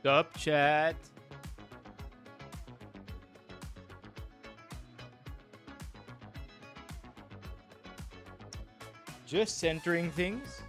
Up, chat. Just centering things.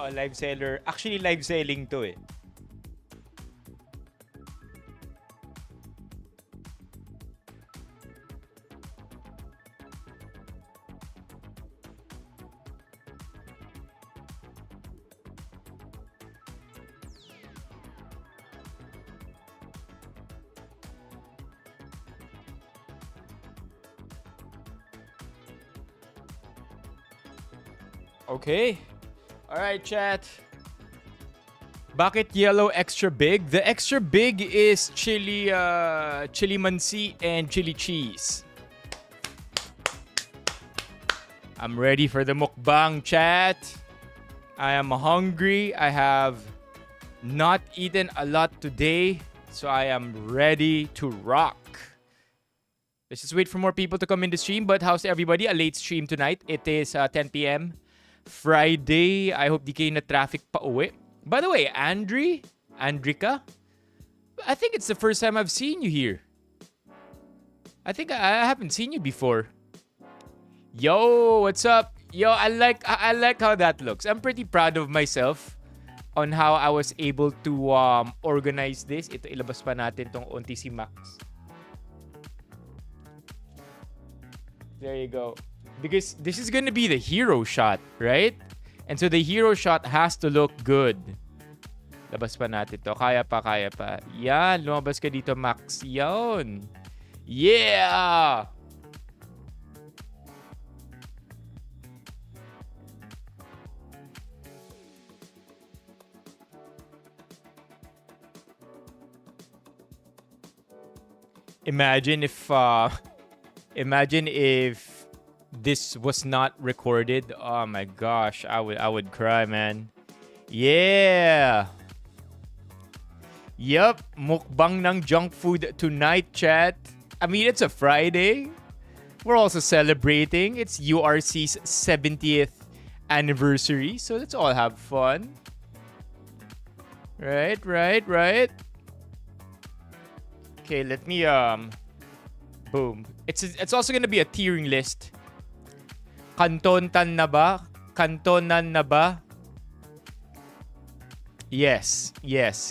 Live seller. Actually, live selling to eh. Okay. Alright, chat. Bakit yellow extra big? The extra big is chili, chili mansi and chili cheese. I'm ready for the mukbang, chat. I am hungry. I have not eaten a lot today, so I am ready to rock. Let's just wait for more people to come in the stream. But how's everybody? A late stream tonight. It is 10 p.m. Friday. I hope di kayo na traffic pa uwi. By the way, Andrika, I think it's the first time I've seen you here. I think I haven't seen you before. Yo, what's up? Yo, I like how that looks. I'm pretty proud of myself on how I was able to organize this. Ito, ilabas pa natin tong onti si Max. There you go. Because this is gonna be the hero shot, right? And so the hero shot has to look good. Labas pa natin to. Kaya pa. Yan, lumabas ka dito, Max. Yan. Yeah! Imagine if this was not recorded. Oh my gosh, I would cry, man. Yeah. Yup, mukbang ng junk food tonight, chat. I mean, it's a Friday. We're also celebrating. It's URC's 70th anniversary, so let's all have fun. Right. Okay, let me boom. It's also gonna be a tiering list. Canton na ba? Cantonan na ba? Yes.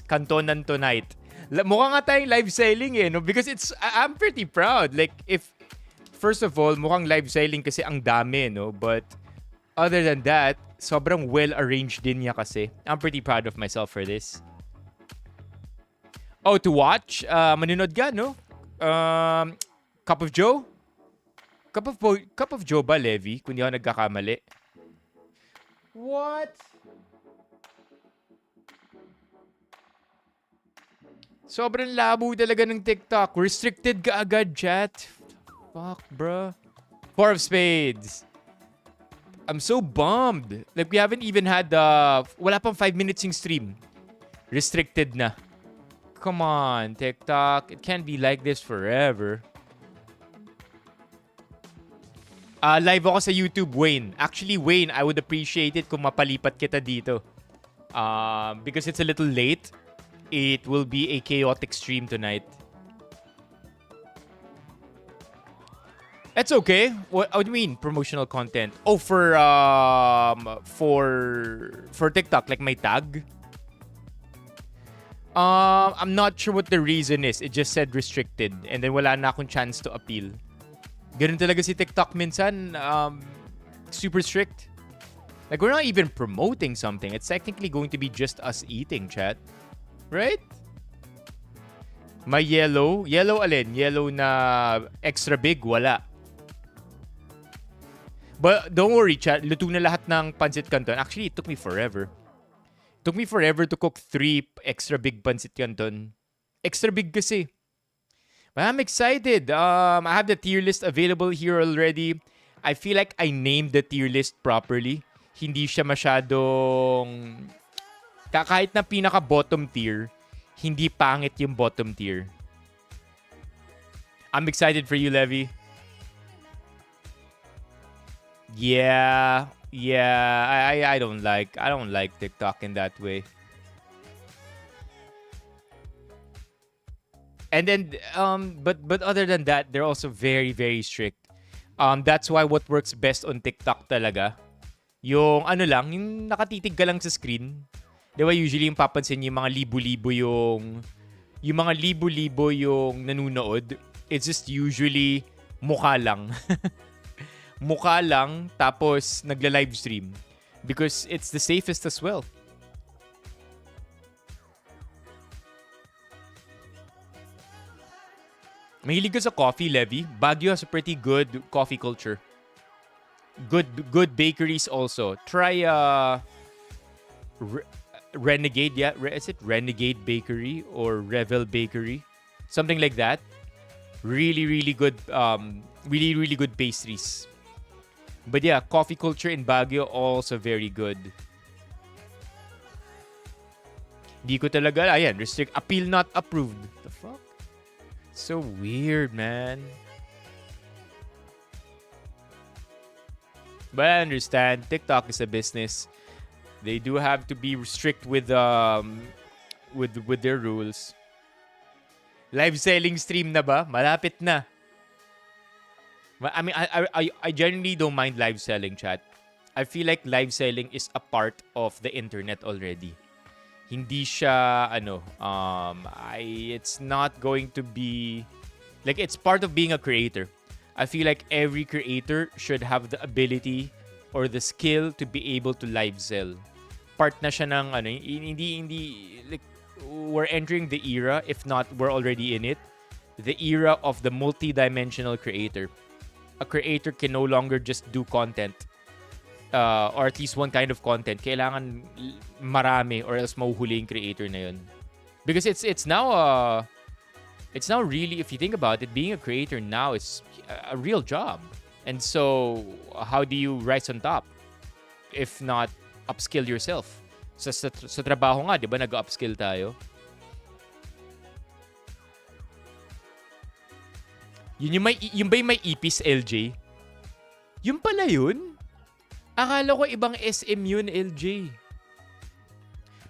Cantonan tonight. Mukha nga tayong live selling eh, no? Because I'm pretty proud. Like, if, first of all, mukhang live selling kasi ang dami, no? But, other than that, sobrang well-arranged din niya kasi. I'm pretty proud of myself for this. Oh, to watch? Manunod ka, no? Cup of Joe? Cup of Joe ba, Levi? Kung di ako nagkakamali. What? Sobrang labo talaga ng TikTok. Restricted ka agad, chat. Fuck, bro. Four of Spades. I'm so bummed. Like, we haven't even had wala pang 5 minutes yung stream. Restricted na. Come on, TikTok. It can't be like this forever. Live ako sa YouTube, Wayne. Actually, Wayne, I would appreciate it kung mapalipat kita dito. Because it's a little late. It will be a chaotic stream tonight. It's okay. What do you mean promotional content? Oh, for TikTok, like my tag. I'm not sure what the reason is. It just said restricted, and then wala na akong chance to appeal. Ganun talaga si TikTok minsan. Super strict. Like, we're not even promoting something. It's technically going to be just us eating, chat. Right? May yellow. Yellow alin? Yellow na extra big? Wala. But don't worry, chat. Luto na lahat ng Pancit Canton. Actually, it took me forever. It took me forever to cook 3 extra big Pancit Canton. Extra big kasi. But I'm excited. I have the tier list available here already. I feel like I named the tier list properly. Hindi siya masyadong... Kahit na pinaka-bottom tier, hindi pangit yung bottom tier. I'm excited for you, Levy. Yeah. I don't like TikTok in that way. And then but other than that, they're also very, very strict. That's why what works best on TikTok talaga, yung yung nakatitig ka lang sa screen. Di ba usually yung papansin yung mga libo-libo yung mga libo-libo yung nanonood. It's just usually mukha lang. Mukha lang, tapos nagla-live stream. Because it's the safest as well. Mahilig ka sa coffee, Levy. Baguio has a pretty good coffee culture. Good bakeries also. Try Renegade, yeah. Is it Renegade Bakery or Revel Bakery? Something like that. Really good really good pastries. But yeah, coffee culture in Baguio also very good. Di ko talaga, ayan, restrict, appeal not approved. The fuck? So weird, man. But I understand, TikTok is a business. They do have to be strict with their rules. Live selling stream na ba? Malapit na. I mean, I generally don't mind live selling, chat. I feel like live selling is a part of the internet already. Hindi siya, it's not going to be, like, it's part of being a creator. I feel like every creator should have the ability or the skill to be able to live sell. Part na siya ng, hindi, like, we're entering the era, if not, we're already in it, the era of the multi-dimensional creator. A creator can no longer just do content or at least one kind of content. Kailangan marami or else mahuhuli yung creator na yun. Because it's now really, if you think about it, being a creator now is a real job. And so how do you rise on top if not upskill yourself? Sa trabaho nga, di ba, nag-upskill tayo? Yung ba yung may ipis, LJ? Yung pala yun? Akala ko ibang SM yun, LJ.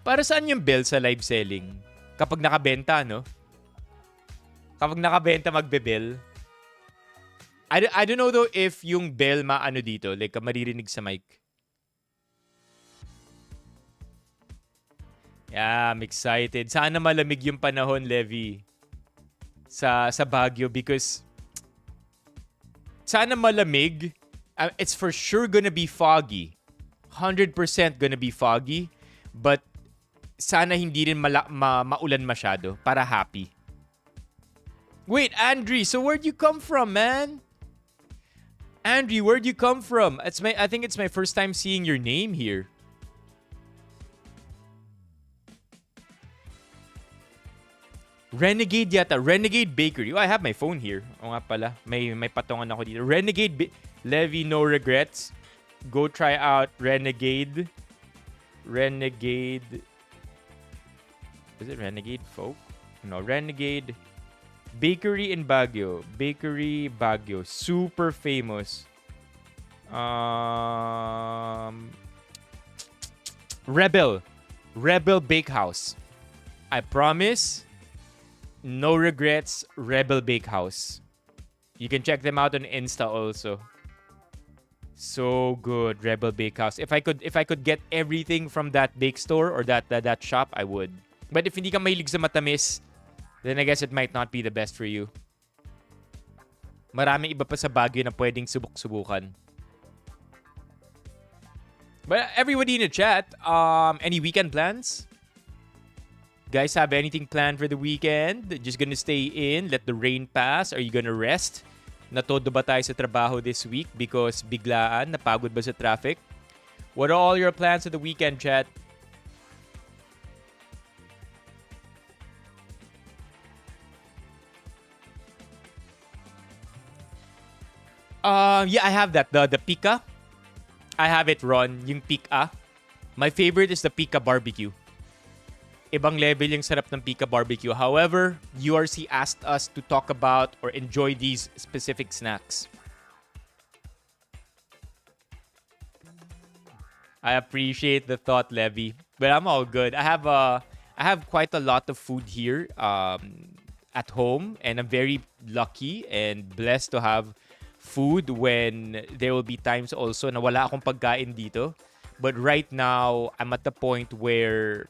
Para saan yung bell sa live selling? Kapag nakabenta, no? Kapag nakabenta, magbe-bell. I don't know though if yung bell maano dito, like maririnig sa mic. Yeah, I'm excited. Sana malamig yung panahon, Levi. Sa Baguio because sana malamig. It's for sure gonna be foggy. 100% gonna be foggy. But sana hindi rin maulan masyado para happy. Wait, Andre, so where'd you come from, man? Andre, where'd you come from? I think it's my first time seeing your name here. Renegade yata. Renegade Bakery. Oh, I have my phone here. O nga pala. May patungan ako dito. Levi, no regrets. Go try out Renegade. Is it Renegade Folk? No, Renegade Bakery in Baguio. Bakery Baguio. Super famous. Um, Rebel. Rebel Bakehouse. I promise, no regrets, Rebel Bakehouse. You can check them out on Insta also. So good, Rebel Bakehouse. If I could get everything from that bake store or that shop, I would. But if hindi ka mahilig sa matamis, then I guess it might not be the best for you. Maraming iba pa sa Baguio na pwedeng subok-subukan. But everybody in the chat, any weekend plans? Guys, have anything planned for the weekend? Just gonna stay in, let the rain pass? Are you gonna rest? Natodo ba tayo sa trabaho this week because biglaan? Napagod ba sa traffic? What are all your plans for the weekend, chat? Yeah, I have that. The pika. I have it, Ron. Yung pika. My favorite is the pika barbecue. Ibang level yung sarap ng pika barbecue. However, URC asked us to talk about or enjoy these specific snacks. I appreciate the thought, Levy. But I'm all good. I have quite a lot of food here at home, and I'm very lucky and blessed to have food when there will be times also na wala akong pagkain dito. But right now, I'm at the point where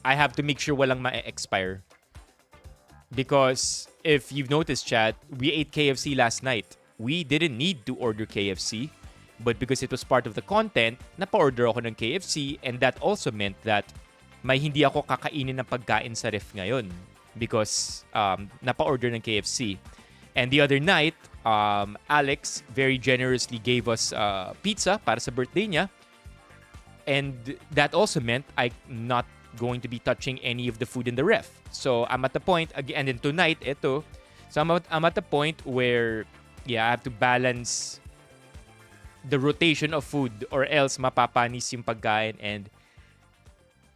I have to make sure walang ma-expire. Because if you've noticed, chat, we ate KFC last night. We didn't need to order KFC. But because it was part of the content, napa-order ako ng KFC, and that also meant that may hindi ako kakainin ng pagkain sa ref ngayon. Because napa-order ng KFC. And the other night, Alex very generously gave us pizza para sa birthday niya. And that also meant I'm not going to be touching any of the food in the ref. So I'm at the point, again, and then tonight, ito. So I'm at the point where, yeah, I have to balance the rotation of food or else mapapanis yung pagkain. And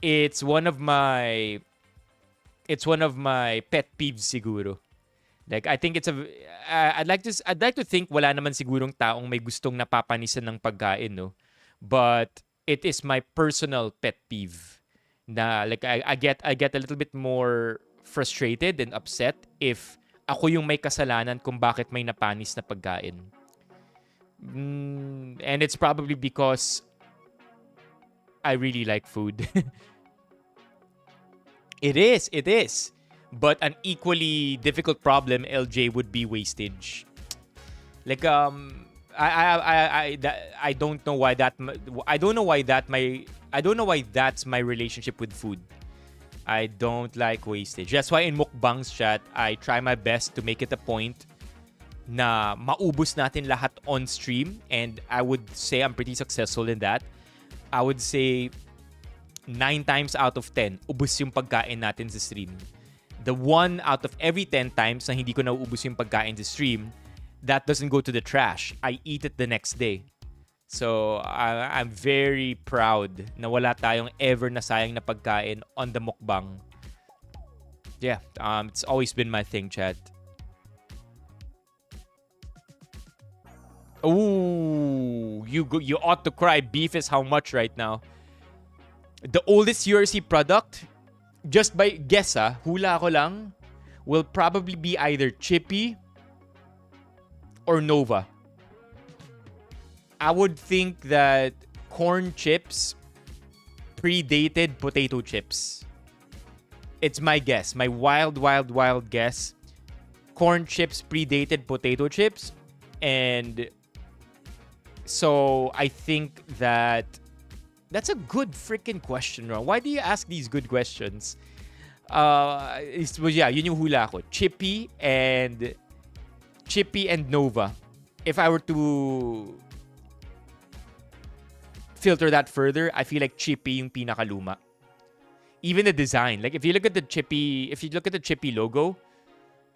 it's one of my pet peeves siguro. Like, I think I'd like to think wala naman sigurong taong may gustong napapanisan ng pagkain, no? But it is my personal pet peeve. Na like I get a little bit more frustrated and upset if ako yung may kasalanan kung bakit may napanis na pagkain. And it's probably because I really like food. It is. But an equally difficult problem, LJ, would be wastage. Like I don't know why that's my relationship with food. I don't like wastage. That's why in Mukbang's chat, I try my best to make it a point na maubos natin lahat on stream, and I would say I'm pretty successful in that. I would say 9 times out of 10, ubos yung pagkain natin sa stream. The 1 out of every 10 times na hindi ko nauubos yung pagkain sa stream, that doesn't go to the trash. I eat it the next day. So, I'm very proud na wala tayong ever nasayang na pagkain on the mukbang. Yeah, it's always been my thing, chat. Ooh, you ought to cry. Beef is how much right now? The oldest URC product, just by guess, hula ko lang, will probably be either Chippy or Nova. I would think that corn chips predated potato chips. It's my guess. My wild guess. Corn chips predated potato chips. And so I think that's a good freaking question, Ron. Why do you ask these good questions? Yeah, yun yung hula ko. Chippy and Nova. If I were to filter that further, I feel like Chippy yung pinakaluma. Even the design, like if you look at the Chippy logo,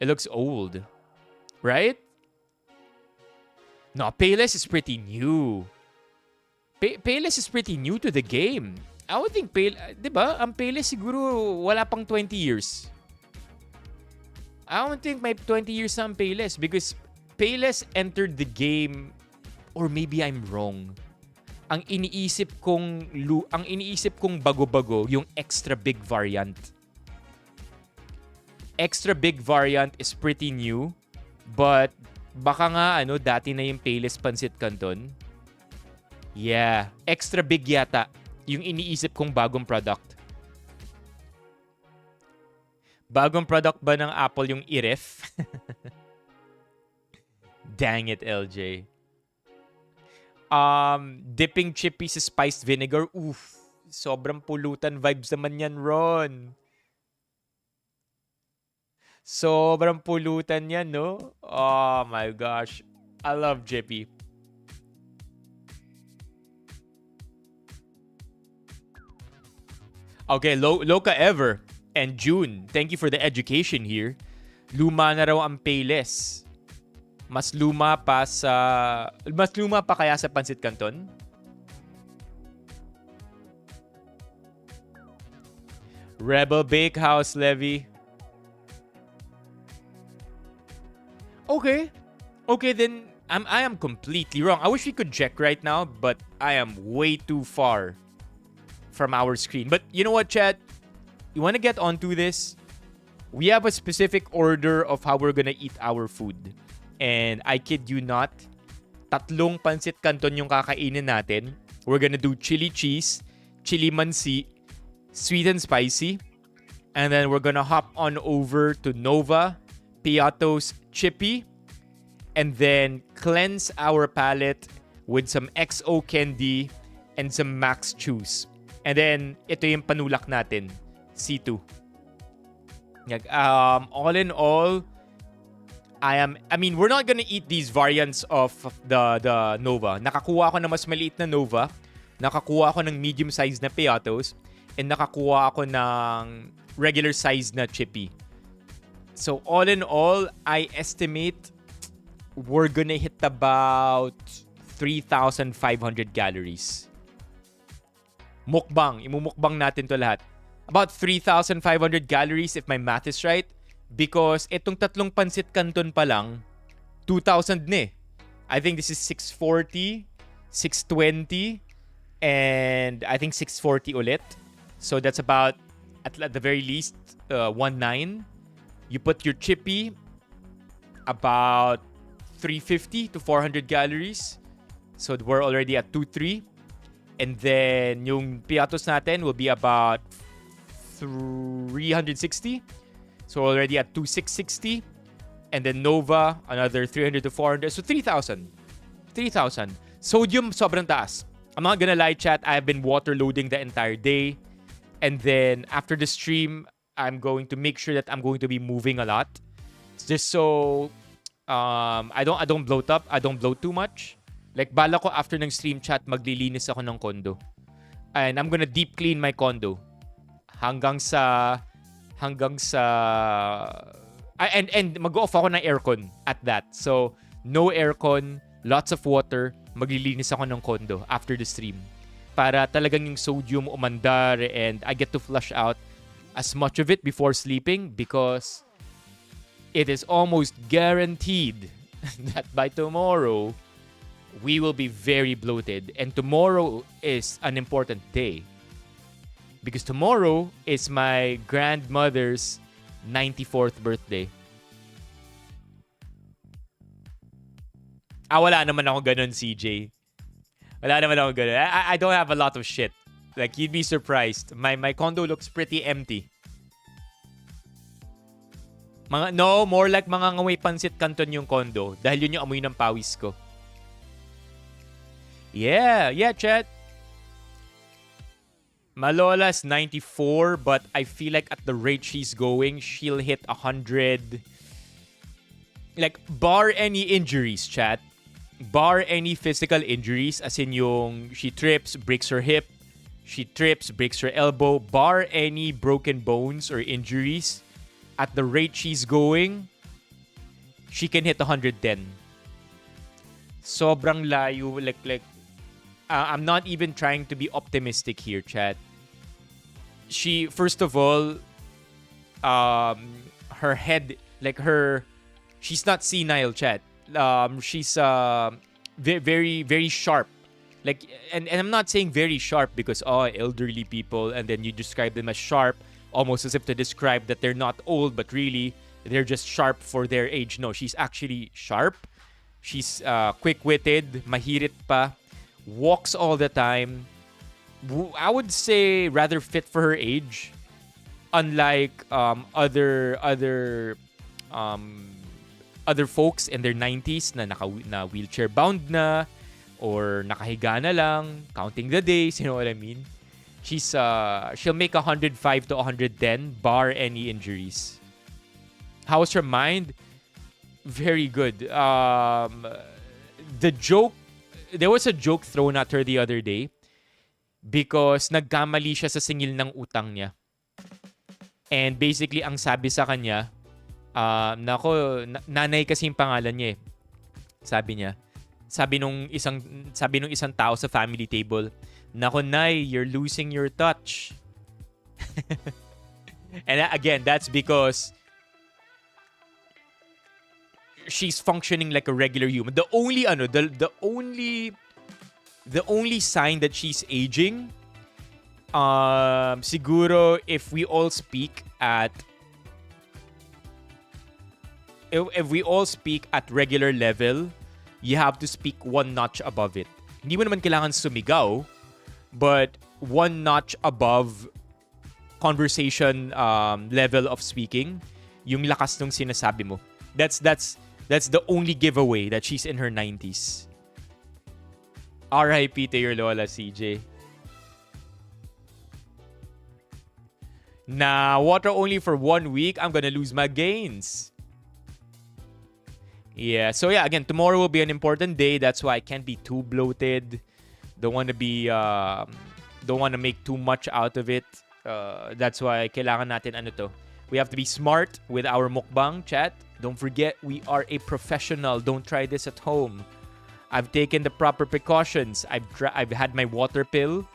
it looks old, right? No, Payless is pretty new. Payless is pretty new to the game. I would think diba? Ang Payless siguro wala pang 20 years. I don't think may 20 years na ang Payless because Payless entered the game Or maybe I'm wrong. Ang iniisip kong bago-bago yung extra big variant. Extra big variant is pretty new, but baka nga dati na yung Payless Pancit Canton. Yeah, extra big yata yung iniisip kong bagong product. Bagong product ba ng Apple yung iref? Dang it, LJ. Dipping chippy sa spiced vinegar. Oof. Sobrang pulutan vibes naman yan, Ron. Sobrang pulutan yan, no? Oh my gosh. I love chippy. Okay, Loka Ever and June. Thank you for the education here. Luma na raw ang Payless. Mas luma pa kaya sa Pancit Canton? Rebel Bakehouse Levy. Okay, then I am completely wrong. I wish we could check right now, but I am way too far from our screen. But you know what, chat? You want to get onto this? We have a specific order of how we're gonna eat our food. And I kid you not, 3 Pancit Canton yung kakainin natin. We're gonna do chili cheese, chili mansi, sweet and spicy. And then we're gonna hop on over to Nova, Piato's Chippy. And then cleanse our palate with some XO candy and some Max Juice. And then, ito yung panulak natin, C2. All in all, we're not gonna eat these variants of the Nova. Nakakuha ako ng mas maliit na Nova, nakakuha ako ng medium size na Piatos, and nakakuha ako ng regular size na Chippy. So all in all, I estimate we're gonna hit about 3,500 calories. Mukbang. Imumukbang natin to lahat. About 3,500 calories if my math is right. Because itong 3 Pancit Canton pa lang, 2,000 na eh. I think this is 640, 620, and I think 640 ulit. So that's about, at the very least, 1,900. You put your chippy, about 350 to 400 calories. So we're already at 2,300. And then yung piatos natin will be about 360. So already at 2,660. And then Nova, another 300 to 400. So 3,000. 3,000. Sodium, sobrang taas. I'm not gonna lie, chat. I've been water loading the entire day. And then after the stream, I'm going to make sure that I'm going to be moving a lot. Just so I don't bloat up. I don't bloat too much. Like, bala ko after ng stream chat, maglilinis ako ng condo. And I'm gonna deep clean my condo. Hanggang sa and mag-off ako ng aircon at that. So, no aircon, lots of water, maglilinis ako ng condo after the stream. Para talagang yung sodium umandar and I get to flush out as much of it before sleeping because it is almost guaranteed that by tomorrow, we will be very bloated. And tomorrow is an important day. Because tomorrow is my grandmother's 94th birthday. Wala naman ako ganun, CJ. Wala naman ako ganun. I don't have a lot of shit. Like, you'd be surprised. My condo looks pretty empty. More like mga ngamoy Pancit Canton yung condo. Dahil yun yung amoy ng pawis ko. Yeah, chat. Malola's 94, but I feel like at the rate she's going, she'll hit 100. Like, bar any injuries, chat. Bar any physical injuries, as in yung she trips, breaks her hip, she trips, breaks her elbow. Bar any broken bones or injuries, at the rate she's going, she can hit 110. Sobrang layo. Like, I'm not even trying to be optimistic here, chat. She, first of all, her head, like she's not senile, chat. She's very very sharp. Like, and I'm not saying very sharp because elderly people, and then you describe them as sharp, almost as if to describe that they're not old, but really they're just sharp for their age. No, she's actually sharp. She's quick-witted, mahirit pa, walks all the time. I would say rather fit for her age, unlike other folks in their 90s na wheelchair bound na or nakahiga na lang, counting the days, you know what I mean? She'll make 105 to 110 bar any injuries. How's her mind? Very good. There was a joke thrown at her the other day because nagkamali siya sa singil ng utang niya. And basically, ang sabi sa kanya, nanay kasi yung pangalan niya eh. Sabi niya, sabi nung isang tao sa family table, nako nay, you're losing your touch. And again, that's because she's functioning like a regular human. The only sign that she's aging, siguro if we all speak at regular level, you have to speak one notch above it. Hindi mo naman kailangan sumigaw, but one notch above conversation level of speaking, yung lakas ng sinasabi mo. That's the only giveaway that she's in her 90s. R.I.P. to your lola, CJ. Nah, water only for 1 week. I'm gonna lose my gains. Yeah, so yeah, again, tomorrow will be an important day. That's why I can't be too bloated. Don't want to make too much out of it. That's why kailangan natin we have to be smart with our mukbang, chat. Don't forget, we are a professional. Don't try this at home. I've taken the proper precautions. I've had my water pill.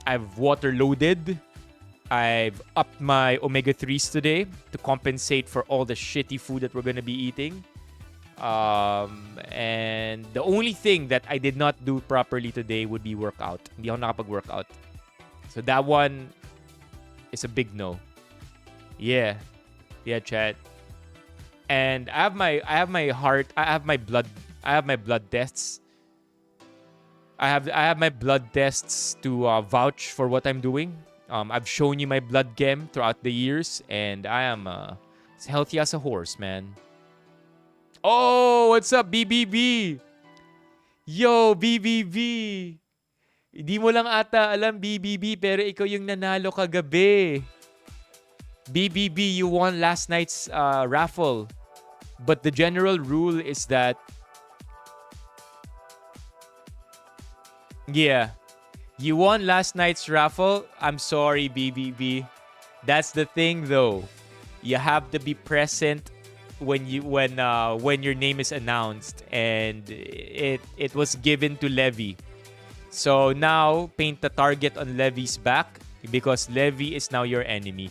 I've water loaded. I've upped my omega-3s today to compensate for all the shitty food that we're going to be eating. And the only thing that I did not do properly today would be workout. Hindi ako nakapag-workout. So that one is a big no. Yeah, chat. And I have my blood tests. I have my blood tests to vouch for what I'm doing. I've shown you my blood chem throughout the years, and I am as healthy as a horse, man. Oh, what's up, BBB? Yo, BBB. Hindi mo lang ata alam, BBB, pero ikaw yung nanalo kagabi. BBB, you won last night's raffle. But the general rule is that... Yeah. You won last night's raffle. I'm sorry, BBB. That's the thing, though. You have to be present when your name is announced, and it was given to Levy. So now paint the target on Levy's back because Levy is now your enemy.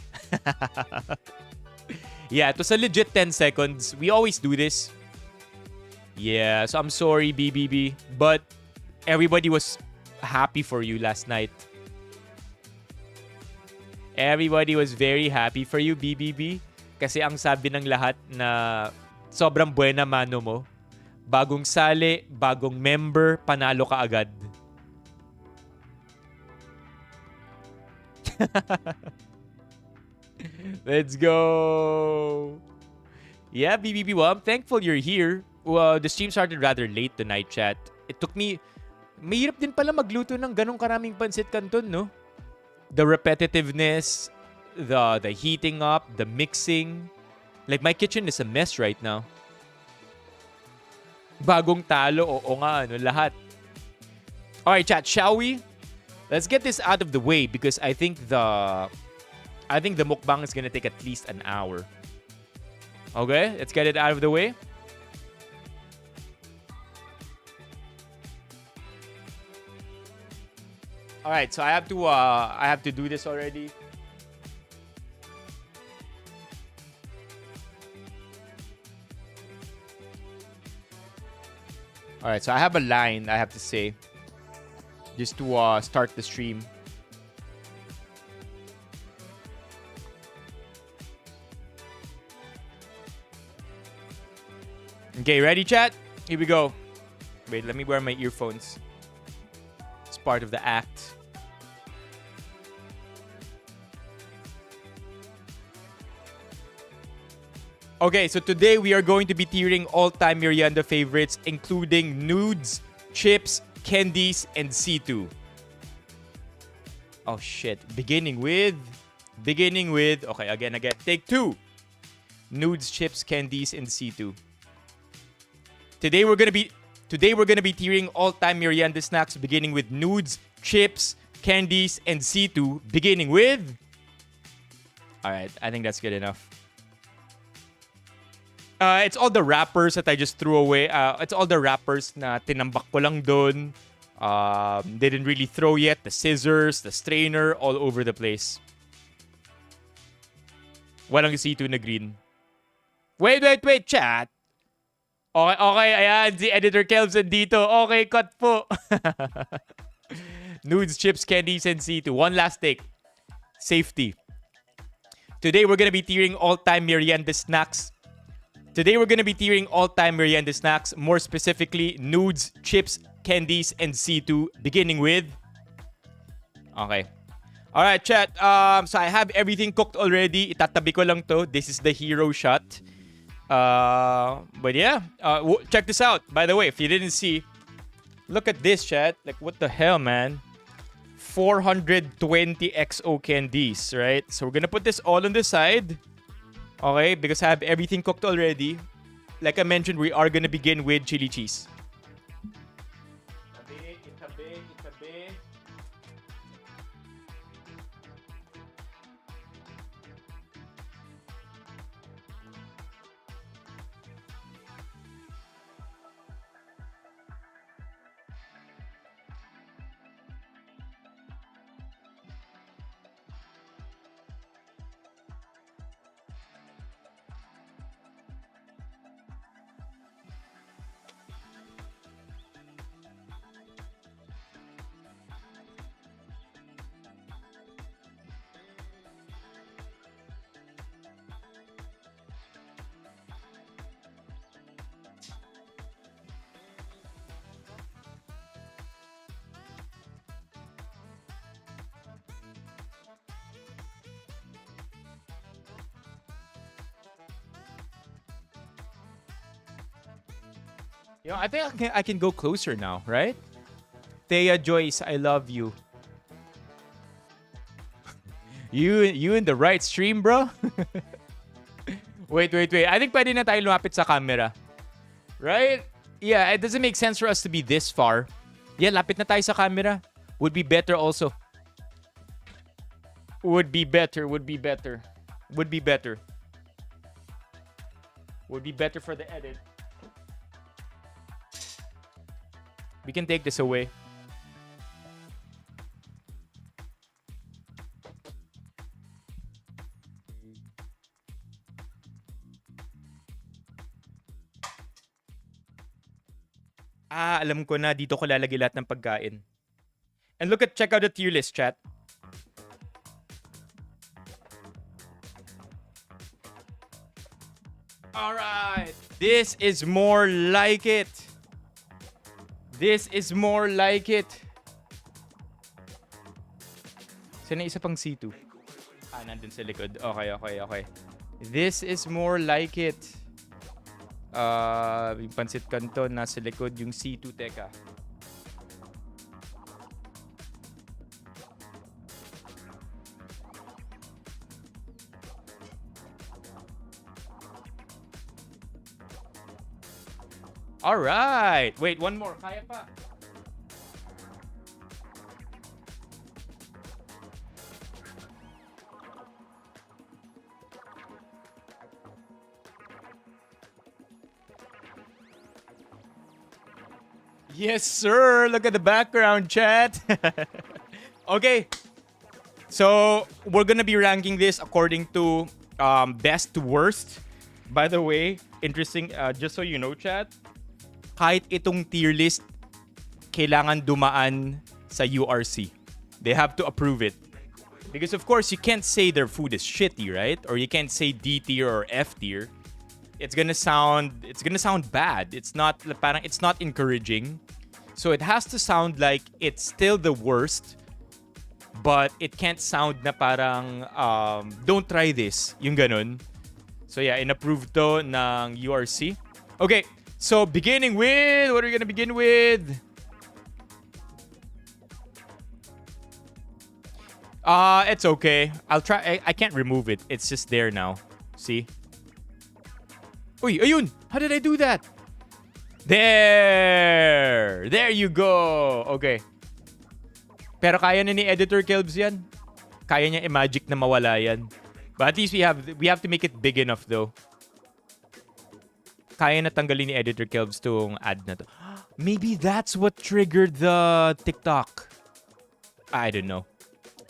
Yeah, it was a legit 10 seconds. We always do this. Yeah, so I'm sorry, BBB, but everybody was happy for you last night. Everybody was very happy for you, BBB. Kasi ang sabi ng lahat na sobrang buena mano mo. Bagong sali, bagong member, panalo ka agad. Let's go. Yeah, BBB, well, I'm thankful you're here. Well, the stream started rather late tonight, chat. It took me... Mahirap din pala magluto ng ganong karaming Pancit Canton, no? The repetitiveness, the heating up, the mixing. Like, my kitchen is a mess right now. Bagong talo, oo nga, lahat. Alright, chat, shall we? Let's get this out of the way because I think the mukbang is gonna take at least an hour. Okay, let's get it out of the way. All right, so I have to do this already. All right, so I have a line I have to say just to start the stream. Okay, ready, chat? Here we go. Wait, let me wear my earphones. It's part of the act. Okay, so today we are going to be tiering all-time merienda favorites, including nudes, chips, candies, and C2. Oh shit. Beginning with... Okay, again. Take 2. Nudes, chips, candies, and C2. Today we're gonna be tiering all-time merienda snacks, beginning with nudes, chips, candies, and C2. Beginning with... Alright, I think that's good enough. It's all the wrappers that I just threw away. It's all the wrappers na tinambak ko lang dun. Didn't really throw yet. The scissors, the strainer, all over the place. Walang C2 na green. Wait, chat. Okay, ayan. Si Editor Kelvin dito. Okay, cut po. Nudes, chips, candies, and C2. One last take. Safety. Today, we're gonna be tiering all-time merienda snacks. More specifically, nudes, chips, candies, and C2, beginning with... Okay. Alright, chat. So I have everything cooked already. Itatabi ko lang to. This is the hero shot. But yeah, check this out. By the way, if you didn't see, look at this, chat. Like, what the hell, man? 420 XO candies, right? So we're gonna put this all on the side. Okay, because I have everything cooked already. Like I mentioned, we are gonna begin with chili cheese. Itabi. You know, I think I can go closer now, right? Thea Joyce, I love you. You in the right stream, bro? Wait. I think pwede na tayo lumapit sa camera. Right? Yeah, it doesn't make sense for us to be this far. Yeah, lapit na tayo sa camera. Would be better also. Would be better for the edit. We can take this away. Alam ko na, dito ko lalagay lahat ng pagkain. And check out the tier list, chat. Alright. This is more like it. Saan na isa pang C2? Nandun sa likod. Okay. This is more like it. Yung Pancit Canton nasa likod, yung C2, teka. Alright! Wait, one more. Kaya pa. Yes, sir. Look at the background, chat. Okay. So, we're gonna be ranking this according to best to worst. By the way, interesting, just so you know, chat, kahit itong tier list, kailangan dumaan sa URC. They have to approve it. Because of course, you can't say their food is shitty, right? Or you can't say D tier or F tier. It's gonna sound bad. It's not encouraging. So it has to sound like it's still the worst, but it can't sound na parang don't try this, yung ganun. So yeah, in-approve to ng URC. Okay, so beginning with, what are we gonna begin with? It's okay. I'll try. I can't remove it. It's just there now. See? Uy, ayun! How did I do that? There! There you go! Okay. Pero kaya na ni Editor Kelbs yan. Kaya niya i-magic na mawala yan. But at least we have to make it big enough though. Kaya na tanggalin ni Editor Kelbs tong ad na to. Maybe that's what triggered the TikTok. I don't know.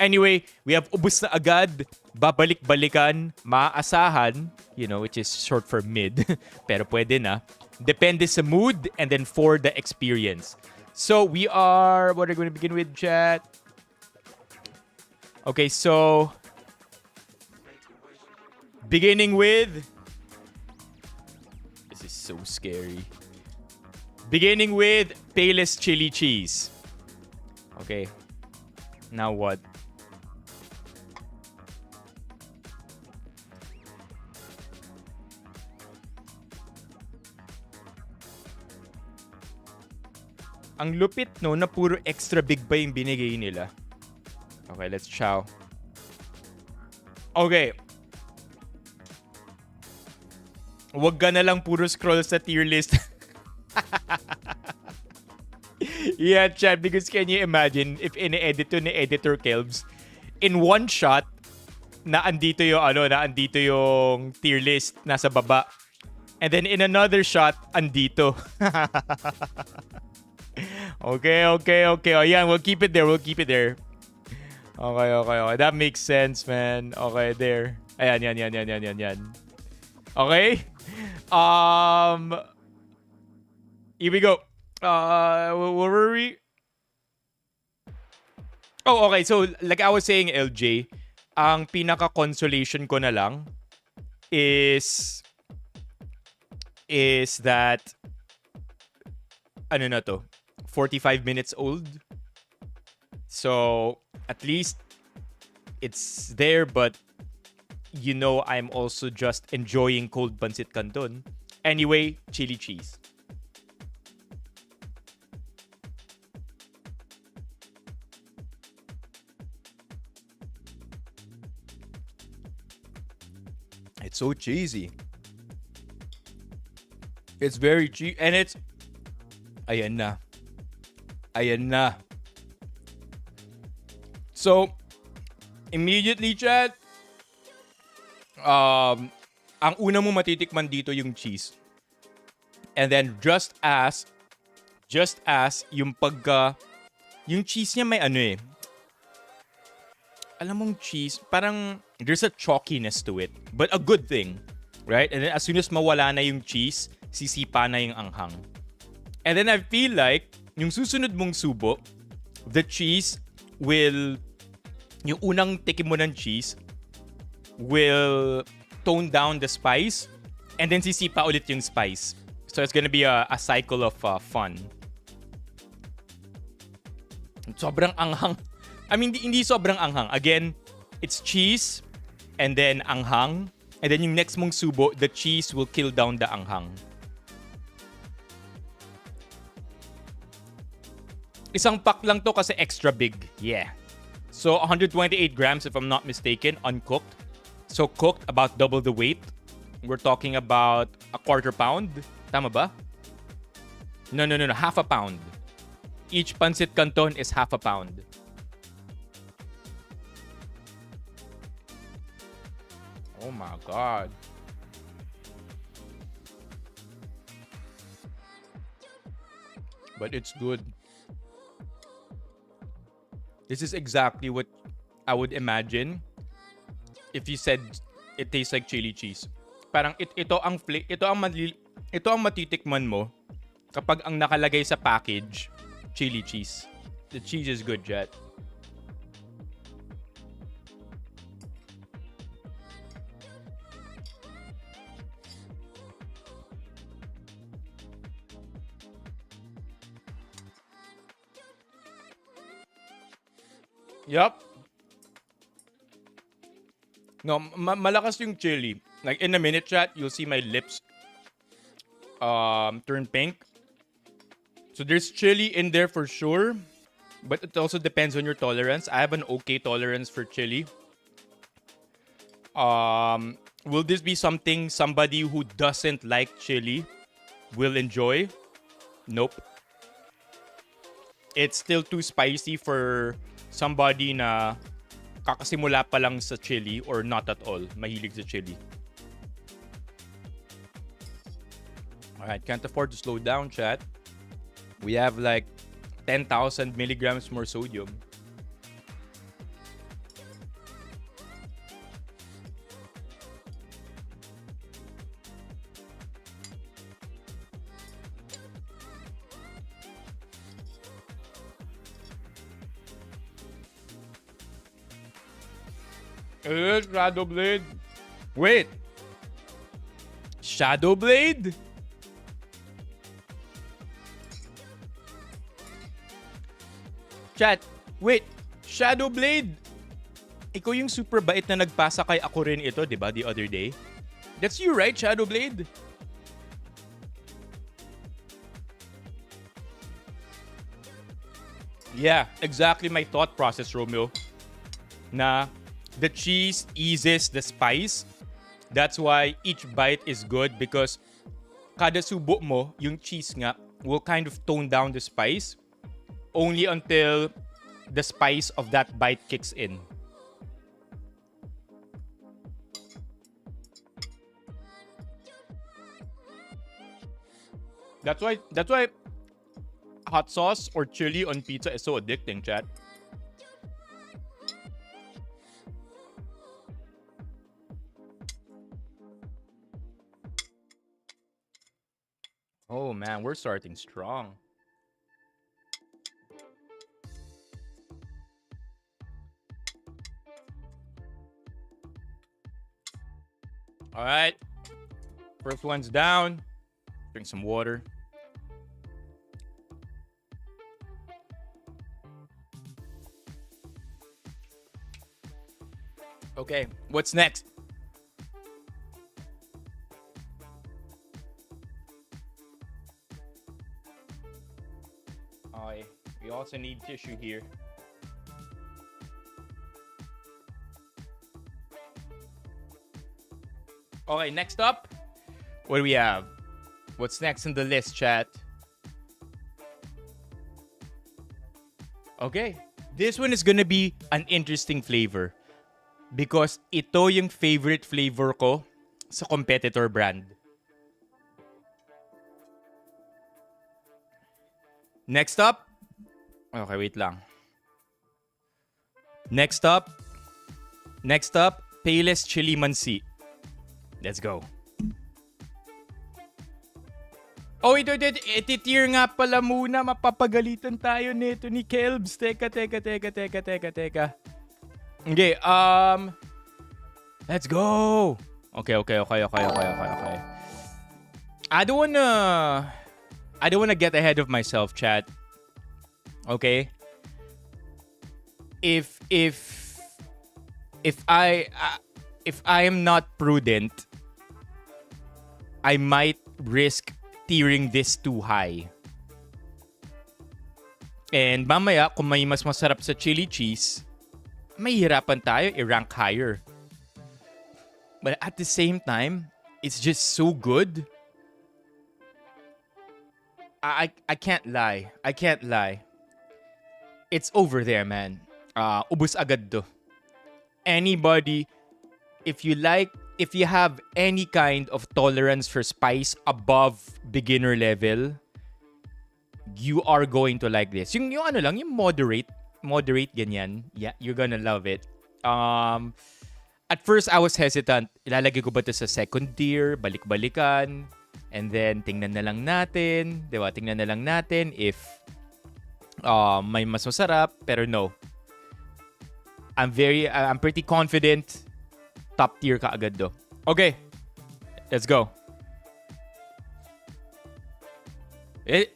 Anyway, we have ubus na agad, babalik-balikan, maaasahan, which is short for mid, pero pwede na. Depende sa mood and then for the experience. So what are we going to begin with, chat? Okay, so beginning with, this is so scary. Beginning with Payless Chili Cheese. Okay, now what? Ang lupit, no, na puro extra big pa yung binigay nila. Okay, let's chow. Okay. Wag ka na lang puro scroll sa tier list. Yeah, chat, because can you imagine if ini-edit to ni Editor Kelbs, in one shot, na andito yung tier list, nasa baba. And then in another shot, andito. Okay. Oh, yeah, we'll keep it there. Okay. That makes sense, man. Okay, there. Ayan, yan. Okay? Here we go. Where were we? Oh, okay. So, like I was saying, LJ, ang pinaka-consolation ko na lang is that, ano na to? 45 minutes old. So, at least it's there, but I'm also just enjoying cold Pancit Canton. Anyway, chili cheese. It's so cheesy. It's very cheap and it's ayan na. So, immediately, chat, ang una mo matitikman dito yung cheese. And then just as yung cheese niya may alam mong cheese, parang there's a chalkiness to it, but a good thing, right? And then as soon as mawala na yung cheese, sisipa na yung anghang. And then I feel like yung susunod mong subo, the cheese will, yung unang tikim mo ng cheese will tone down the spice and then sisipa ulit yung spice. So it's gonna be a cycle of fun. Sobrang anghang. I mean, hindi sobrang anghang. Again, it's cheese and then anghang. And then yung next mong subo, the cheese will kill down the anghang. Isang pack lang to kasi extra big. Yeah. So 128 grams if I'm not mistaken, uncooked. So cooked, about double the weight. We're talking about a quarter pound. Tama ba? No. Half a pound. Each Pancit Canton is half a pound. Oh my God. But it's good. This is exactly what I would imagine if you said it tastes like chili cheese. Parang ito ang matitikman mo kapag ang nakalagay sa package, chili cheese. The cheese is good, Jet. Yup. No, malakas yung chili. Like in a minute, chat, you'll see my lips turn pink. So there's chili in there for sure, but it also depends on your tolerance. I have an okay tolerance for chili. Will this be something somebody who doesn't like chili will enjoy? Nope. It's still too spicy for somebody na kakasimula pa lang sa chili or not at all. Mahilig sa chili. Alright, can't afford to slow down, chat. We have like 10,000 milligrams more sodium. Shadow Blade. Wait. Shadow Blade? Chat, wait. Shadow Blade. Ikaw yung super bait na nagpasa kay ako rin ito, di ba, the other day? That's you, right, Shadow Blade? Yeah, exactly my thought process, Romeo. Na the cheese eases the spice. That's why each bite is good because kada subo mo, yung cheese nga will kind of tone down the spice only until the spice of that bite kicks in. That's why hot sauce or chili on pizza is so addicting, chat. Oh man, we're starting strong. All right. First one's down. Drink some water. Okay, what's next? Okay, we also need tissue here. Okay, next up, what do we have? What's next in the list, chat? Okay, this one is gonna be an interesting flavor because ito yung favorite flavor ko sa competitor brand. Next up, okay, wait lang. Next up, Payless Chili Mansi. Let's go. Oh, ito, iti-tier nga pala muna. Mapapagalitan tayo nito ni Kelbs. Teka. Okay, let's go. Okay. I don't wanna get ahead of myself, chat. Okay? If I am not prudent, I might risk tiering this too high. And mamaya, kung may mas masarap sa chili cheese, mahihirapan tayo i-rank higher. But at the same time, it's just so good. I can't lie. It's over there, man. Ubus agad to. Anybody, if you have any kind of tolerance for spice above beginner level, you are going to like this. Yung ano lang, yung moderate ganyan. Yeah, you're gonna love it. At first I was hesitant. Ilalagay ko ba ito sa second tier, balik-balikan? And then, tingnan na lang natin. Diba? Tingnan na lang natin if may mas masarap. Pero no. I'm pretty confident. Top tier ka agad do. Okay. Let's go.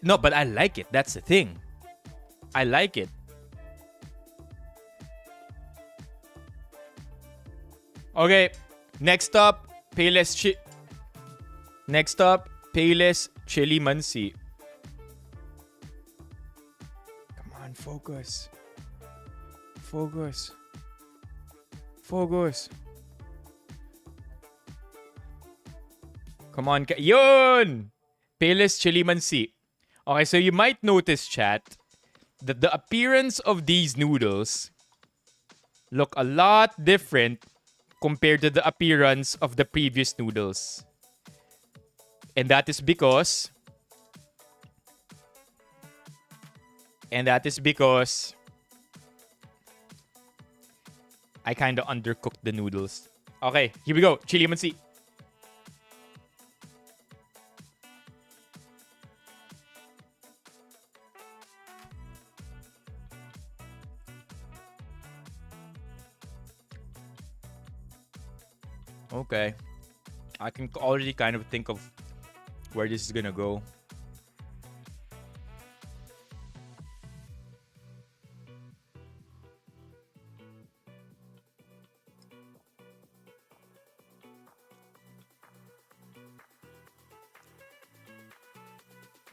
No, but I like it. That's the thing. I like it. Okay. Next up, Payless Chili Mansi. Come on, focus. Focus. Focus. Come on. Yun! Payless Chili Mansi. Okay, so you might notice, chat, that the appearance of these noodles look a lot different compared to the appearance of the previous noodles. And that is because I kind of undercooked the noodles. Okay, here we go. Chili Mansi. Okay. I can already kind of think of where this is gonna go.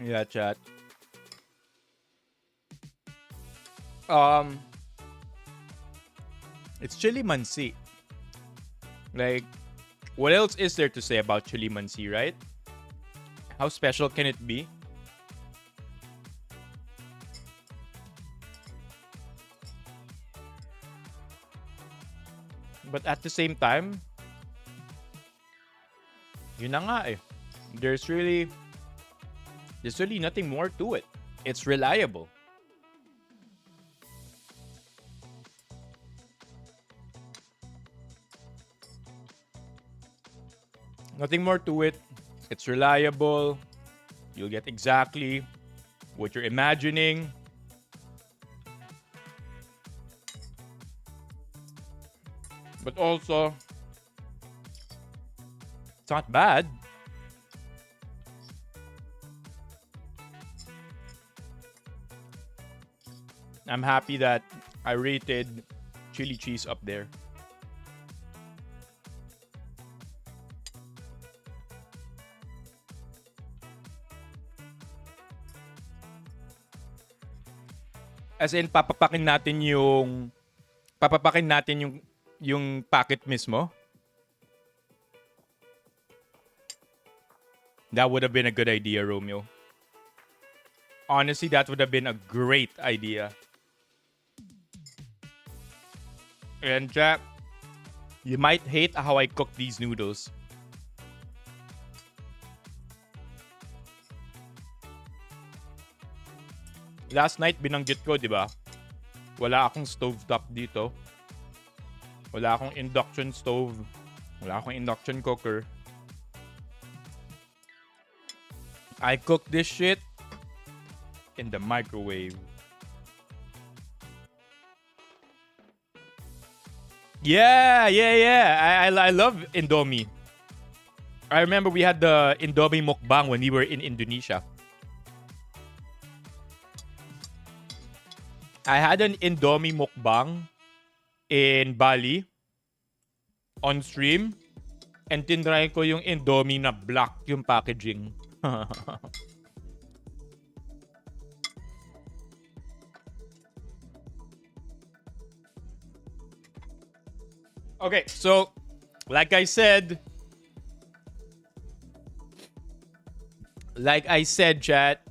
Yeah, chat. It's Chili Mansi. Like, what else is there to say about Chili Mansi, right? How special can it be? But at the same time, yun na nga eh. There's really nothing more to it. It's reliable. Nothing more to it. It's reliable. You'll get exactly what you're imagining. But also, it's not bad. I'm happy that I rated chili cheese up there. As in, papapakin natin yung packet mismo. That would have been a good idea, Romeo. Honestly, that would have been a great idea. And Jack, you might hate how I cook these noodles. Last night, binanggit ko, di ba? Wala akong stovetop dito. Wala akong induction stove. Wala akong induction cooker. I cook this shit in the microwave. Yeah. I love Indomie. I remember we had the Indomie Mukbang when we were in Indonesia. I had an Indomie Mukbang in Bali on stream, and tinry ko yung Indomie na black yung packaging. Okay, so like I said, chat,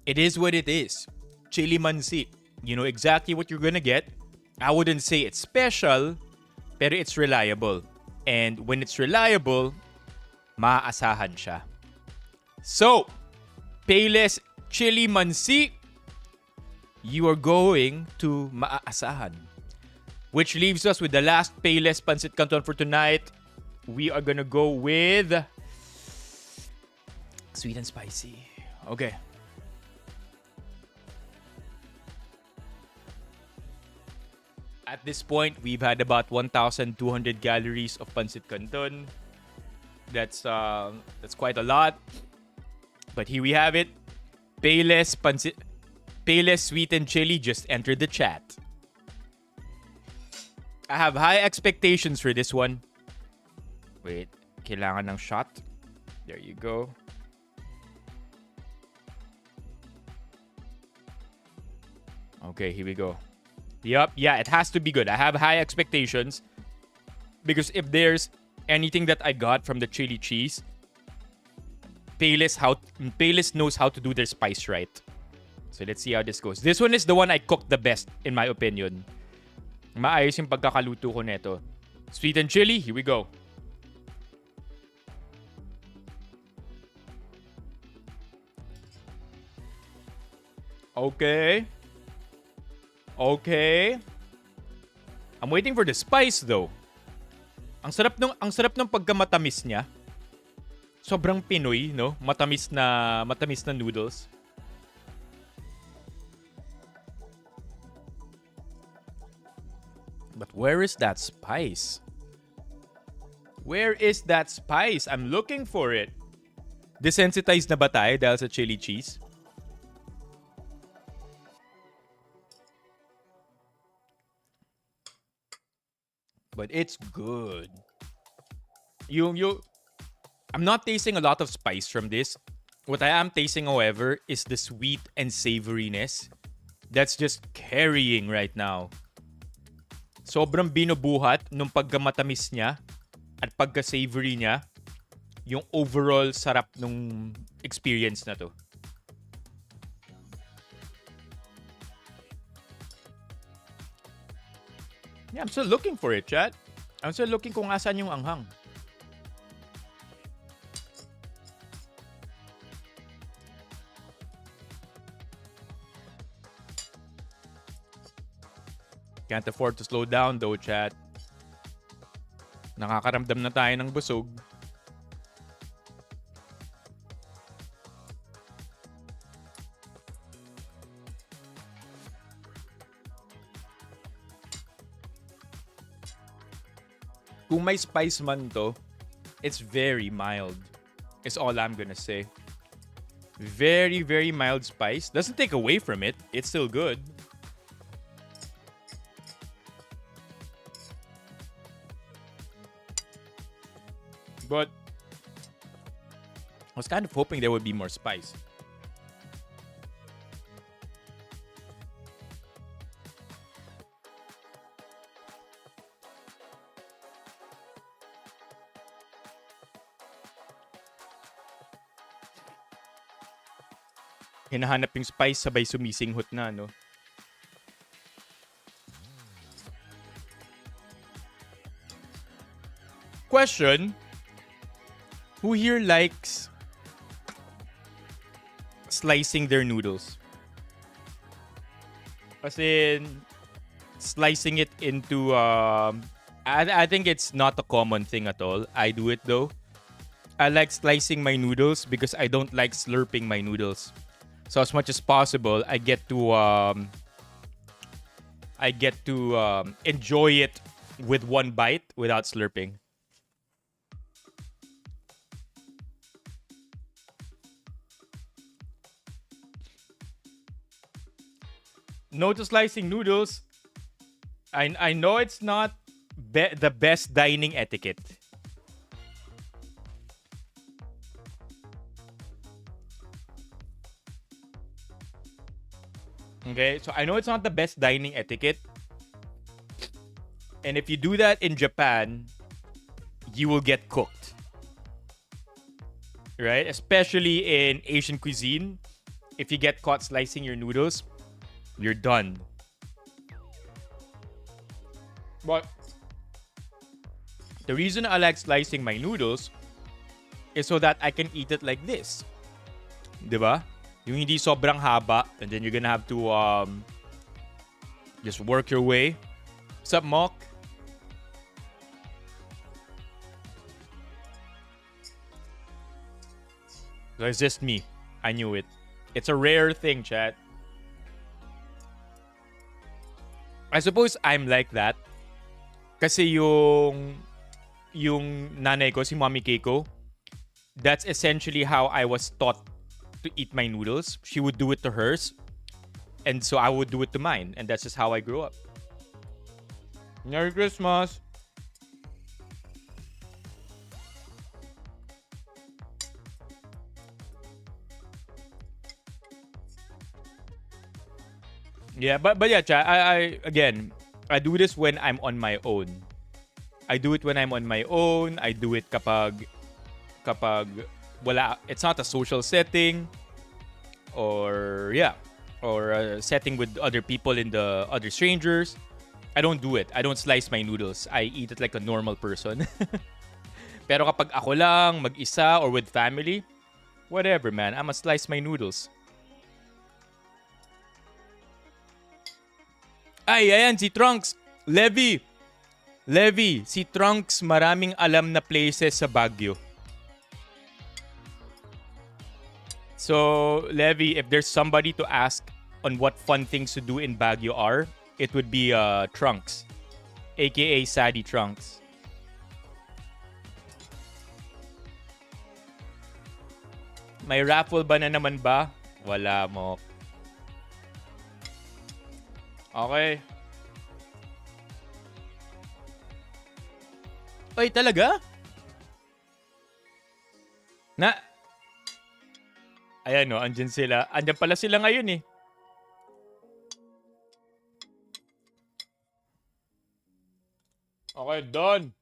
it is what it is. Chili Mansi. You know exactly what you're gonna get. I wouldn't say it's special, pero it's reliable. And when it's reliable, maaasahan siya. So, Payless Chili Mansi, you are going to maaasahan. Which leaves us with the last Payless Pancit Canton for tonight. We are gonna go with Sweet and spicy. Okay. At this point, we've had about 1,200 calories of Pancit Canton. That's quite a lot. But here we have it. Payless Pancit, Payless Sweet and Chili just entered the chat. I have high expectations for this one. Wait, kailangan ng shot. There you go. Okay, here we go. Yup, yeah, it has to be good. I have high expectations because if there's anything that I got from the chili cheese, Payless knows how to do their spice right. So let's see how this goes. This one is the one I cooked the best, in my opinion. Maayos yung pagkakaluto ko neto. Sweet and chili, here we go. Okay. Okay. I'm waiting for the spice though. Ang sarap ng pagkamatamis niya. Sobrang Pinoy, no? Matamis na noodles. But where is that spice? Where is that spice? I'm looking for it. Desensitized na ba tayo dahil sa chili cheese? But it's good. I'm not tasting a lot of spice from this. What I am tasting, however, is the sweet and savoriness that's just carrying right now. Sobrang binubuhat nung pagkamatamis niya at pagka-savory niya yung overall sarap nung experience na to. Yeah, I'm still looking for it, chat. I'm still looking kung asan yung anghang. Can't afford to slow down though, chat. Nakakaramdam na tayo ng busog. Kung may spice man to, it's very mild. Is all I'm gonna say. Very, very mild spice. Doesn't take away from it. It's still good. But I was kind of hoping there would be more spice. Hinahanap yung spice, sabay sumisinghot na, no? Question. Who here likes slicing their noodles? As in, slicing it into... I think it's not a common thing at all. I do it though. I like slicing my noodles because I don't like slurping my noodles. So as much as possible, I get to enjoy it with one bite without slurping. No to slicing noodles. I know it's not the best dining etiquette. Okay, so I know it's not the best dining etiquette. And if you do that in Japan, you will get cooked. Right? Especially in Asian cuisine. If you get caught slicing your noodles, you're done. But the reason I like slicing my noodles is so that I can eat it like this. Diba? Yung hindi sobrang haba, and then you're gonna have to just work your way. What's up, Mock? So it's just me. I knew it. It's a rare thing, chat. I suppose I'm like that. Kasi yung nanay ko, si Mommy Keiko, that's essentially how I was taught to eat my noodles. She would do it to hers, and so I would do it to mine. And that's just how I grew up. Merry Christmas! Yeah, but yeah, chat. I again, I do this when I'm on my own. I do it when I'm on my own. I do it kapag wala, it's not a social setting, or a setting with other people in the other strangers. I don't do it. I don't slice my noodles. I eat it like a normal person. Pero kapag ako lang, mag-isa, or with family, whatever, man. I'ma slice my noodles. Ay, ayan, si Trunks. Levi, si Trunks maraming alam na places sa Baguio. So, Levi, if there's somebody to ask on what fun things to do in Baguio are, it would be Trunks, aka Sadie Trunks. May raffle ba na naman ba? Wala mo. Okay. Ay, talaga? Ayan o, andyan sila. Andyan pala sila ngayon eh. Okay, done.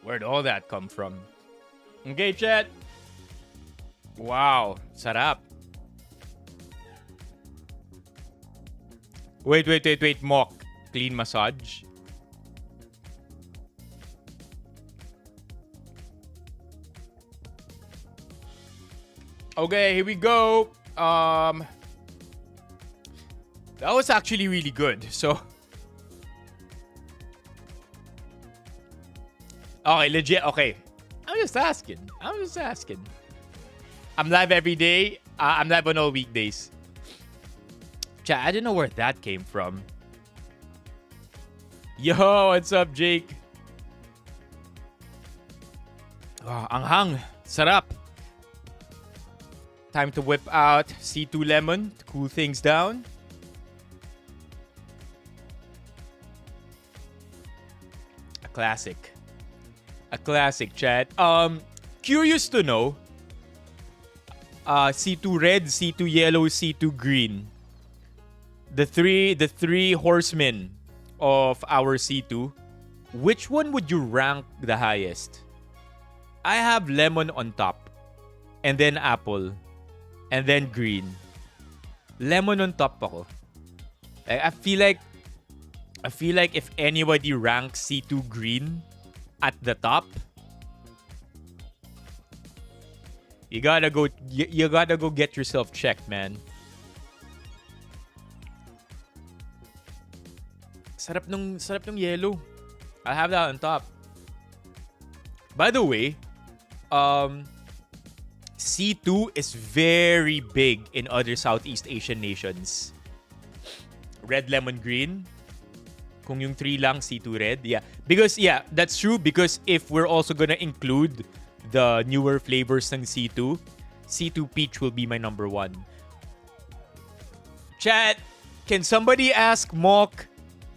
Where'd all that come from? Okay, chat. Wow, sarap. Wait, Mock. Clean massage. Okay, here we go. That was actually really good. So, okay, legit. Okay, I'm just asking. I'm live every day. I'm live on all weekdays. Chat, I didn't know where that came from. Yo, what's up, Jake? Oh, anghang. Sarap. Time to whip out C2 lemon to cool things down. A classic, chat. Curious to know. C2 red, C2 yellow, C2 green. The three horsemen of our C2. Which one would you rank the highest? I have lemon on top, and then apple, and then green. Lemon on top ako. I feel like if anybody ranks C2 green at the top, you gotta go get yourself checked, man. Sarap nung yellow. I'll have that on top. By the way, C2 is very big in other Southeast Asian nations. Red, lemon, green. Kung yung 3 lang, C2 red. Yeah. Because, yeah, that's true. Because if we're also gonna include the newer flavors ng C2, C2 peach will be my number 1. Chat, can somebody ask Mock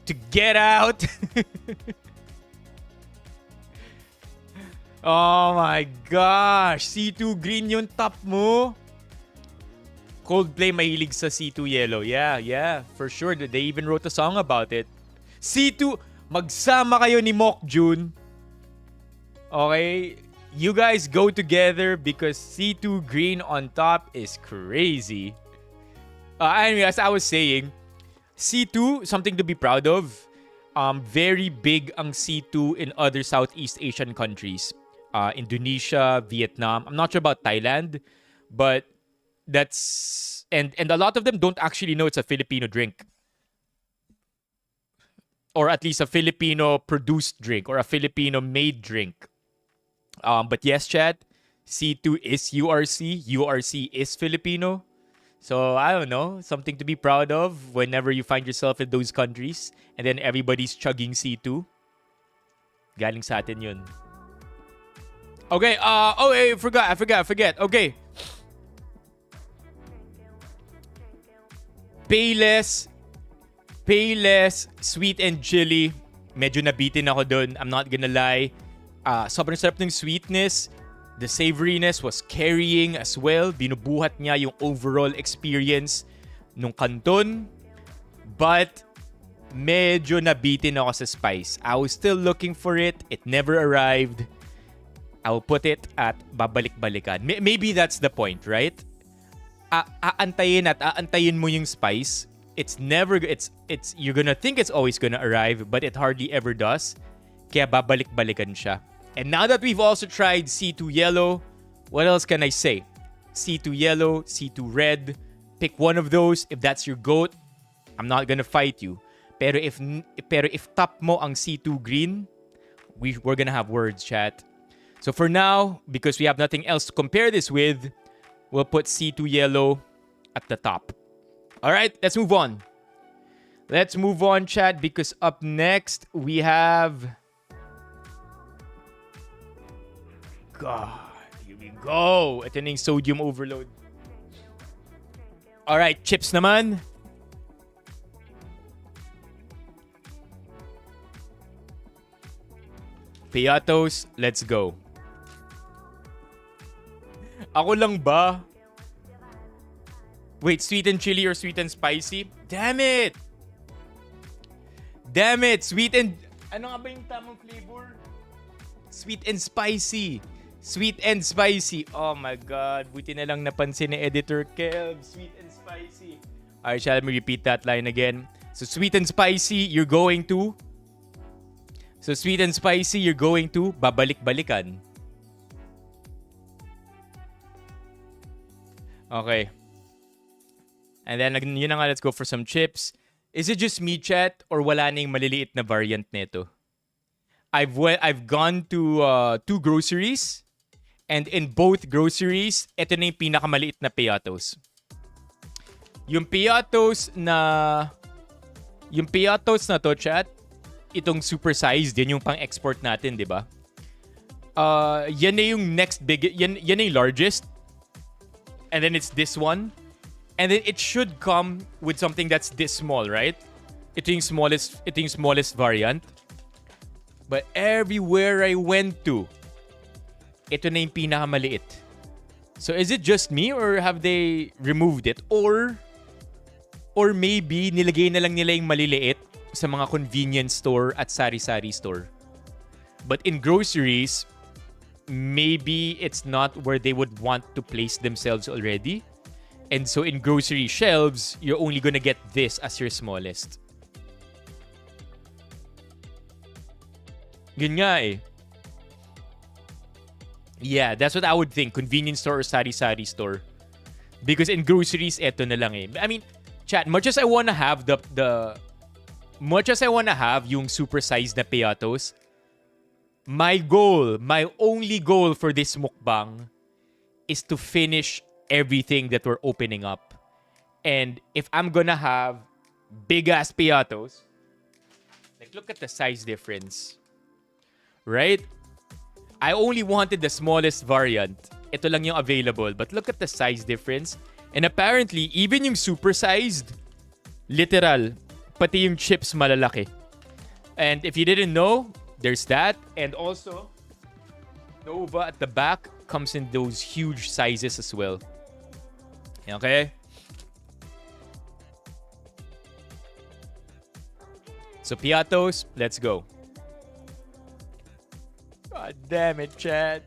to get out? Oh my gosh. C2 green yung top mo. Coldplay mahilig sa C2 yellow. Yeah, for sure. They even wrote a song about it. C2, magsama kayo ni Mock June. Okay? You guys go together because C2 green on top is crazy. Anyway, as I was saying, C2, something to be proud of. Very big ang C2 in other Southeast Asian countries. Indonesia, Vietnam. I'm not sure about Thailand, but And a lot of them don't actually know it's a Filipino drink. Or at least a Filipino produced drink or a Filipino made drink. But yes, chat, C2 is URC. URC is Filipino. So I don't know, something to be proud of whenever you find yourself in those countries and then everybody's chugging C2. Galing sa atin yun. Okay, I forgot. Okay. Payless, sweet and chili. Medyo nabitin ako dun. I'm not gonna lie. Sobrang sarap ng sweetness. The savoriness was carrying as well. Binubuhat niya yung overall experience nung Canton. But medyo nabitin ako sa spice. I was still looking for it. It never arrived. I'll put it at babalik-balikan. Maybe that's the point, right? Aantayin mo yung spice. You're gonna think it's always gonna arrive, but it hardly ever does. Kaya babalik-balikan siya. And now that we've also tried C2 Yellow, what else can I say? C2 Yellow, C2 Red. Pick one of those. If that's your GOAT, I'm not gonna fight you. Pero if top mo ang C2 Green, we're gonna have words, chat. So for now, because we have nothing else to compare this with, we'll put C2 Yellow at the top. Alright, let's move on. Let's move on, chat, because up next we have... God, here we go. Ito na yung sodium overload. Alright, chips naman. Piatos, let's go. Ako lang ba? Wait, sweet and chili or sweet and spicy? Damn it! Sweet and... Ano nga ba yung tamang flavor? Sweet and spicy. Sweet and spicy. Oh my God. Buti na lang napansin ni Editor Kev. Sweet and spicy. Alright, shall me repeat that line again? So sweet and spicy, you're going to... babalik-balikan. Okay. And then, yun na nga, let's go for some chips. Is it just me, chat, or wala na yung maliliit na variant nito? I've gone to 2 groceries, and in both groceries, ito na yung pinakamaliit na piatos. Yung piatos na to, chat, itong supersized, yan yung pang-export natin, di ba? Yan na yung next big, yan na yung largest. And then it's this one. And then it should come with something that's this small, right? Ito yung smallest variant. But everywhere I went to, ito na yung pinakamaliit. So is it just me or have they removed it? Or maybe nilagay na lang nila yung maliliit sa mga convenience store at sari-sari store. But in groceries, maybe it's not where they would want to place themselves already. And so in grocery shelves, you're only gonna get this as your smallest. Yun nga eh. Yeah, that's what I would think. Convenience store or sari-sari store. Because in groceries, eto na lang eh. I mean, chat, much as I wanna have yung supersized na piatos, my only goal for this mukbang is to finish everything that we're opening up. And if I'm gonna have big-ass piatos, like look at the size difference. Right? I only wanted the smallest variant. Ito lang yung available. But look at the size difference. And apparently, even yung supersized, literal, pati yung chips malalaki. And if you didn't know, there's that. And also, Nova at the back comes in those huge sizes as well. Okay? So, piatos, let's go. God damn it, chat.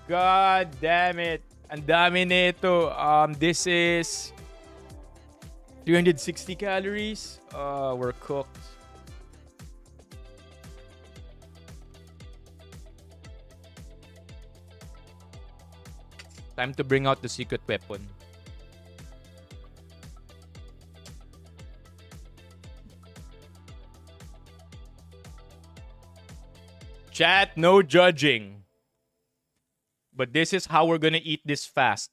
God damn it. Ang dami nito. This is 360 calories. We're cooked. Time to bring out the secret weapon. Chat, no judging. But this is how we're gonna eat this fast.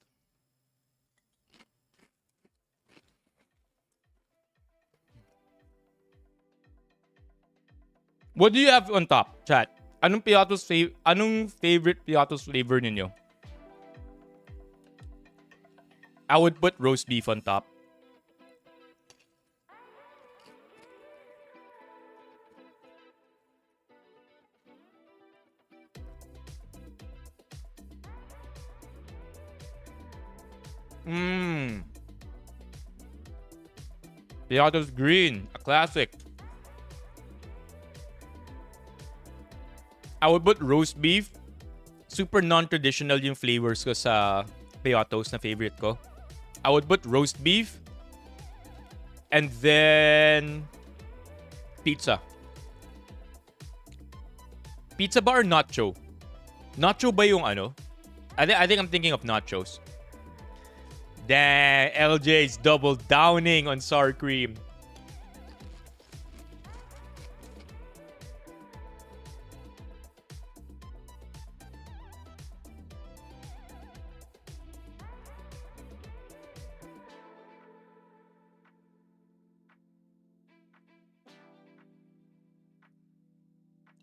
What do you have on top, chat? Anong favorite piatos flavor ninyo? I would put roast beef on top. Piatos green, a classic. I would put roast beef. Super non-traditional yung flavors ko sa piatos na favorite ko. I would put roast beef. And then pizza. Pizza ba or nacho? Nacho ba yung ano? I think I'm thinking of nachos. Dang, LJ's double downing on sour cream.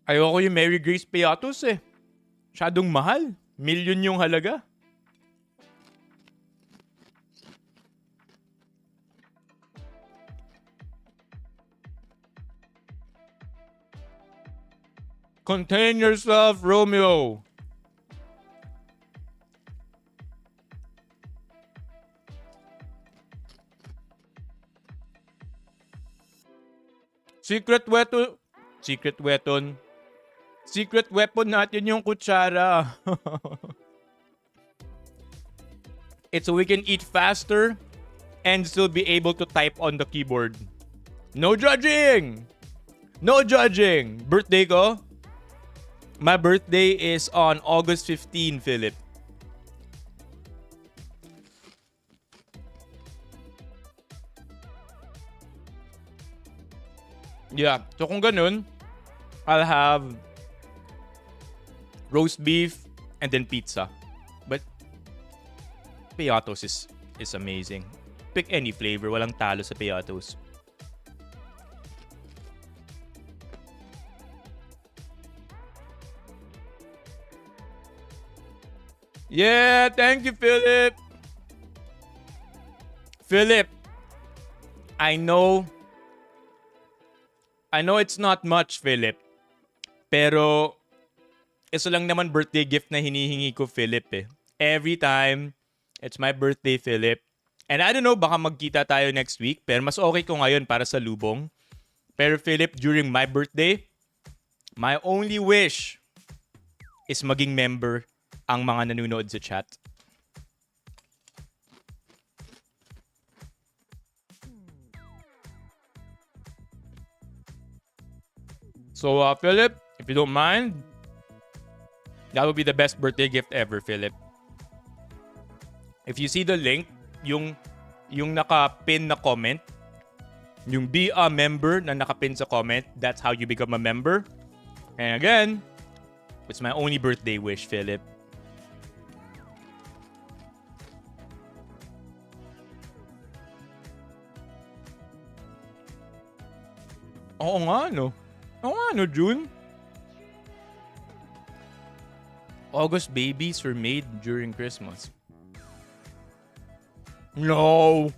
Ayoko yung Mary Grace Piatos eh. Masyadong mahal. Million yung halaga. Contain yourself, Romeo. Secret weapon natin yung kutsara. It's so we can eat faster and still be able to type on the keyboard. No judging! No judging! Birthday ko? My birthday is on August 15, Philip. Yeah, so kung ganun, I'll have roast beef and then pizza. But piatos is amazing. Pick any flavor, walang talo sa piatos. Yeah, thank you, Philip. Philip, I know it's not much, Philip. Pero isa lang naman birthday gift na hinihingi ko, Philip eh. Every time, it's my birthday, Philip. And I don't know, baka magkita tayo next week. Pero mas okay ko ngayon para sa lubong. Pero Philip, during my birthday, my only wish is maging member ang mga nanonood sa chat. So, Philip, if you don't mind, that would be the best birthday gift ever, Philip. If you see the link, yung naka-pin na comment, yung be a member na naka-pin sa comment, that's how you become a member. And again, it's my only birthday wish, Philip. Oo nga, no? June? August babies were made during Christmas. No.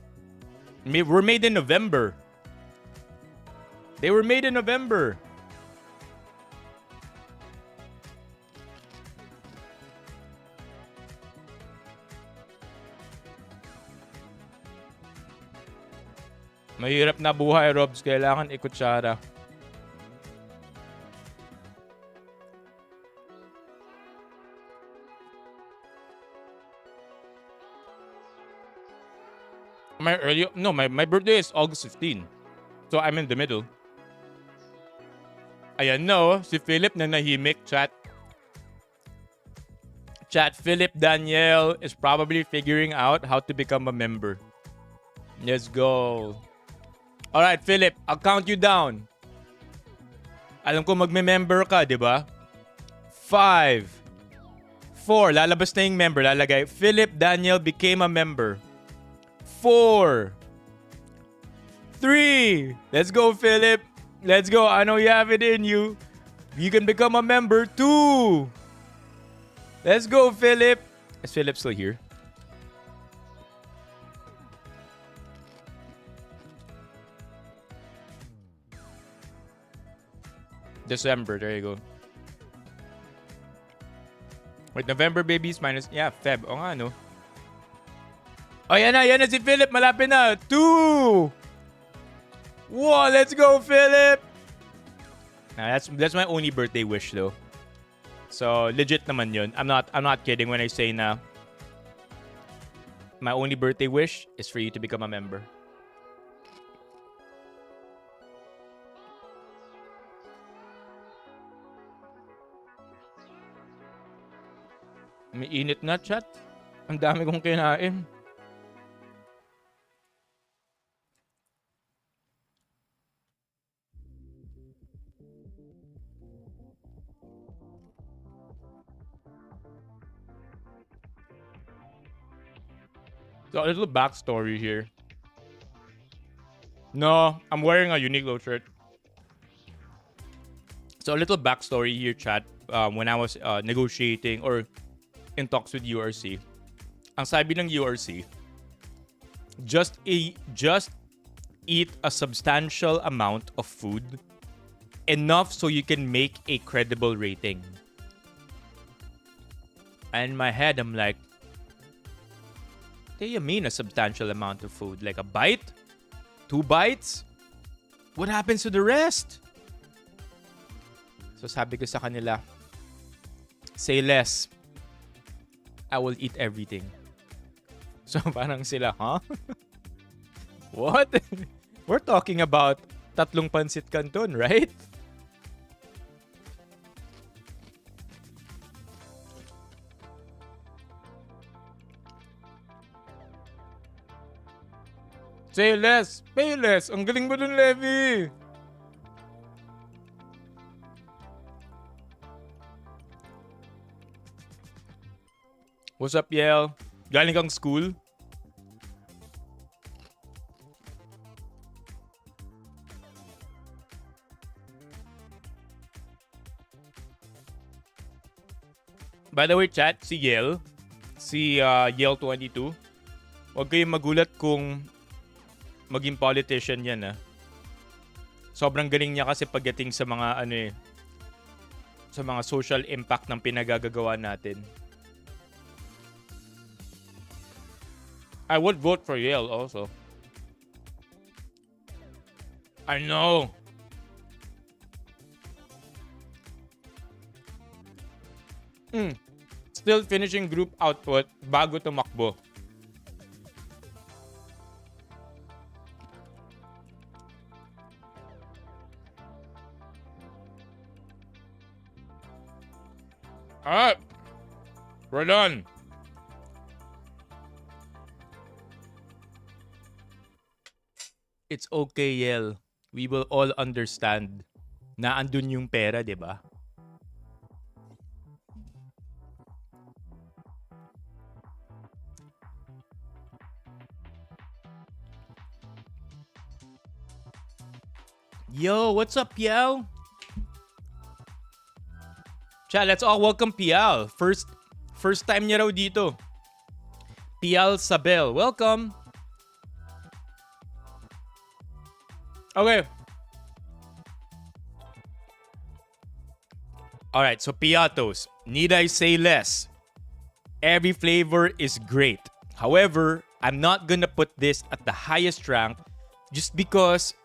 Were made in November. They were made in November. Mahirap na buhay, Robs. Kailangan ikutsara. My birthday is August 15. So I'm in the middle. Ayan no, si Philip na nahimik, chat. Chat, Philip Daniel is probably figuring out how to become a member. Let's go. Alright, Philip, I'll count you down. Alam ko magme-member ka, di ba? 5, 4, lalabas na yung member. Lalagay, Philip Daniel became a member. 4, 3, let's go, Philip. Let's go. I know you have it in you. You can become a member. 2. Let's go, Philip. Is Philip still here? December. There you go. Wait, November babies minus... Yeah, Feb. O nga, no? Oh, yan na si Philip. Malapit na. 2. 1. Let's go, Philip. Nah, that's my only birthday wish, though. So, legit naman yun. I'm not kidding when I say na my only birthday wish is for you to become a member. May init na, chat. Ang dami kong kinain. So, a little backstory here. No, I'm wearing a Uniqlo shirt. So, a little backstory here, chat. When I was negotiating or in talks with URC, ang sabi ng URC, just eat a substantial amount of food, enough so you can make a credible rating. And in my head, I'm like, what do you mean a substantial amount of food? Like a bite? 2 bites? What happens to the rest? So sabi ko sa kanila, say less. I will eat everything. So parang sila, huh? What? We're talking about 3 Pancit Canton, right? Say less. Pay less. Ang galing mo dun, Levi. What's up, Yel? Galing kang school? By the way, chat, si Yel, Yel22, huwag kayong magulat kung maging politician yan, ah. Sobrang galing niya kasi pagdating sa mga sa mga social impact ng pinagagagawa natin. I would vote for Yale also. I know. Still finishing group output bago tumakbo. Alright. We're done. It's okay, Yel. We will all understand na andun yung pera, di ba? Yo, what's up, Piao? Chat, let's all welcome Pial. First time niya raw dito. Pial Sabel, welcome. Okay. Alright, so piatos. Need I say less? Every flavor is great. However, I'm not gonna put this at the highest rank just because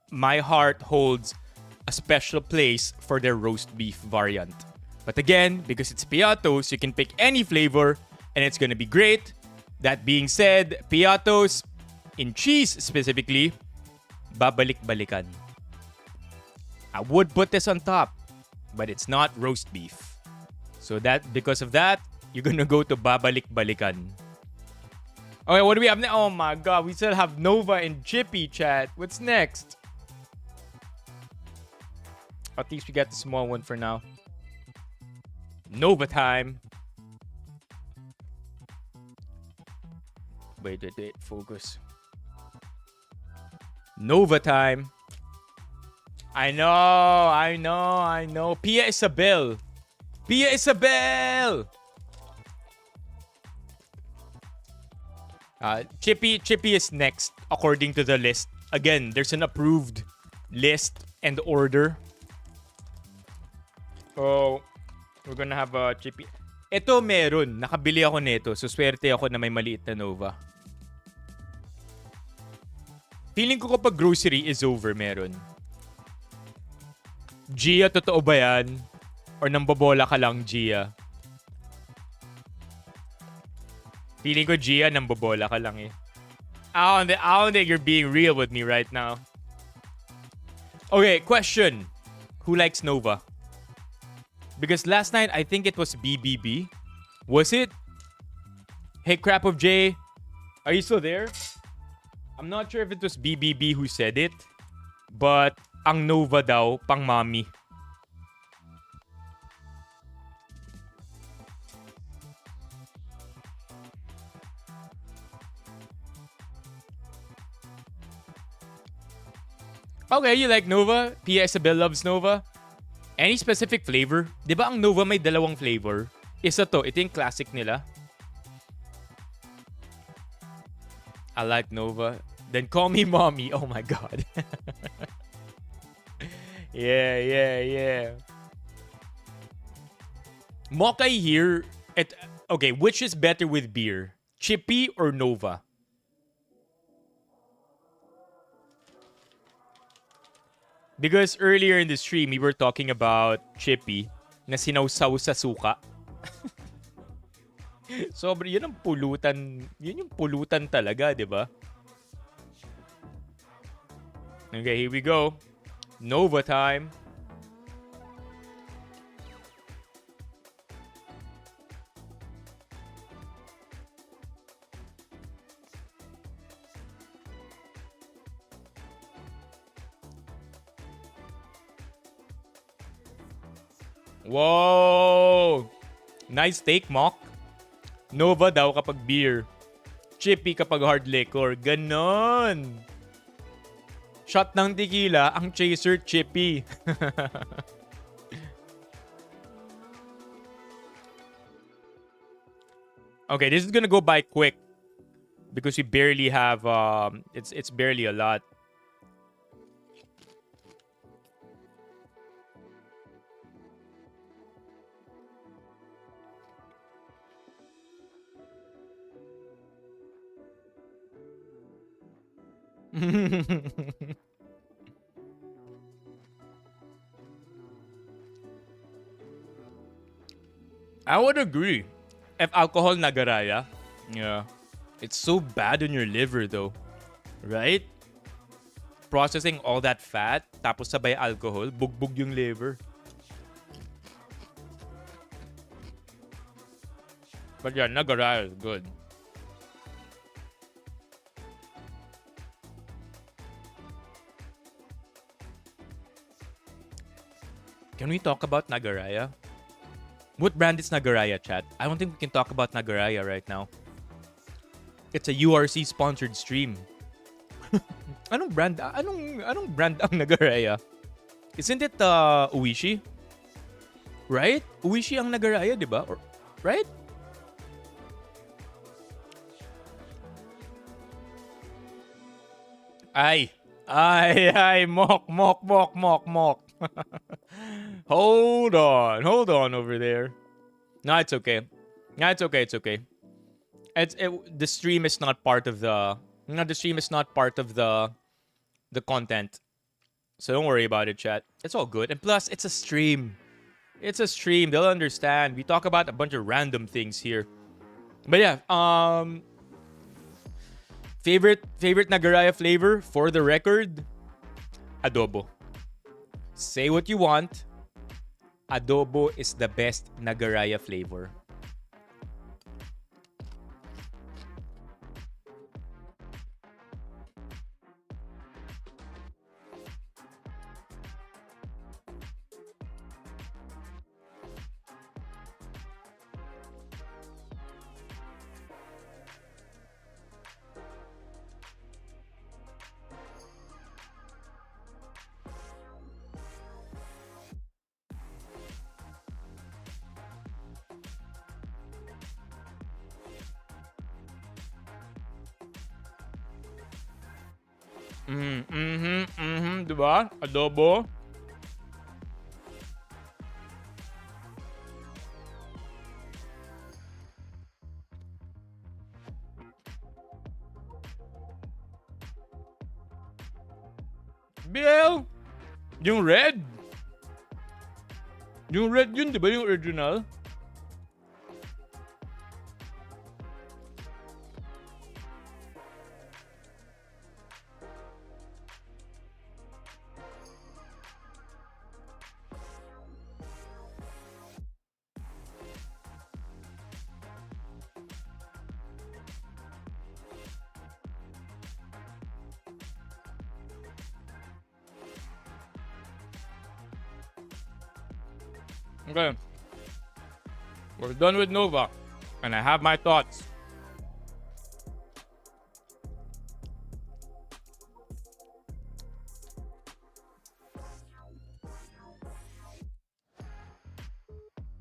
my heart holds a special place for their roast beef variant. But again, because it's piatos, you can pick any flavor and it's gonna be great. That being said, piatos, in cheese specifically, babalik-balikan. I would put this on top, but it's not roast beef. So because of that, you're gonna go to babalik-balikan. Okay, what do we have now? Oh my god, we still have Nova and Chippy, chat. What's next? At least we got the small one for now. Nova time. Wait, focus. Nova time. I know. Pia Isabel. Chippy is next according to the list. Again, there's an approved list and order. So, we're gonna have a Chippy. Ito meron. Nakabili ako nito. So, swerte ako na may maliit na Nova. Feeling ko kapag grocery is over, meron. Gia, totoo ba yan? Or nambobola ka lang, Gia? Feeling ko, Gia, nambobola ka lang eh. I don't think you're being real with me right now. Okay, question. Who likes Nova? Because last night, I think it was BBB. Was it? Hey, Crap of J, are you still there? I'm not sure if it was BBB who said it, but ang Nova daw, pang mommy. Okay, you like Nova? Pia Isabel loves Nova. Any specific flavor? Di ba ang Nova may dalawang flavor? Isa to, ito yung classic nila. I like Nova. Then call me mommy. Oh my god. Yeah. Mokay here. Okay, which is better with beer? Chippy or Nova? Because earlier in the stream, we were talking about Chippy na sinawsaw sa suka. Sobrang, yun ang pulutan. Yun yung pulutan talaga, di ba? Okay, here we go. Nova time. Whoa! Nice take, Mock. Nova daw kapag beer. Chippy kapag hard liquor. Ganon! Shot ng tequila, ang chaser, Chippy. Okay, this is gonna go by quick. Because we barely have, it's barely a lot. I would agree. If alcohol nagaraya, yeah. It's so bad on your liver though. Right? Processing all that fat, tapos sabay alcohol, bugbog yung liver. But yeah, nagaraya is good. Can we talk about Nagaraya? What brand is Nagaraya, chat? I don't think we can talk about Nagaraya right now. It's a URC sponsored stream. Anong brand ang Nagaraya? Isn't it Uishi? Right? Uishi ang Nagaraya, di ba? Right? Ay, mock. Hold on over there. No, it's okay. It's okay. The stream is not part of the. No, the stream is not part of the content. So don't worry about it, chat. It's all good. And plus, it's a stream. They'll understand. We talk about a bunch of random things here. But yeah, favorite Nagaraya flavor for the record, adobo. Say what you want. adobo is the best Nagaraya flavor. Diba? Adobo. Bill, yung red. Yung red yun, di ba? Yung original. Okay. We're done with Nova. And I have my thoughts.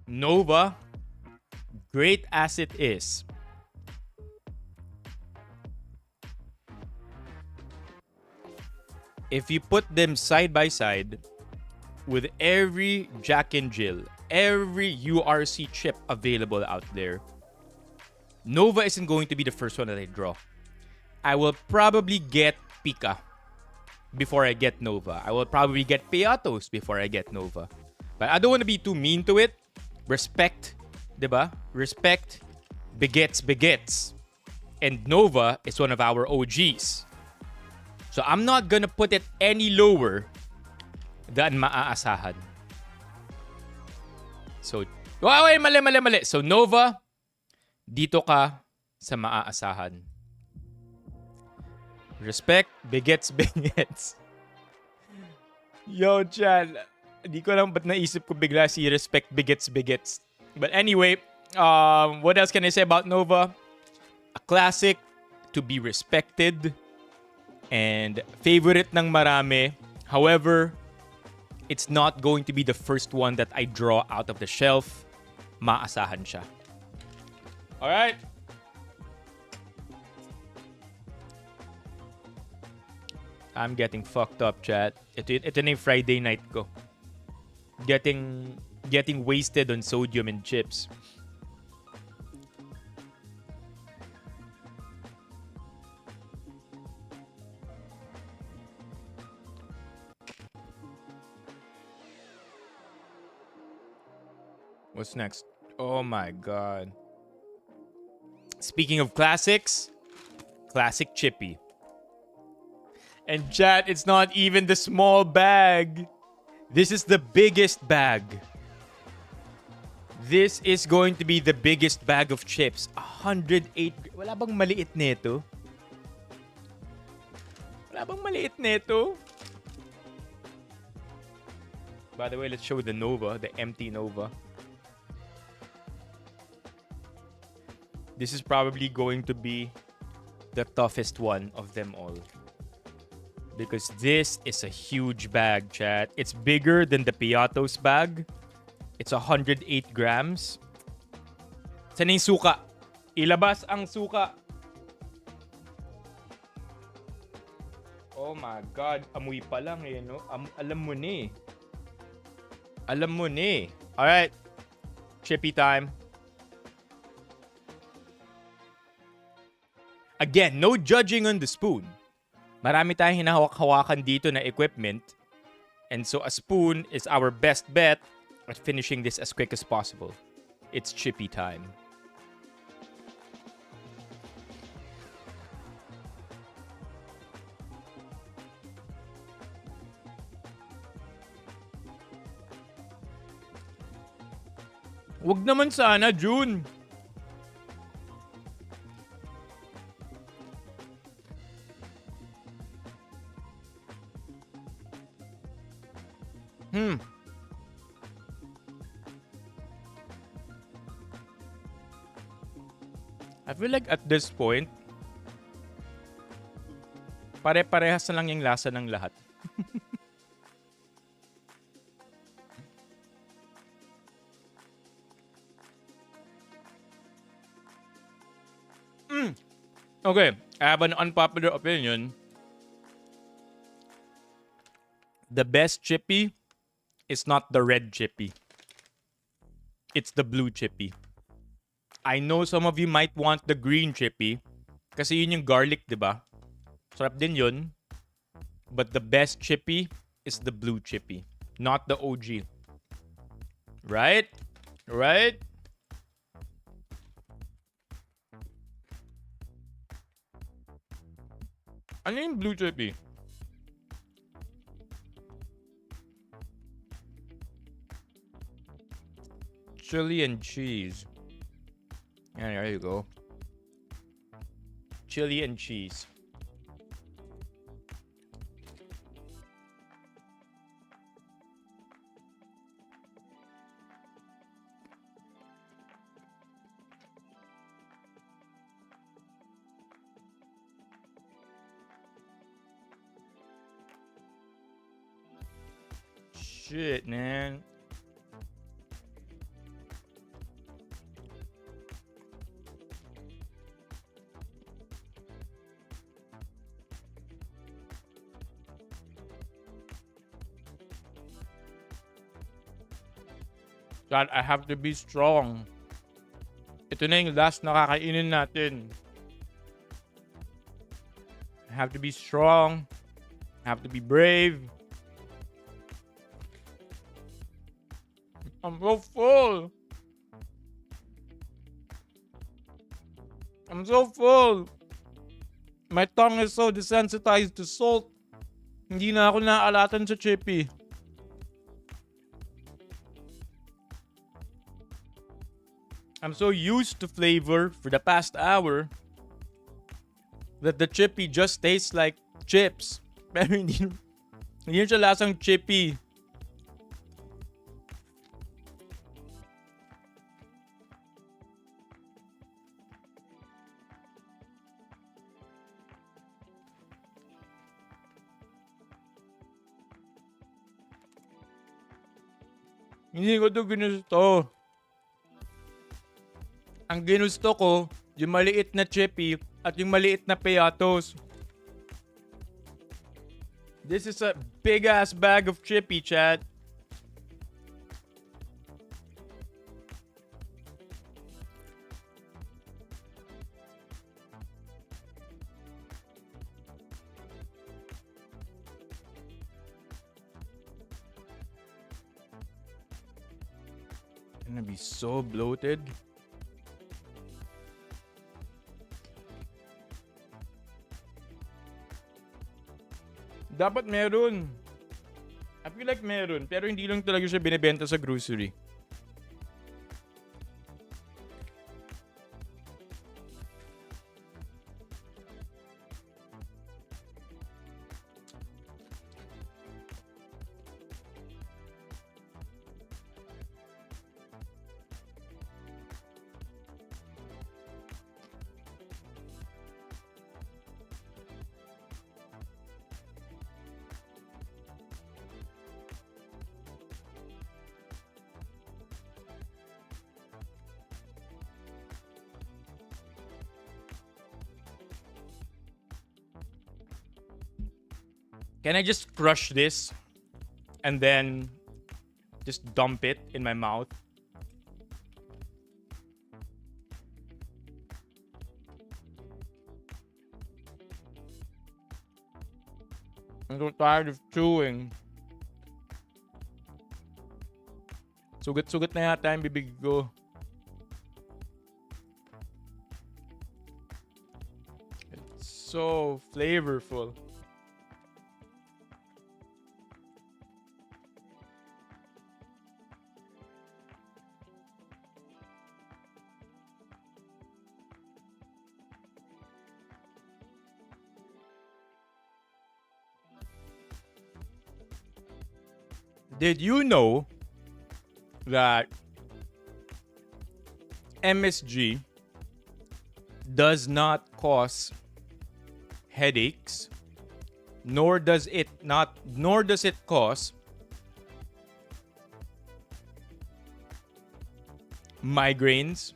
Nova, great as it is, if you put them side by side with every Jack and Jill, every URC chip available out there, Nova isn't going to be the first one that I draw. I will probably get Pika before I get Nova. I will probably get Piatos before I get Nova. But I don't want to be too mean to it. Respect, diba? Respect begets. And Nova is one of our OGs. So I'm not gonna put it any lower than maaasahan. So, wait, mali. So Nova, dito ka sa maaasahan. Respect begets. Yo, Chan. Di ko lang ba't naisip ko bigla si respect begets. But anyway, what else can I say about Nova? A classic to be respected and favorite ng marami. However, it's not going to be the first one that I draw out of the shelf. Maasahan siya. Alright. I'm getting fucked up, chat. Ito na yung Friday night ko. Getting wasted on sodium and chips. What's next? Oh my god. Speaking of classics, classic Chippy. And chat, it's not even the small bag. This is the biggest bag. This is going to be the biggest bag of chips. 108. Wala bang maliit nito? By the way, let's show the Nova, the empty Nova. This is probably going to be the toughest one of them all. Because this is a huge bag, chat. It's bigger than the Piatos bag. It's 108 grams. Saan yung suka? Ilabas ang suka. Oh my God. Amoy pa lang eh, no? Alam mo ni. Alright. Chippy time. Again, no judging on the spoon. Marami tayong hinahawak-hawakan dito na equipment. And so a spoon is our best bet at finishing this as quick as possible. It's Chippy time. Wag naman sana, June. I feel like at this point, pare-parehas na lang yung lasa ng lahat. Okay, I have an unpopular opinion. The best chippy is not the red chippy. It's the blue chippy. I know some of you might want the green chippy kasi yun yung garlic, di ba? Sarap din yun. But the best chippy is the blue chippy, not the OG. Right? Right? Ano yung blue chippy? Chili and cheese. Yeah, there you go. Chili and cheese. Shit, man. God, I have to be strong. Ito na yung last na kakainin natin. I have to be strong. I have to be brave. I'm so full. I'm so full. My tongue is so desensitized to salt. Hindi na ako naaalatan sa chippy. I'm so used to flavor for the past hour that the chippy just tastes like chips. Pero hindi siya lasang chippy. Hindi ko to ginusto. Ang ginusto ko, yung maliit na chippy at yung maliit na peyatos. This is a big ass bag of chippy, chat. I'm gonna be so bloated. Dapat meron. I feel like meron, pero hindi lang talaga siya binibenta sa grocery. Can I just crush this and then just dump it in my mouth? I'm so tired of chewing. Sugat-sugat na yata yung bibig ko. It's so flavorful. Did you know that MSG does not cause headaches, nor does it cause migraines,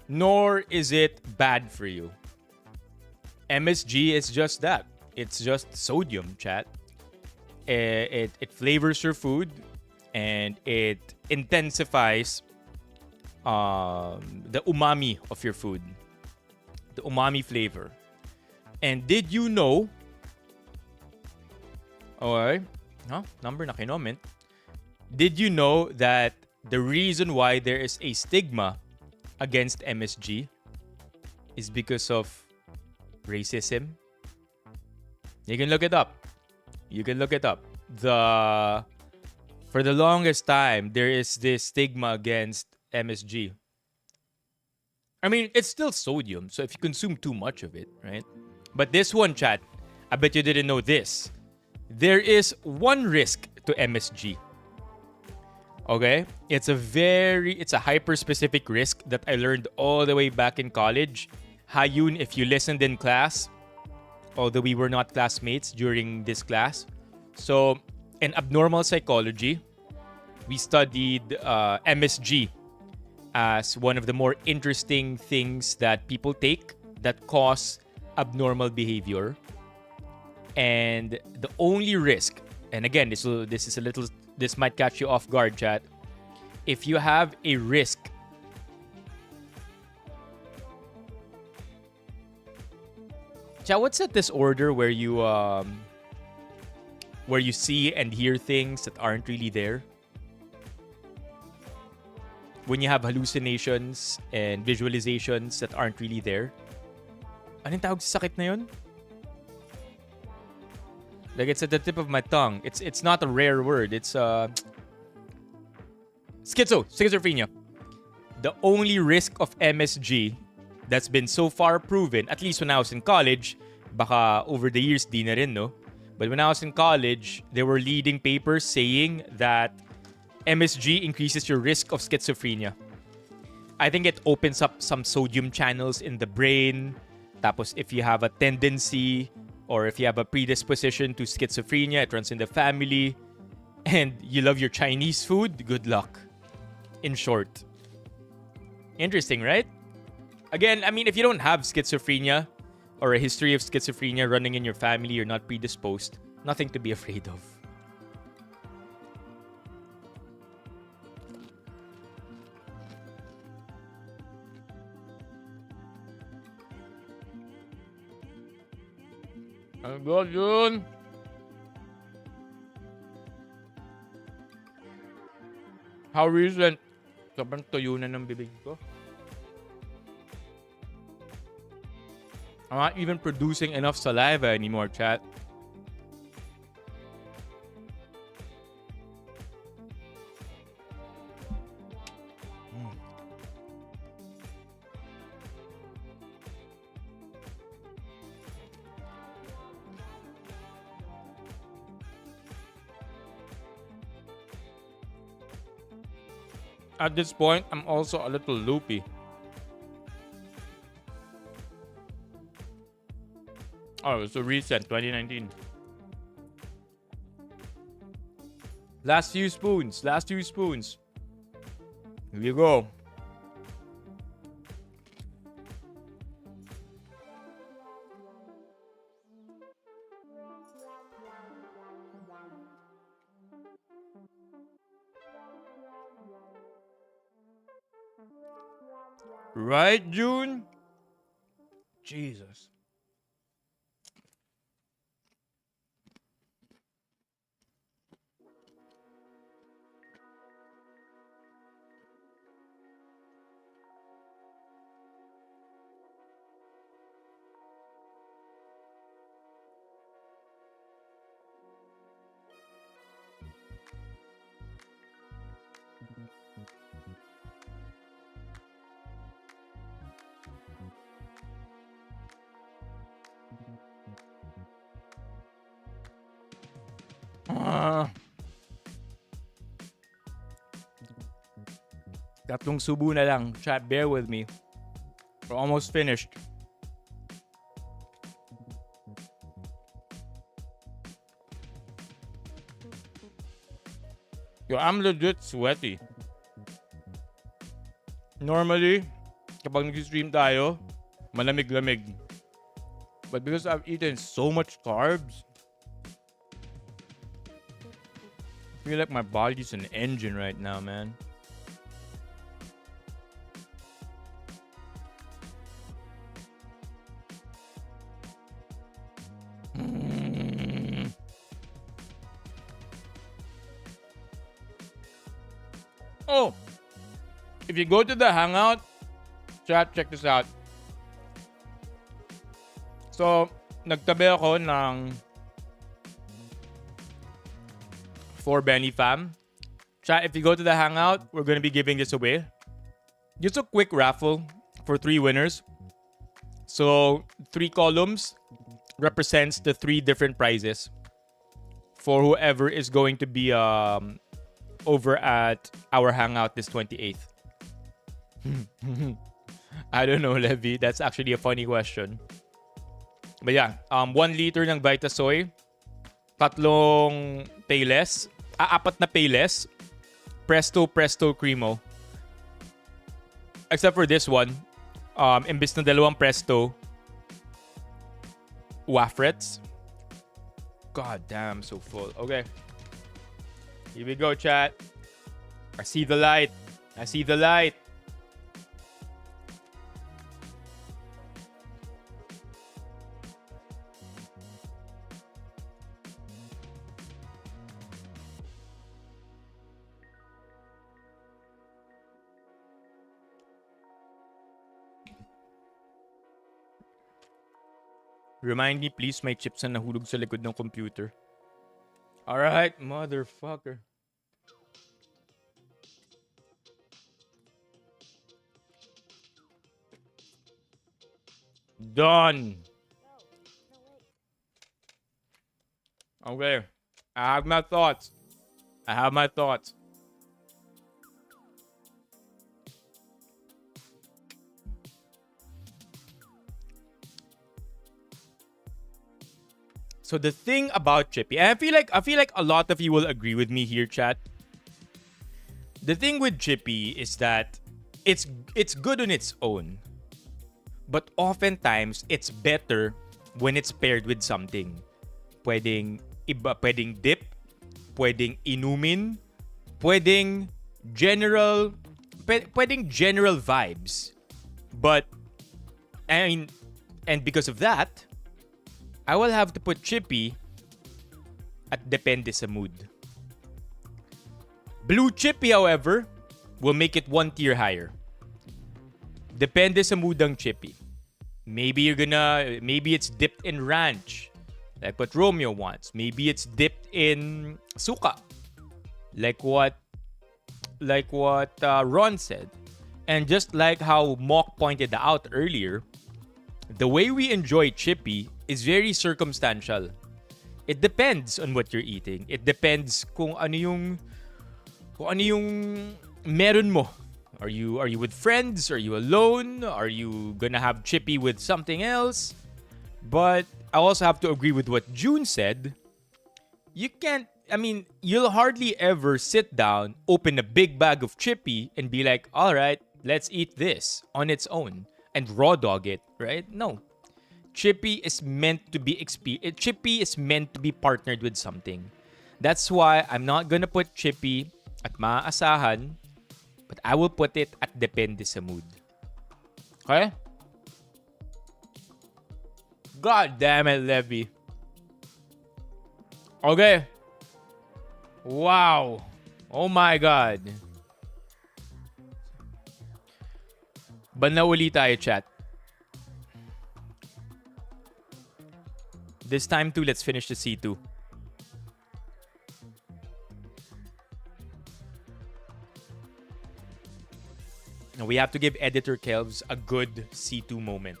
nor is it bad for you. MSG is just that. It's just sodium, chat. It flavors your food and it intensifies the umami of your food. The umami flavor. And did you know? Okay. Huh? Number na kinoment. Did you know that the reason why there is a stigma against MSG is because of racism? You can look it up. For the longest time, there is this stigma against MSG. I mean, it's still sodium, so if you consume too much of it, right? But this one, chat, I bet you didn't know this. There is one risk to MSG. Okay? It's a hyper-specific risk that I learned all the way back in college. Hayun, if you listened in class, although we were not classmates during this class. So, in abnormal psychology, we studied MSG as one of the more interesting things that people take that cause abnormal behavior. And the only risk, and again, this might catch you off guard, chat. If you have a risk chat, what's that disorder where you see and hear things that aren't really there? When you have hallucinations and visualizations that aren't really there. Anong tawag sa sakit na yun? Like, it's at the tip of my tongue. It's not a rare word. It's schizophrenia. The only risk of MSG that's been so far proven, at least when I was in college, baka over the years di na rin, no? But when I was in college, there were leading papers saying that MSG increases your risk of schizophrenia. I think it opens up some sodium channels in the brain. Tapos if you have a tendency or if you have a predisposition to schizophrenia, it runs in the family, and you love your Chinese food, good luck. In short. Interesting, right? Again, I mean, if you don't have schizophrenia or a history of schizophrenia running in your family, you're not predisposed, nothing to be afraid of. Ang God yun! How recent? Sobrang tuyo na ng bibig ko. I'm not even producing enough saliva anymore, chat. At this point, I'm also a little loopy. Oh, so recent, 2019. Last few spoons. Here you go. Right, June? Jesus. Tatlong subo na lang. Chat, bear with me. We're almost finished. Yo, I'm legit sweaty. Normally, kapag nag-stream tayo, malamig-lamig. But because I've eaten so much carbs, I feel like my body's an engine right now, man. Oh, if you go to the Hangout, chat, check this out. So, nagtabi ako ng 4 Benny fam. Chat, if you go to the Hangout, we're gonna be giving this away. Just a quick raffle for 3 winners. So, 3 columns represents the 3 different prizes for whoever is going to be over at our Hangout this 28th. I don't know, Levi. That's actually a funny question. But yeah, 1 liter ng Vitasoy, 3 Payless, 4 na Payless, Presto Cremo. Except for this one, imbis na 2 Presto, Wafrets. God damn, so full. Okay. Here we go, chat. I see the light. I see the light. Remind me, please, may chips na nahulog sa likod ng computer. Alright, motherfucker. Done. Okay. I have my thoughts. So the thing about Chippy, and I feel like a lot of you will agree with me here, chat. The thing with Chippy is that it's good on its own. But oftentimes, it's better when it's paired with something. Pwedeng dip, pwedeng inumin, pwedeng general vibes. But, I mean, and because of that, I will have to put Chippy at depende sa mood. Blue Chippy, however, will make it 1 tier higher. Depende sa mood ng Chippy. Maybe it's dipped in ranch, like what Romeo wants. Maybe it's dipped in suka, like what Ron said. And just like how Mock pointed out earlier, the way we enjoy Chippy is very circumstantial. It depends on what you're eating. It depends kung ano yung meron mo. Are you with friends? Are you alone? Are you gonna have Chippy with something else? But I also have to agree with what June said. You'll hardly ever sit down, open a big bag of Chippy, and be like, all right, let's eat this on its own and raw dog it, right? No. Chippy is meant to be partnered with something. That's why I'm not gonna put Chippy at maaasahan, but I will put it at depende sa mood. Okay? God damn it, Levi. Okay. Wow. Oh my God. Banda uli tayo, chat. This time too, let's finish the C2. Now we have to give Editor Kelvs a good C2 moment.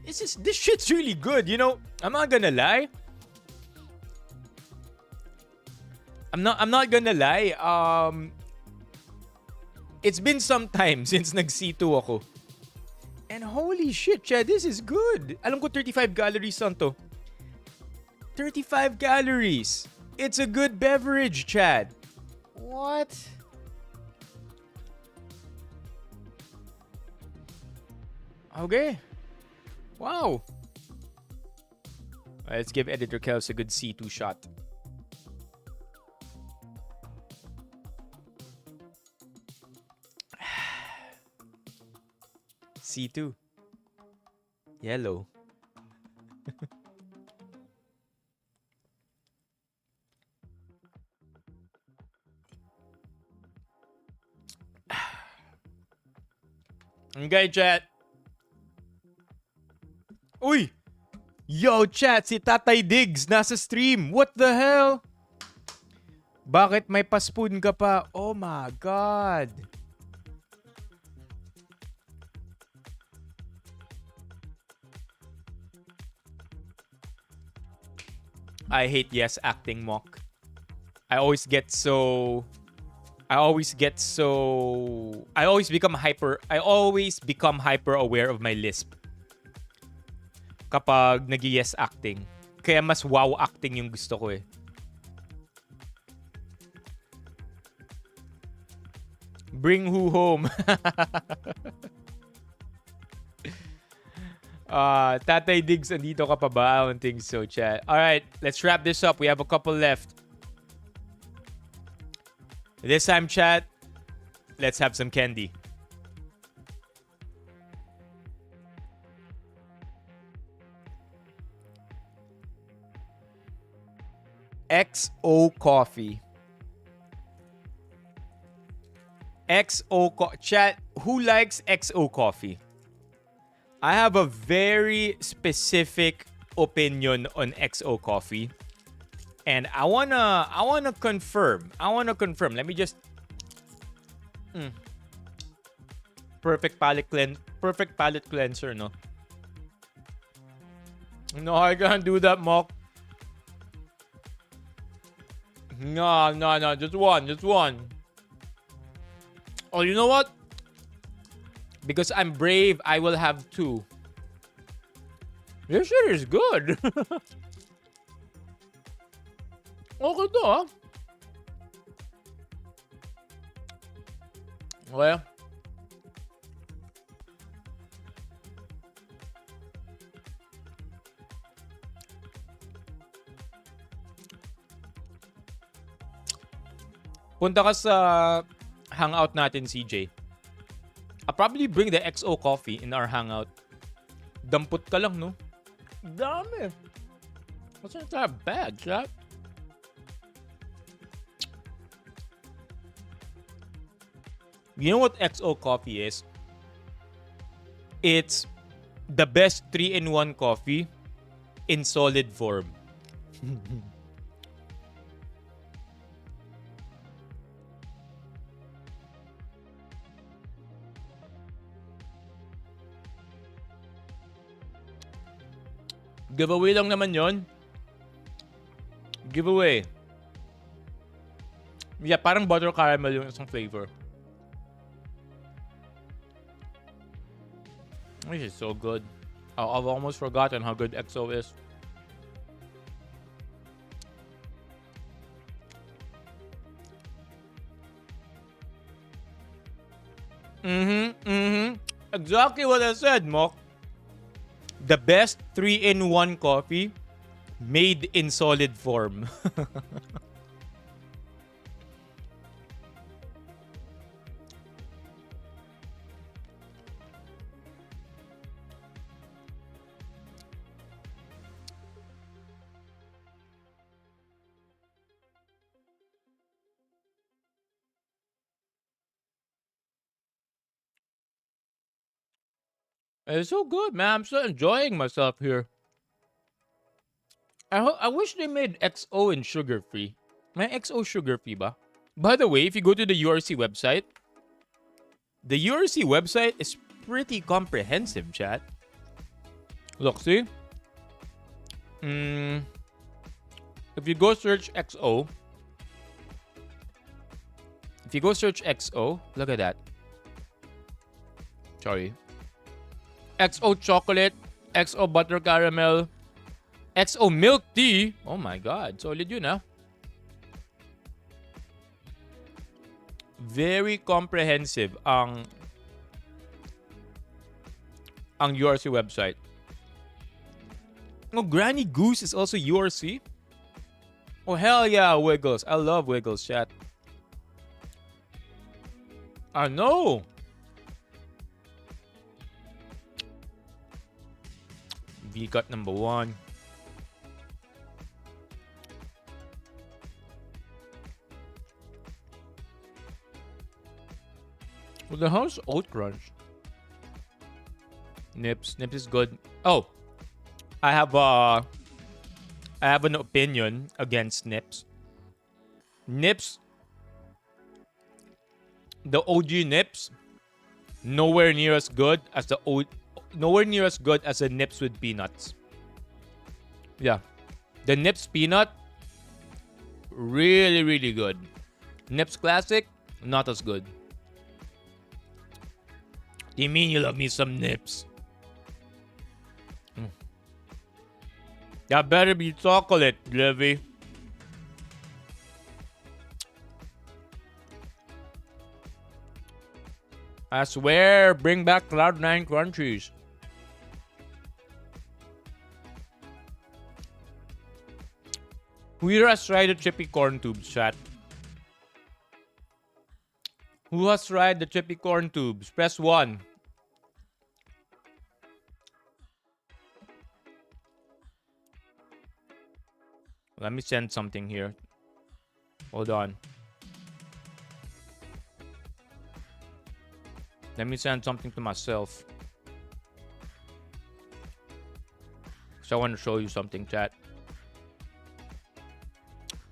This shit's really good, you know? I'm not gonna lie. I'm not gonna lie. It's been some time since nag-C2 ako. And holy shit, Chad, this is good. Alam ko 35 calories lang to. 35 calories. It's a good beverage, Chad. What? Okay. Wow. Let's give Editor Kels a good C2 shot. C2. Yellow. Okay, chat. Uy! Yo, chat, si Tatay Diggs nasa stream. What the hell? Bakit may pa-spoon ka pa? Oh my God. I hate yes acting, Mock. I always become hyper aware of my lisp kapag nag-yes acting. Kaya mas wow acting yung gusto ko eh. Bring who home? Tatay Diggs, andito ka pa ba? I don't think so, chat. Alright, let's wrap this up. We have a couple left. This time, chat, let's have some candy. XO coffee. Chat, who likes XO coffee? I have a very specific opinion on XO coffee. And I wanna confirm. Let me just perfect palate cleanser, no? No, I can't do that, Mock. No, just one. Oh, you know what? Because I'm brave, I will have two. This shit is good. Okay to, ah. Well, punta ka sa hangout natin, CJ. I'll probably bring the XO coffee in our hangout. Dampot ka lang, no? Dami. That's not that bad, chat. You know what XO coffee is? It's the best 3-in-1 coffee in solid form. Giveaway lang naman yon. Giveaway. Yeah, parang butter caramel yung isang flavor. This is so good. I've almost forgotten how good XO is. Exactly what I said, Mok. The best 3-in-1 coffee made in solid form. It's so good, man. I'm so enjoying myself here. I wish they made XO and sugar-free. May XO sugar-free ba? By the way, if you go to the URC website, the URC website is pretty comprehensive, chat. Look, see? If you go search XO, look at that. Sorry. XO chocolate, XO butter caramel, XO milk tea. Oh my God, solid yun ah. Very comprehensive ang URC website. Oh, Granny Goose is also URC? Oh, hell yeah, Wiggles. I love Wiggles, chat. I know. V-Cut number 1. Well, the hell's Oat Crunch? Nips is good. Oh, I have an opinion against Nips. Nips, the OG Nips, nowhere near as good as the Nips with peanuts. Yeah, the Nips peanut, really, really good. Nips Classic, not as good. You mean you love me some Nips? That better be chocolate, Livy. I swear, bring back Cloud9 Crunchies. Who here has tried the chippy corn tubes, chat? Who has tried the chippy corn tubes? Press 1. Let me send something here. Hold on. Let me send something to myself. So I want to show you something, chat.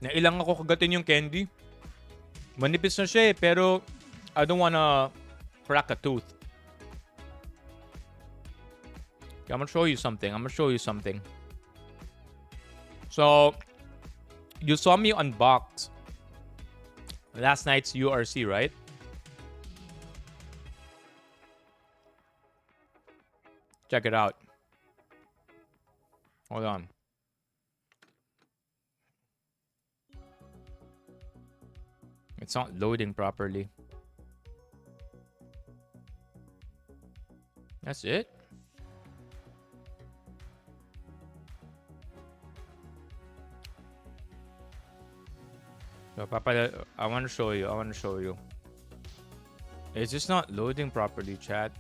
Nailang ako kagatin yung candy. Manipis na siya eh, pero I don't wanna crack a tooth. Okay, I'm gonna show you something. So, you saw me unbox last night's URC, right? Check it out. Hold on. It's not loading properly. That's it? So, I want to show you. It's just not loading properly, chat.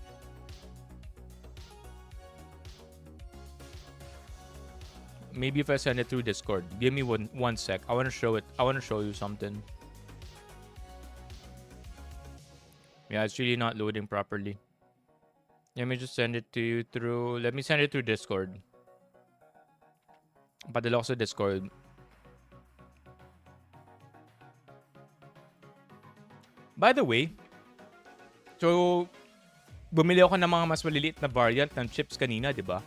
Maybe if I send it through Discord. Give me one sec. I want to show it. I want to show you something. Yeah, it's really not loading properly. Let me just send it to you through... Let me send it through Discord. Padala ko sa Discord. By the way, so, bumili ako ng mga mas maliliit na variant ng chips kanina, di ba?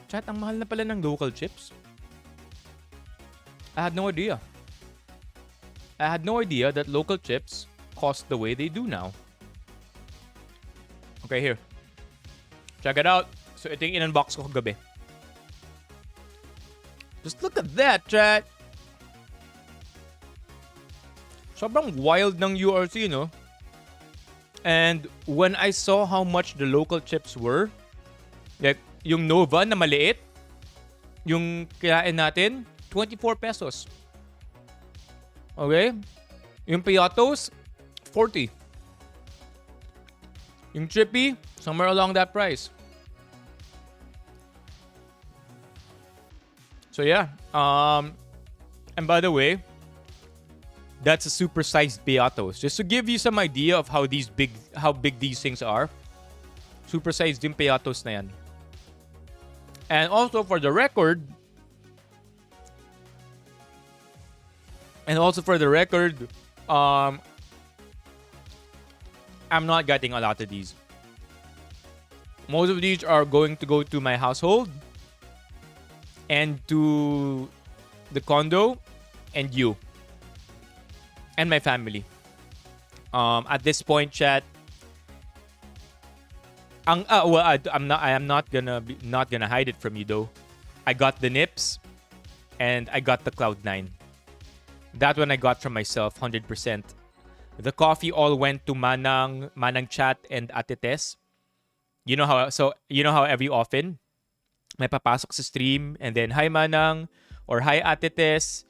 Chat, ang mahal na pala ng local chips. I had no idea. I had no idea that local chips cost the way they do now. Okay, here. Check it out. So, ito yung in-unbox ko kagabi. Just look at that, chat. Sobrang wild ng URC, no? And when I saw how much the local chips were, like, yung Nova na maliit, yung kinain natin, 24 pesos. Okay? Yung Piatos, 40. Yung Chippy, somewhere along that price. So yeah, and by the way, that's a supersized Piatos. Just to give you some idea of how big these things are. Supersized yung Piatos na yan. And also for the record, I'm not getting a lot of these. Most of these are going to go to my household and to the condo and you and my family. At this point, chat, I am not gonna hide it from you though. I got the nips and I got the Cloud9. That one I got from myself 100%. The coffee all went to Manang Chat and Ate Tess. You know how every often may papasok sa stream and then hi Manang or hi Ate Tess.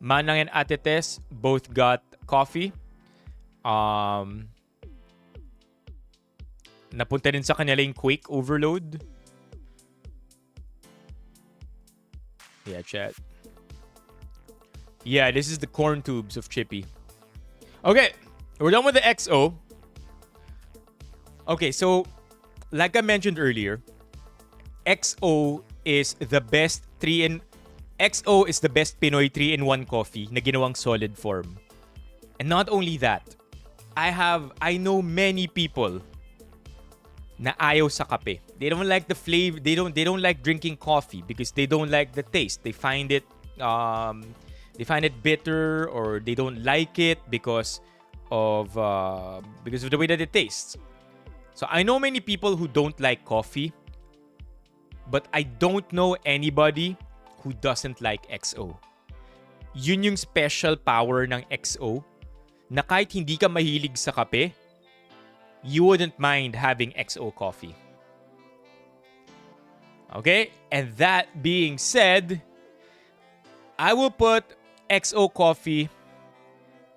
Manang and Ate Tess both got coffee. Napunta rin sa kanila yung Quake overload. Yeah, chat. Yeah, this is the corn tubes of Chippy. Okay, we're done with the XO. Okay, so like I mentioned earlier, XO is the best Pinoy 3-in-1 coffee na ginawang solid form. And not only that, I know many people na ayaw sa kape. They don't like the flavor. They don't like drinking coffee because they don't like the taste. They find it bitter, or they don't like it because of the way that it tastes. So I know many people who don't like coffee, but I don't know anybody who doesn't like XO. Yun yung special power ng XO, na kahit hindi ka mahilig sa kape, you wouldn't mind having XO coffee. Okay? And that being said, I will put XO coffee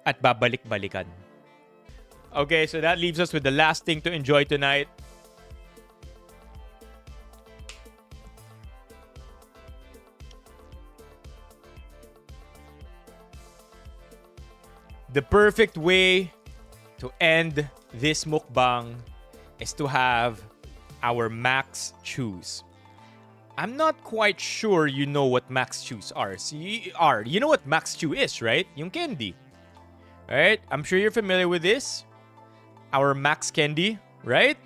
at babalik-balikan. Okay, so that leaves us with the last thing to enjoy tonight. The perfect way to end this mukbang is to have our Max Chews. I'm not quite sure you know what Max Chews are. You know what Max Chew is, right? Yung candy. Right? I'm sure you're familiar with this. Our Max Candy, right?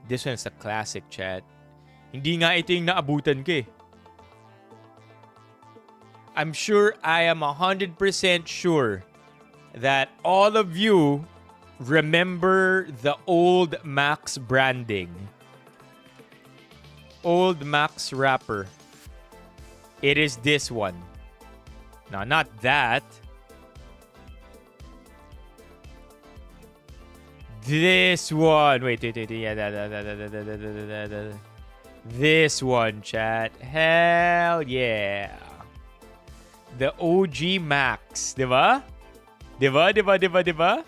This one's a classic, chat. Hindi nga ito yung naabutan ko eh. I'm sure, I am 100% sure that all of you remember the old Max branding. Old Max wrapper. It is this one. No, not that. This one. Wait. Yeah, this one, chat. Hell yeah. The OG Max. Diba? Diba?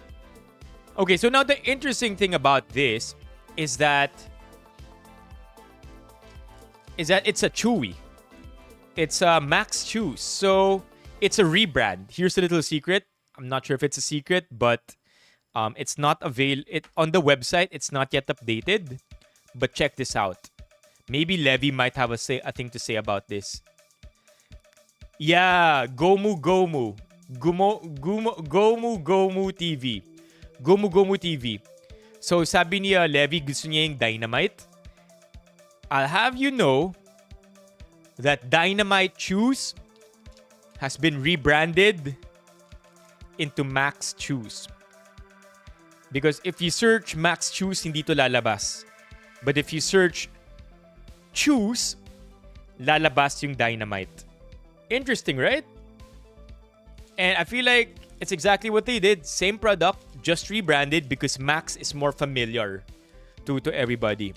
Okay, so now the interesting thing about this is that it's a Chewy. It's a Max Chews. So it's a rebrand. Here's a little secret. I'm not sure if it's a secret, but it's not on the website. It's not yet updated. But check this out. Maybe Levy might have a thing to say about this. Yeah, Gomu TV. Gomu TV. So sabi niya Levy gusto niya yung Dynamite. I'll have you know that Dynamite Chews has been rebranded into Max Chews. Because if you search Max Chews, hindi to lalabas. But if you search Chews, lalabas yung Dynamite. Interesting, right? And I feel like it's exactly what they did. Same product, just rebranded because Max is more familiar to everybody.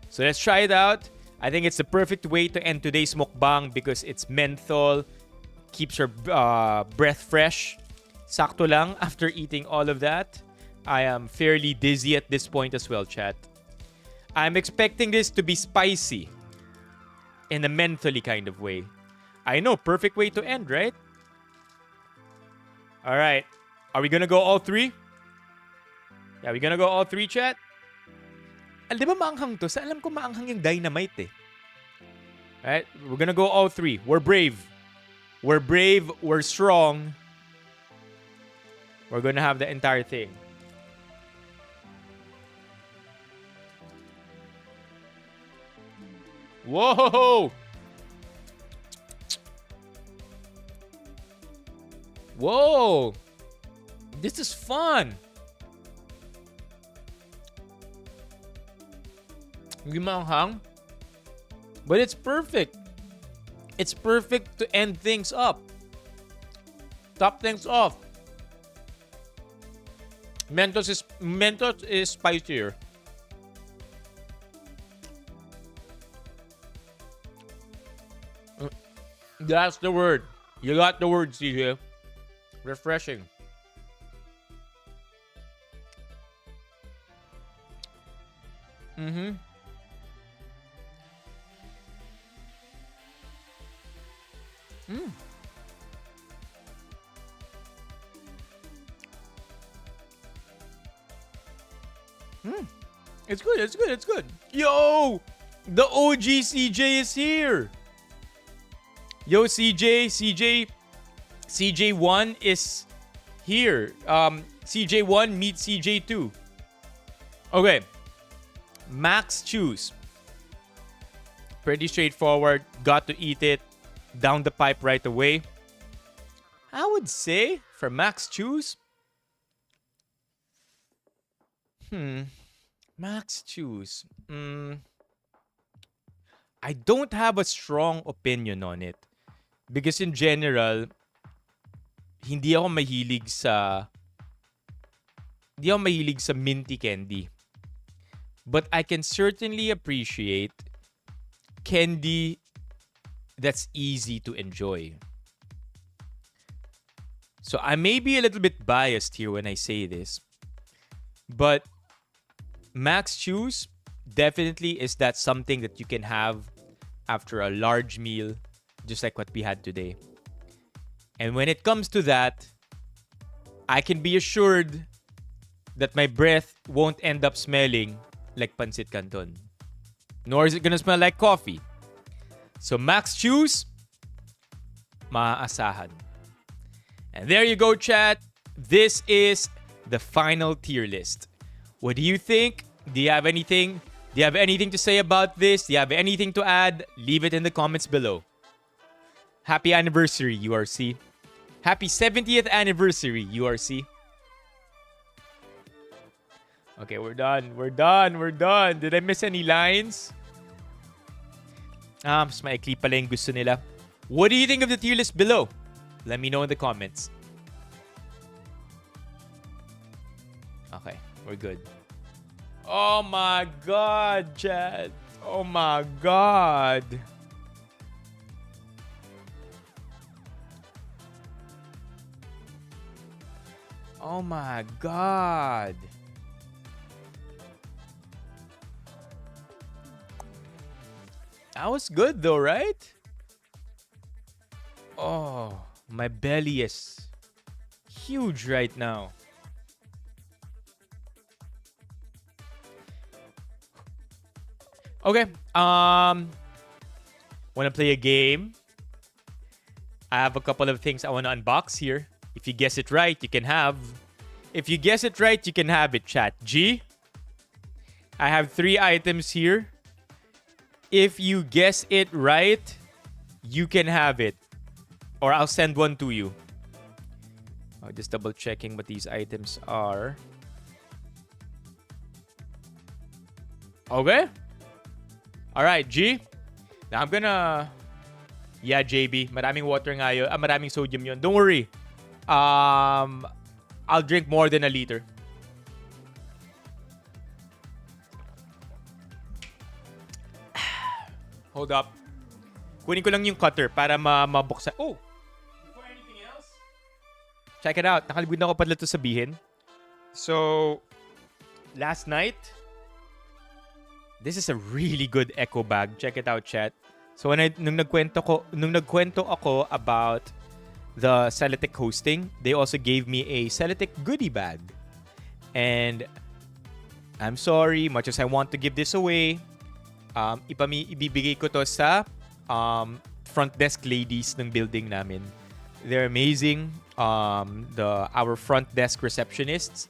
So let's try it out. I think it's the perfect way to end today's mukbang because it's menthol, keeps your breath fresh. Sakto lang after eating all of that. I am fairly dizzy at this point as well, chat. I'm expecting this to be spicy in a mentally kind of way. I know, perfect way to end, right? All right. Are we gonna go all three? Yeah, we gonna go all three, chat? Di ba maanghang to? Sa alam ko maanghang yung Dynamite eh. Alright, we're gonna go all three. We're brave. We're strong. We're gonna have the entire thing. Whoa! Whoa! This is fun! Hindi maanghang. But it's perfect. It's perfect to end things up. Top things off. Mentos is spicier. That's the word. You got the word, CJ. Refreshing. Mm-hmm. Mm. Mm. It's good, it's good, it's good. Yo! The OG CJ is here! Yo, CJ1 is here. CJ1 meets CJ2. Okay. Max Chews. Pretty straightforward. Got to eat it. Down the pipe right away. I would say for Max Chews. Max Chews. I don't have a strong opinion on it. Because in general, hindi ako mahilig sa minty candy. But I can certainly appreciate candy that's easy to enjoy. So I may be a little bit biased here when I say this. But Max Chews definitely is that something that you can have after a large meal, just like what we had today. And when it comes to that, I can be assured that my breath won't end up smelling like Pancit Canton. Nor is it gonna smell like coffee. So Max Chews, maaasahan. And there you go, chat. This is the final tier list. What do you think? Do you have anything? Do you have anything to say about this? Do you have anything to add? Leave it in the comments below. Happy anniversary, URC. Happy 70th anniversary, URC. Okay, we're done. We're done. Did I miss any lines? Mas maikli pala yung gusto nila. What do you think of the tier list below? Let me know in the comments. Okay, we're good. Oh my God, chat. Oh my God. Oh my God. That was good though, right? Oh, my belly is huge right now. Okay. Wanna play a game? I have a couple of things I wanna unbox here. If you guess it right, you can have. If you guess it right, you can have it, chat. G. I have 3 items here. If you guess it right, you can have it. Or I'll send one to you. I'm just double checking what these items are. Okay. Alright, G. Now I'm gonna... Yeah, JB. Maraming water nga yun. Maraming sodium yun. Don't worry. I'll drink more than a liter. Hold up. Kunin ko lang yung cutter para mabuksan. Oh! Before anything else, check it out. Nakalimutan ko pala ito sabihin. So, last night, this is a really good echo bag. Check it out, chat. So, nung nagkwento ako about the Celotic hosting, they also gave me a Celotic goodie bag. And I'm sorry, much as I want to give this away, ibibigay ko to sa front desk ladies ng building namin. They're amazing. Our front desk receptionists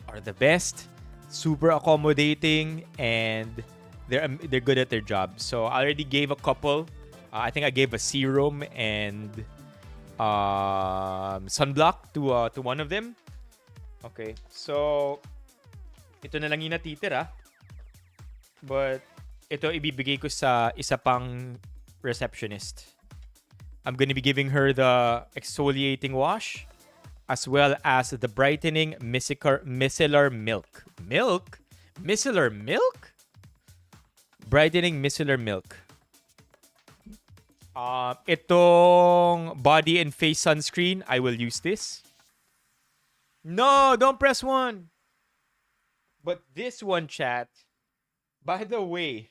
are the best. Super accommodating, and they're good at their job. So I already gave a couple. I think I gave a serum and sunblock to one of them. Okay, so ito na lang yung natitira. But ito ibibigay ko sa isa pang receptionist. I'm gonna be giving her the exfoliating wash as well as the brightening micellar milk. Milk? Micellar milk? Brightening micellar milk. Itong body and face sunscreen, I will use this. No, don't press one. But this one, chat, by the way,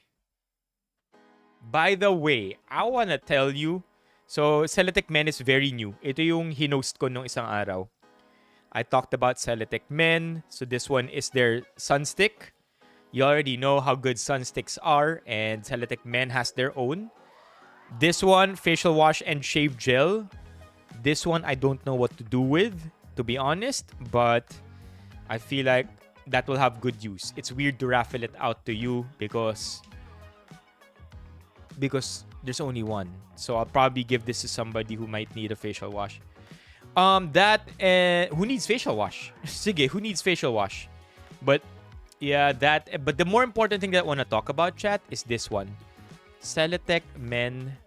I wanna tell you, so Celatec Men is very new. Ito yung hinost ko nung isang araw. I talked about Celatec Men. So this one is their Sunstick. You already know how good Sunsticks are, and Celatec Men has their own. This one, facial wash and shave gel. This one, I don't know what to do with, to be honest, but I feel like that will have good use. It's weird to raffle it out to you because there's only one. So I'll probably give this to somebody who might need a facial wash. Who needs facial wash? Sige, who needs facial wash? But yeah, but the more important thing that I want to talk about, chat, is this one. Celatec Men.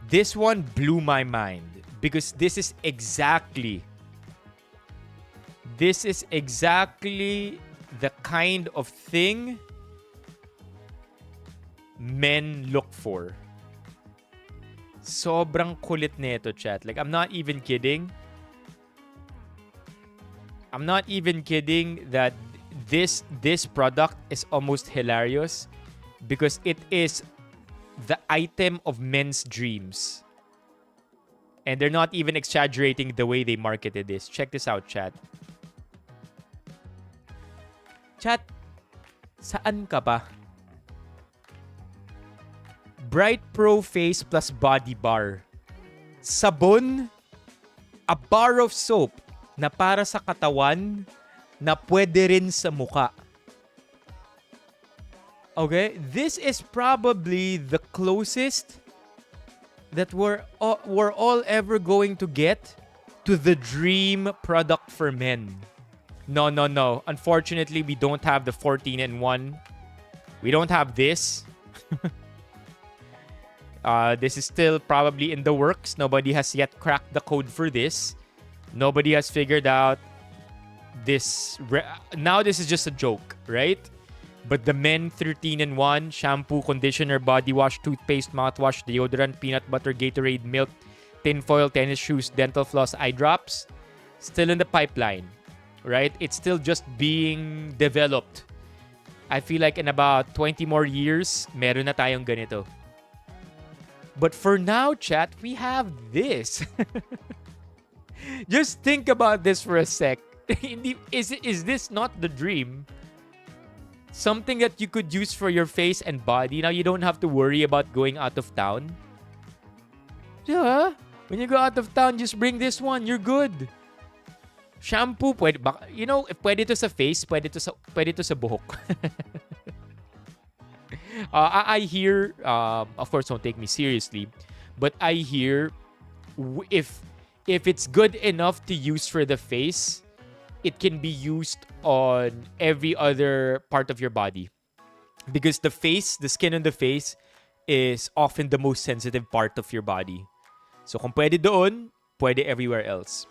This one blew my mind because this is exactly the kind of thing men look for. Sobrang kulit nito, chat. Like, I'm not even kidding. That this product is almost hilarious because it is the item of men's dreams. And they're not even exaggerating the way they marketed this. Check this out, chat. Chat, saan ka ba? Bright Pro Face plus Body Bar. Sabon, a bar of soap na para sa katawan na pwede rin sa muka. Okay, this is probably the closest that we're all ever going to get to the dream product for men. No. Unfortunately, we don't have the 14-in-1. We don't have this. This is still probably in the works. Nobody has yet cracked the code for this. Nobody has figured out this. Now this is just a joke, right? But the men 13-in-1, shampoo, conditioner, body wash, toothpaste, mouthwash, deodorant, peanut butter, Gatorade, milk, tinfoil, tennis shoes, dental floss, eye drops, still in the pipeline, right? It's still just being developed. I feel like in about 20 more years, meron na tayong ganito. But for now, chat, we have this. Just think about this for a sec. Is this not the dream? Something that you could use for your face and body. Now you don't have to worry about going out of town. Yeah. When you go out of town, just bring this one. You're good. Shampoo, pwede, if pwede to sa face, pwede to sa buhok. I hear, of course, don't take me seriously, but I hear if it's good enough to use for the face, it can be used on every other part of your body. Because the skin on the face is often the most sensitive part of your body. So kung pwede doon, pwede everywhere else.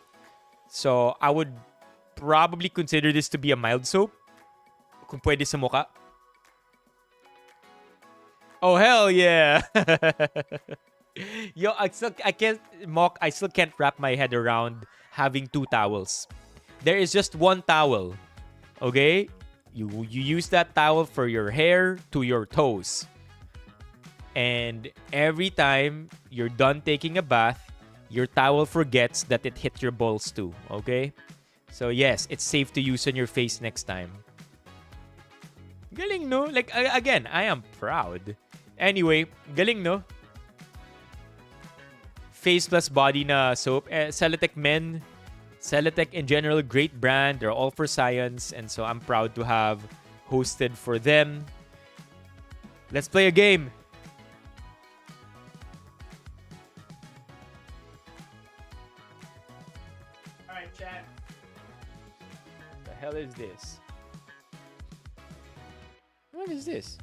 So I would probably consider this to be a mild soap. Kung pwede sa mukha. Oh, hell yeah! Yo, I still can't wrap my head around having two towels. There is just one towel, okay? You use that towel for your hair to your toes. And every time you're done taking a bath, your towel forgets that it hit your balls too, okay? So yes, it's safe to use on your face next time. Galing, no? Like, again, I am proud. Anyway, galing, no? Face plus body na soap. Celatec Men, Celatec in general, great brand. They're all for science. And so I'm proud to have hosted for them. Let's play a game. Alright, chat. What the hell is this? What is this?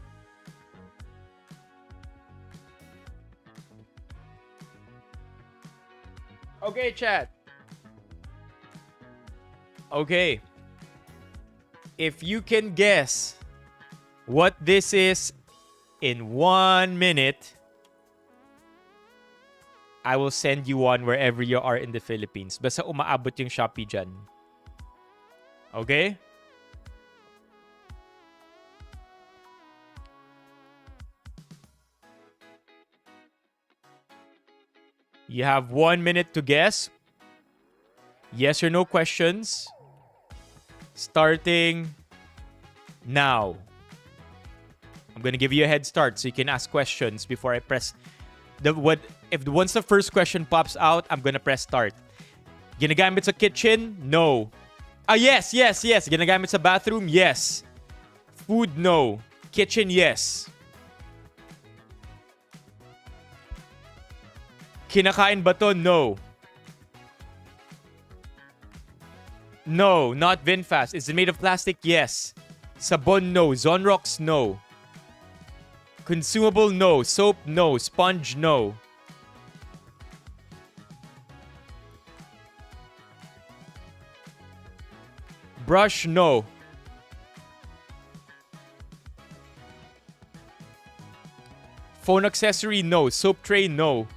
Okay, chat. Okay. If you can guess what this is in 1 minute, I will send you one wherever you are in the Philippines. Basta umaabot yung Shopee dyan. Okay? You have 1 minute to guess. Yes or no questions. Starting now. I'm gonna give you a head start so you can ask questions before I press once the first question pops out, I'm gonna press start. Ginagamit sa kitchen? No. Yes. Ginagamit sa bathroom? Yes. Food? No. Kitchen? Yes. Kinakain ba to? No. No, not VinFast. Is it made of plastic? Yes. Sabon? No. Zonrox? No. Consumable? No. Soap? No. Sponge? No. Brush? No. Phone accessory? No. Soap tray? No.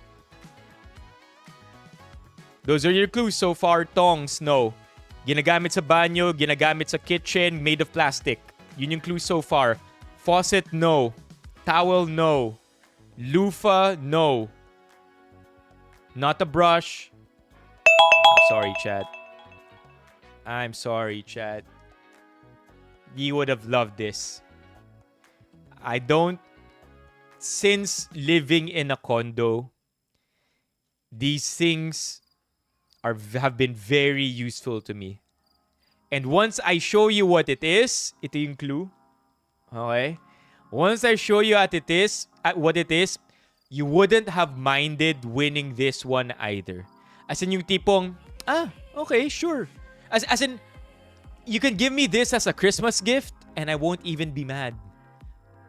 Those are your clues so far. Tongs? No. Ginagamit sa banyo, ginagamit sa kitchen, made of plastic. Yun yung clue so far. Faucet? No. Towel? No. Loofah? No. Not a brush. I'm sorry, chat. I'm sorry, chat. You would have loved this. Since living in a condo, these things have been very useful to me. And once I show you what it is, ito yung clue. Okay? Once I show you what it is, you wouldn't have minded winning this one either. As in yung tipong, okay, sure. As in, you can give me this as a Christmas gift and I won't even be mad.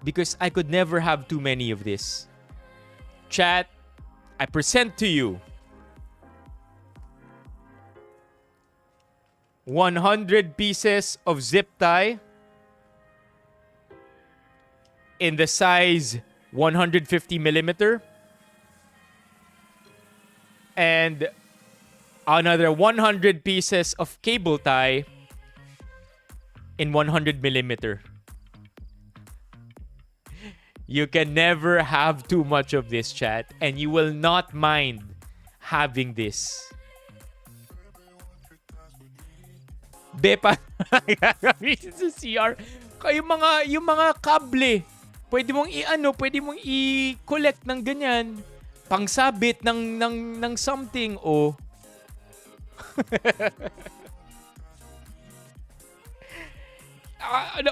Because I could never have too many of this. Chat, I present to you 100 pieces of zip tie in the size 150 millimeter and another 100 pieces of cable tie in 100 millimeter. You can never have too much of this, chat, and you will not mind having this. Bepa, gagamitin sa CR. Yung mga kable, pwede mong i-collect ng ganyan. Pangsabit ng something, oh.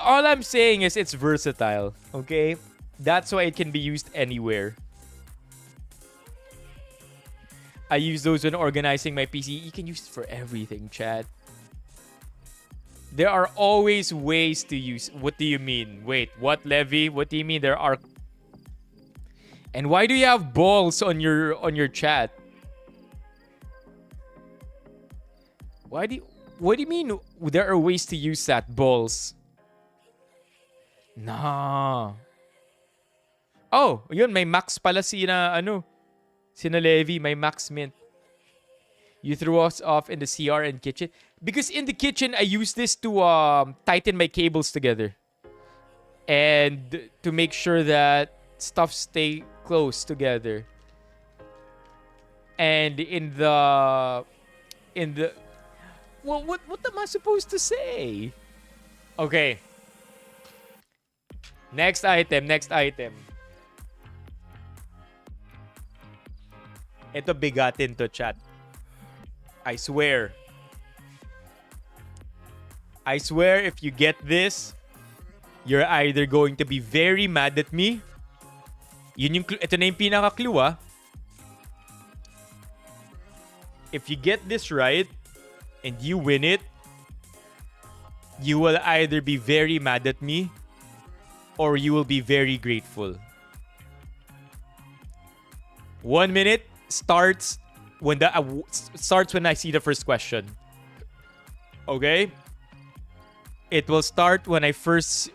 All I'm saying is it's versatile, okay? That's why it can be used anywhere. I use those when organizing my PC. You can use it for everything, chat. There are always ways to use. What do you mean? Wait, what, Levy? What do you mean there are? And why do you have balls on your chat? What do you mean there are ways to use that? Balls. Nah. Oh, yun, may max pala sina Levi, may max mint. You threw us off in the CR and kitchen. Because in the kitchen, I use this to tighten my cables together. And to make sure that stuff stay close together. And in the well, what am I supposed to say? Okay. Next item. Ito bigatin to, chat. I swear if you get this, you're either going to be very mad at me. Ito na yung pinaka-clue, ah. If you get this right and you win it, you will either be very mad at me or you will be very grateful. 1 minute starts when starts when I see the first question. Okay? It will start when I first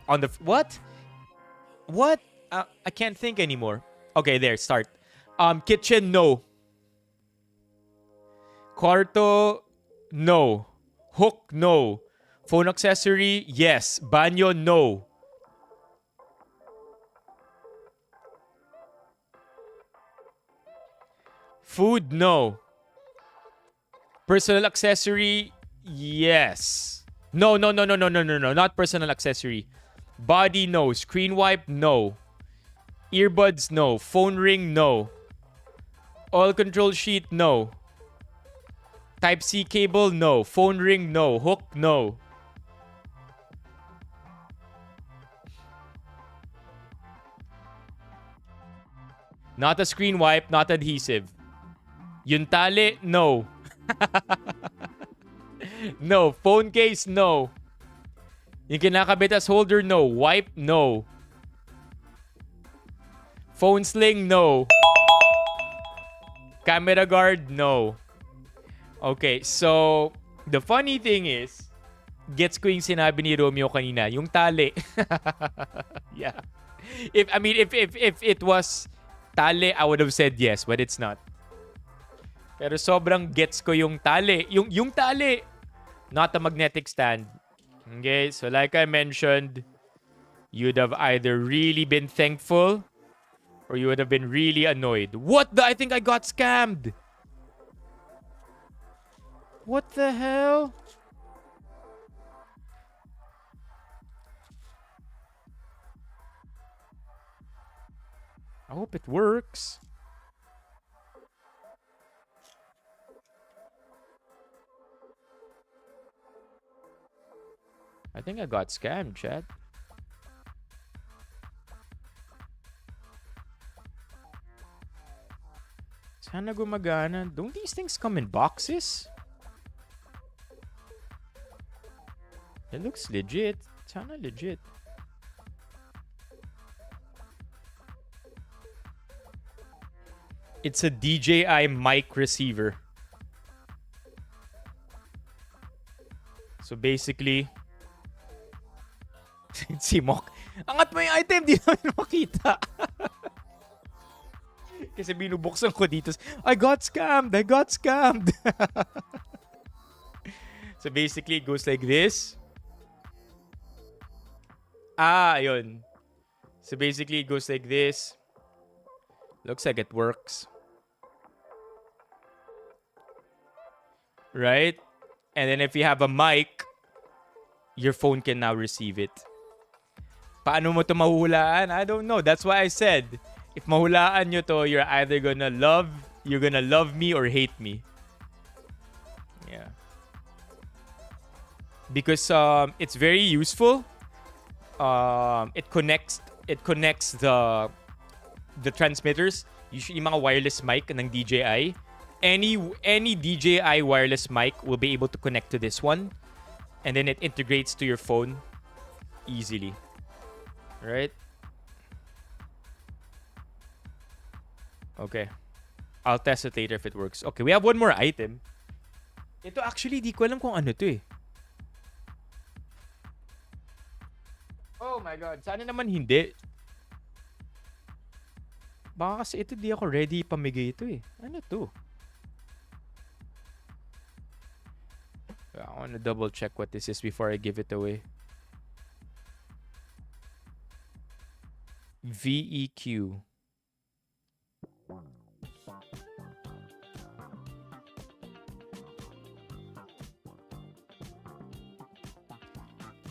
on the what? What? I can't think anymore. Okay, there, start. Kitchen, no. Kwarto, no. Hook, no. Phone accessory, yes. Banyo, no. Food, no. Personal accessory, yes. No. Not personal accessory. Body, no. Screen wipe, no. Earbuds, no. Phone ring, no. Oil control sheet, no. Type-C cable, no. Phone ring, no. Hook, no. Not a screen wipe, not adhesive. Yung tali, no. No. Phone case, no. Yung kinakabit as holder, no. Wipe, no. Phone sling, no. Camera guard, no. Okay, so the funny thing is, gets ko yung sinabi ni Romeo kanina, yung tali. Yeah. If it was tali, I would have said yes, but it's not. Pero sobrang gets ko yung tali. Yung tali, not a magnetic stand. Okay, so like I mentioned, you'd have either really been thankful or you would have been really annoyed. What the? I think I got scammed. What the hell? I hope it works. I think I got scammed, chat. Sana gumagana. Don't these things come in boxes? It looks legit. Sana legit. It's a DJI mic receiver. So basically, si Mok, angat mo yung item, di namin makita. Kasi binubuksan ko dito. I got scammed. So basically, it goes like this. Ayun. So basically, it goes like this. Looks like it works. Right? And then if you have a mic, your phone can now receive it. Paano mo to mahuhulaan? I don't know. That's why I said, if mahulaan nyo to, you're either gonna love me or hate me. Yeah. Because it's very useful. It connects the transmitters. Usually mga wireless mic ng DJI. Any DJI wireless mic will be able to connect to this one, and then it integrates to your phone easily. Right? Okay. I'll test it later if it works. Okay, we have one more item. Ito actually, di ko alam kung ano to eh. Oh my God. Sana naman hindi. Baka kasi ito di ako ready pamigay ito eh. Ano to? I want to double check what this is before I give it away. VEQ.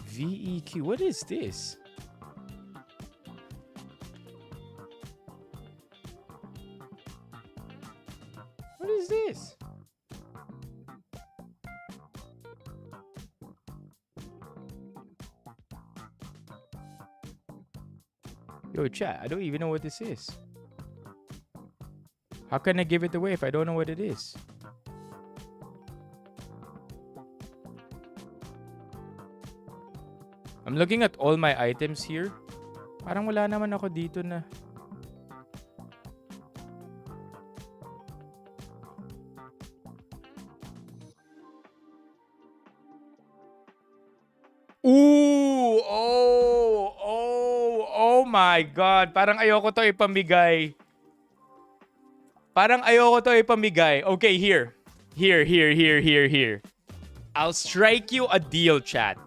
VEQ. What is this? What is this? Yo, chat, I don't even know what this is. How can I give it away if I don't know what it is? I'm looking at all my items here. Parang wala naman ako dito na. Ooh! Oh my God. Parang ayoko to ipamigay. Okay, here. Here. I'll strike you a deal, chat.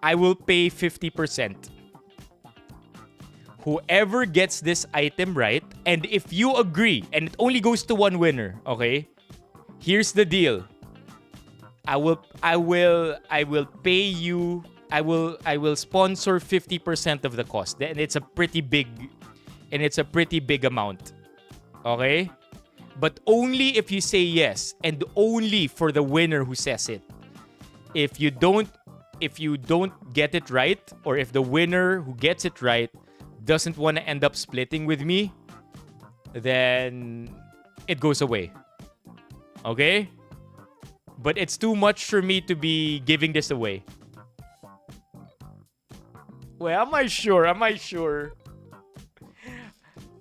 I will pay 50%. Whoever gets this item right, and if you agree, and it only goes to one winner, okay? Here's the deal. I will pay you. I will sponsor 50% of the cost. And it's a pretty big amount. Okay? But only if you say yes, and only for the winner who says it. If you don't get it right, or if the winner who gets it right doesn't want to end up splitting with me, then it goes away. Okay? But it's too much for me to be giving this away. Well, am I sure?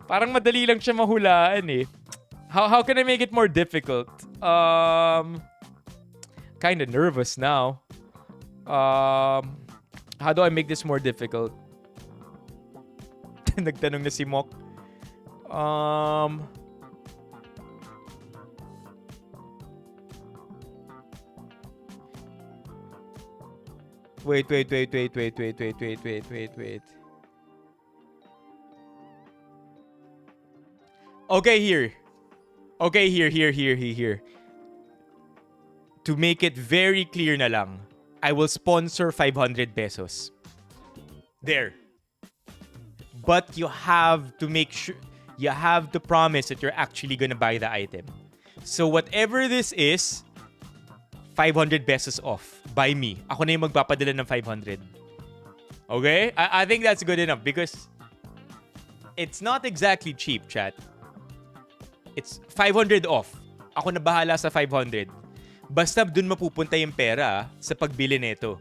Parang madali lang siya mahulaan eh. How can I make it more difficult? Kinda nervous now. How do I make this more difficult? Nagtanong na si Mok. Wait. Okay, here. To make it very clear na lang, I will sponsor 500 pesos. There. But you have to make sure, you have to promise that you're actually gonna buy the item. So whatever this is, 500 pesos off by me. Ako na yung magpapadala ng 500. Okay? I think that's good enough because it's not exactly cheap, chat. It's 500 off. Ako na bahala sa 500. Basta dun mapupunta yung pera sa pagbili nito.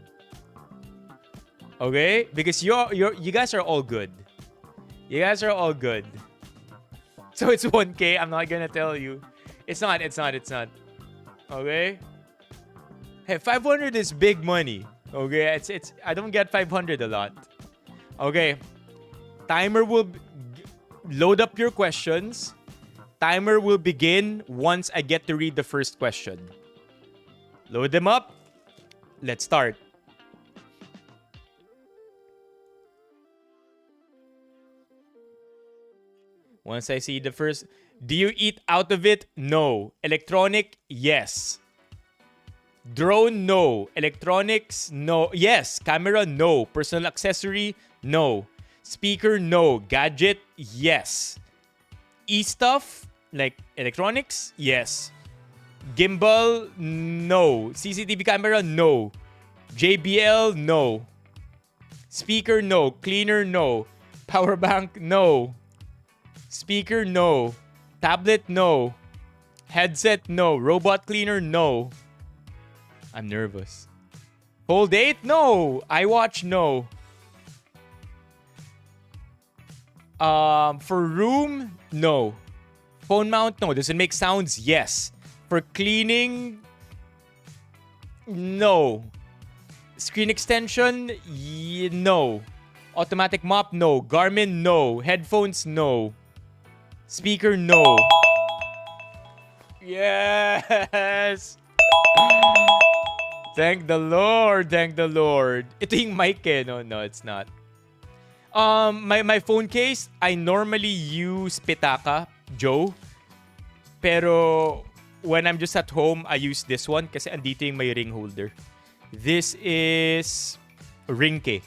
Okay? Because you guys are all good. You guys are all good. So it's 1K. I'm not gonna tell you. It's not. Okay? Hey, 500 is big money. Okay? It's I don't get 500 a lot. Okay. Timer will load up your questions. Timer will begin once I get to read the first question. Load them up. Let's start. Once I see the first... Do you eat out of it? No. Electronic? Yes. Drone? No. Electronics? No. Yes. Camera? No. Personal accessory? No. Speaker? No. Gadget? Yes. E-stuff? Like electronics? Yes. Gimbal? No. CCTV camera? No. JBL? No. Speaker? No. Cleaner? No. Power bank? No. Speaker? No. Tablet? No. Headset? No. Robot cleaner? No. I'm nervous. Fold 8? No. iWatch? No. For room? No. Phone mount? No. Does it make sounds? Yes. For cleaning? No. Screen extension? No. Automatic mop? No. Garmin? No. Headphones? No. Speaker? No. Yes! Thank the Lord. Thank the Lord. Ito yung mic eh. No, it's not. My phone case, I normally use Pitaka, Joe. Pero when I'm just at home, I use this one kasi andito yung may ring holder. This is Ringke.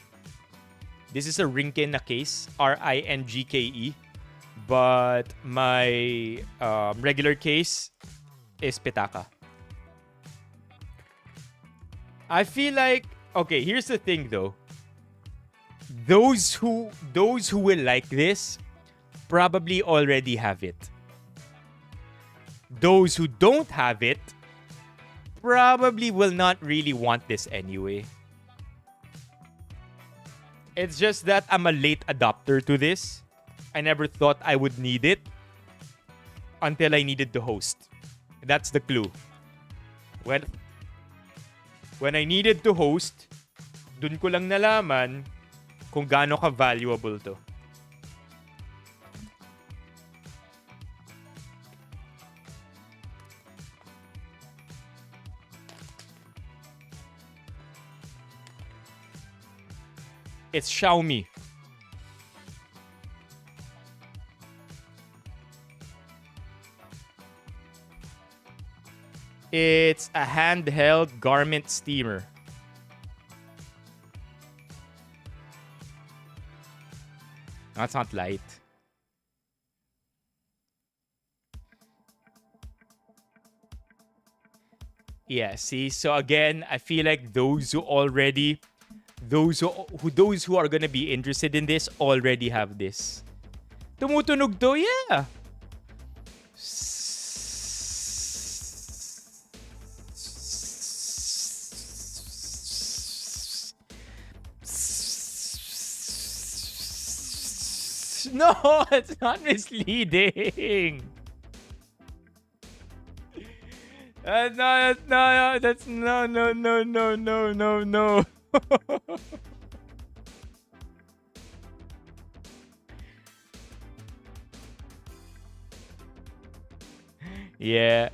This is a Ringke na case. Ringke. But my regular case is Pitaka. I feel like... Okay, here's the thing though. Those who will like this probably already have it. Those who don't have it probably will not really want this anyway. It's just that I'm a late adopter to this. I never thought I would need it until I needed to host. That's the clue. When I needed to host, dun ko lang nalaman kung gaano ka valuable to. It's Xiaomi. It's a handheld garment steamer. That's not light. Yeah, see? So again, I feel like those who are gonna be interested in this already have this. Tumutunog to, yeah. No, it's not misleading. No. Yeah.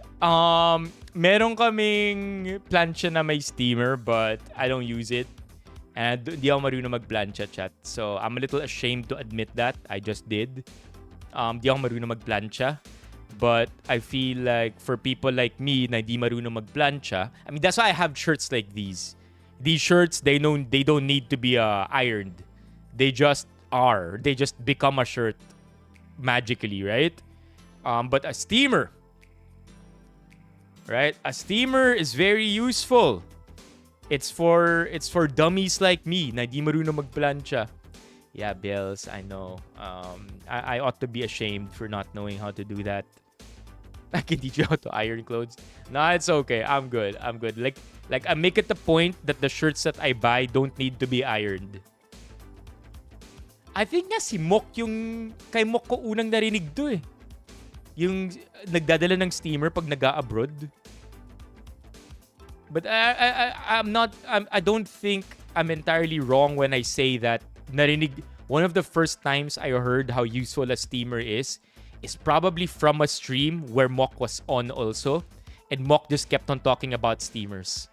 Meron kaming plancha na may steamer, but I don't use it. And di ako marunong mag-plancha, chat. So, I'm a little ashamed to admit that. I just did. Di ako marunong mag-plancha. But I feel like for people like me na di marunong mag-plancha, I mean, that's why I have shirts like these. These shirts, they don't need to be ironed. They just are. They just become a shirt magically, right? But a steamer, right? A steamer is very useful. It's for dummies like me na di marunong magplancha. Yeah, Bells, I know. I ought to be ashamed for not knowing how to do that. I can teach you how to iron clothes. Nah, it's okay. I'm good. Like I make it the point that the shirts that I buy don't need to be ironed. I think nga si Mok yung kay Mok ko unang narinig to eh. Yung nagdadala ng steamer pag nag-a-abroad. But I don't think I'm entirely wrong when I say that narinig, one of the first times I heard how useful a steamer is probably from a stream where Mok was on also. And Mok just kept on talking about steamers.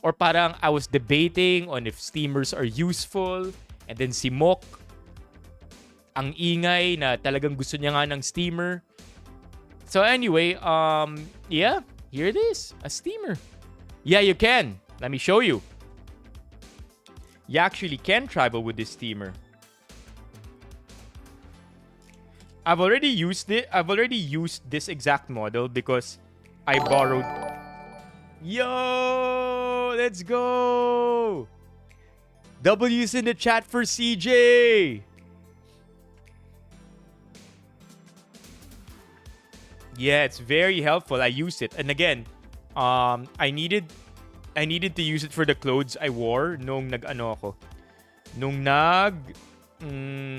Or parang I was debating on if steamers are useful. And then si Mok, ang ingay na talagang gusto niya nga ng steamer. So anyway, yeah. Here it is, a steamer. Yeah, you can. Let me show you. You actually can travel with this steamer. I've already used it. I've already used this exact model because I borrowed. Yo, let's go. W's in the chat for CJ. Yeah, it's very helpful. I use it. And again, I needed to use it for the clothes I wore nung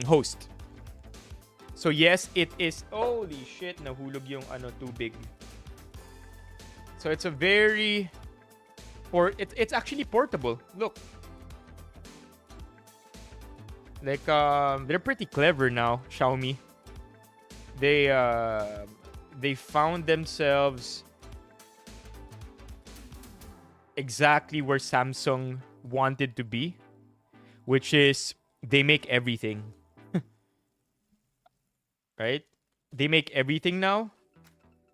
host. So yes, it is. Holy shit, nahulog yung tubig. So it's a very it's actually portable. Look. Like they're pretty clever now, Xiaomi. They found themselves exactly where Samsung wanted to be, which is they make everything. Right? They make everything now.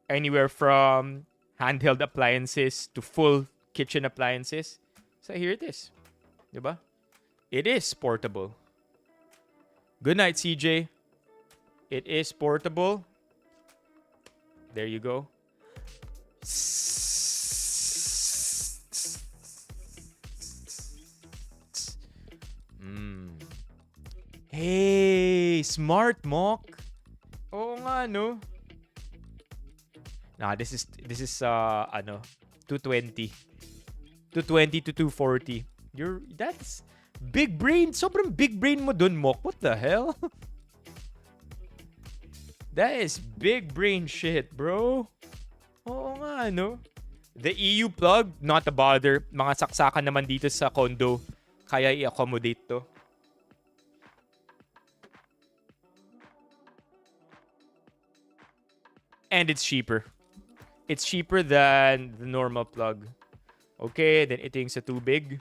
Anywhere from handheld appliances to full kitchen appliances. So here it is. Diba? It is portable. Good night, CJ. It is portable. There you go. Hey, smart Mok. Oo nga, no? Nah, this is 220. 220 to 240. Big brain. Sobrang big brain mo dun, Mok. What the hell? That is big brain shit, bro. Oo nga, no? The EU plug, not a bother. Mga saksakan naman dito sa condo. Kaya i-accommodate to. And it's cheaper. It's cheaper than the normal plug. Okay, then ito yung sa tubig.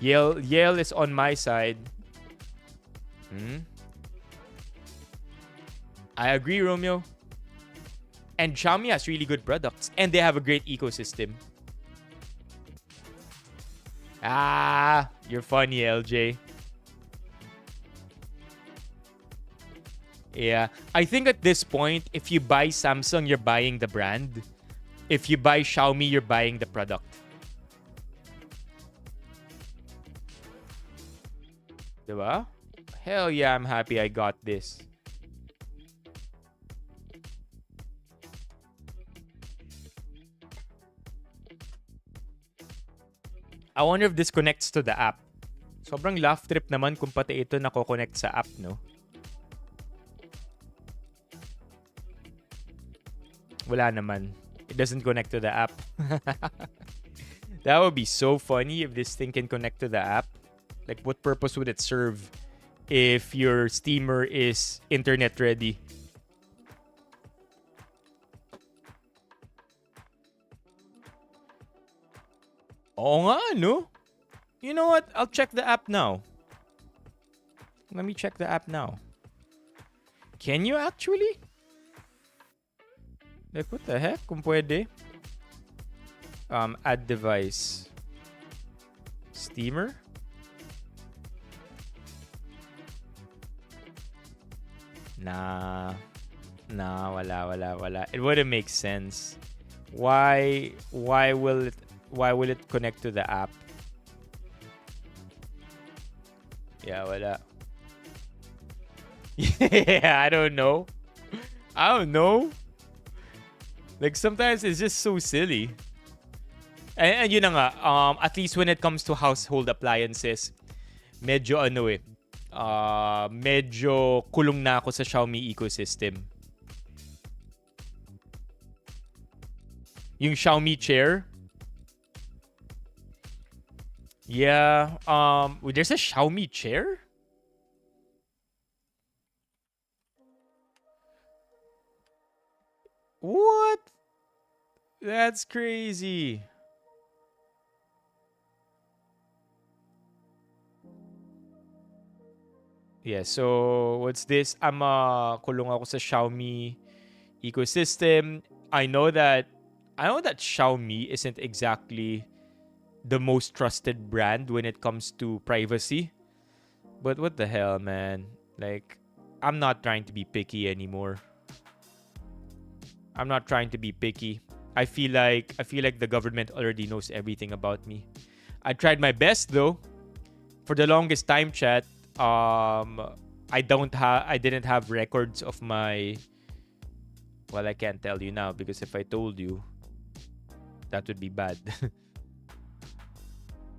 Yale is on my side. I agree, Romeo. And Xiaomi has really good products. And they have a great ecosystem. Ah, you're funny, LJ. Yeah. I think at this point, if you buy Samsung, you're buying the brand. If you buy Xiaomi, you're buying the product. Diba? Hell yeah, I'm happy I got this. I wonder if this connects to the app. Sobrang laugh trip naman kung pati ito nako-connect sa app, no? Wala naman. It doesn't connect to the app. That would be so funny if this thing can connect to the app. Like, what purpose would it serve if your steamer is internet ready? Oo nga, no? You know what? I'll check the app now. Let me check the app now. Can you actually? Like, what the heck? Kung pwede. Add device. Steamer? Nah, wala. It wouldn't make sense. Why will it connect to the app? Yeah, wala. Yeah, I don't know. Like, sometimes it's just so silly. And yun na nga, at least when it comes to household appliances, medyo medyo kulong na ako sa Xiaomi ecosystem. Yung Xiaomi chair. Yeah, there's a Xiaomi chair? What? That's crazy. Yeah, so what's this? Kulong ako sa Xiaomi ecosystem. I know that Xiaomi isn't exactly the most trusted brand when it comes to privacy. But what the hell, man? Like, I'm not trying to be picky anymore. I'm not trying to be picky. I feel like the government already knows everything about me. I tried my best though. For the longest time, chat, I didn't have records of my. Well, I can't tell you now because if I told you, that would be bad.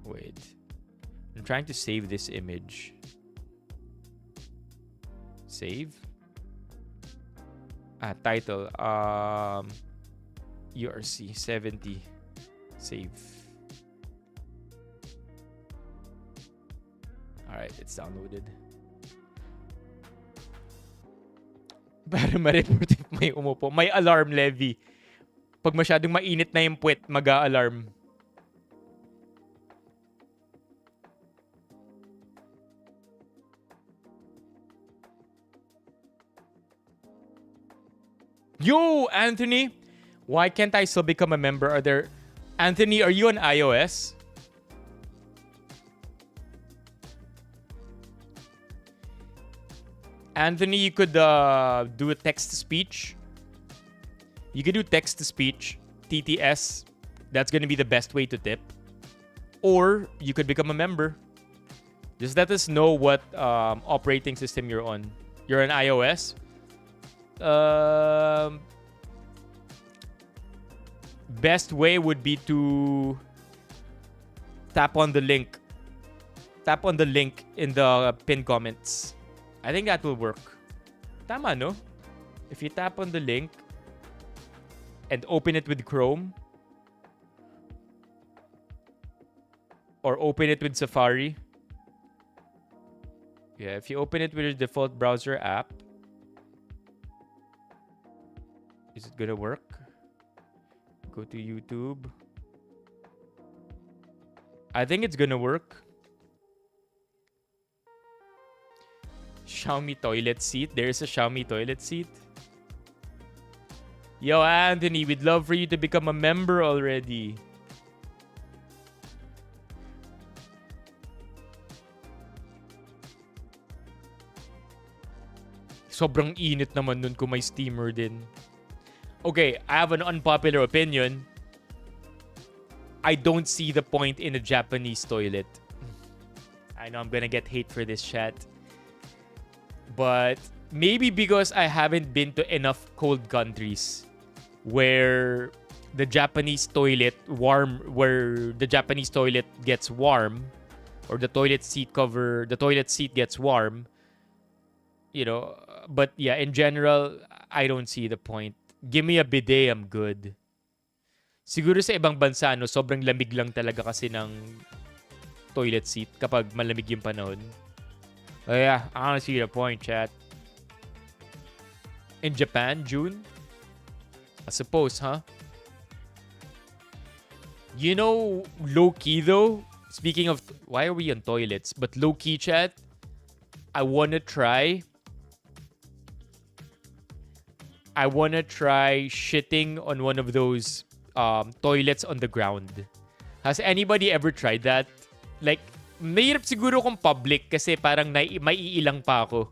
Wait. I'm trying to save this image. Save? Title. URC 70. Save. Alright, it's downloaded. Para ma-report if may umupo. May alarm levy. Pag masyadong mainit na yung puwet, mag-a-alarm. Yo, Anthony! Why can't I still become a member? Anthony, are you on iOS? Anthony, you could do a text-to-speech. You could do text-to-speech, TTS. That's going to be the best way to tip. Or you could become a member. Just let us know what operating system you're on. You're on iOS? Best way would be to tap on the link. Tap on the link in the pinned comments. I think that will work. Tama, no? If you tap on the link and open it with Chrome or open it with Safari. Yeah, if you open it with your default browser app, is it gonna work? Go to YouTube. I think it's gonna work. Xiaomi toilet seat. There's a Xiaomi toilet seat. Yo, Anthony, we'd love for you to become a member already. Sobrang init naman nun kung may steamer din. Okay, I have an unpopular opinion. I don't see the point in a Japanese toilet. I know I'm gonna get hate for this, chat. But maybe because I haven't been to enough cold countries where the Japanese toilet gets warm, or the toilet seat gets warm, you know. But yeah, in general, I don't see the point. Give me a bidet, I'm good. Siguro sa ibang bansa, no, sobrang lamig lang talaga kasi ng toilet seat kapag malamig yung panahon. Oh yeah, I don't see the point, chat. In Japan, June? I suppose, huh? You know, low-key though, speaking of, why are we on toilets? But low-key, chat, I wanna try shitting on one of those toilets on the ground. Has anybody ever tried that? Like, mahirap siguro kung public kasi parang maiilang pa ako.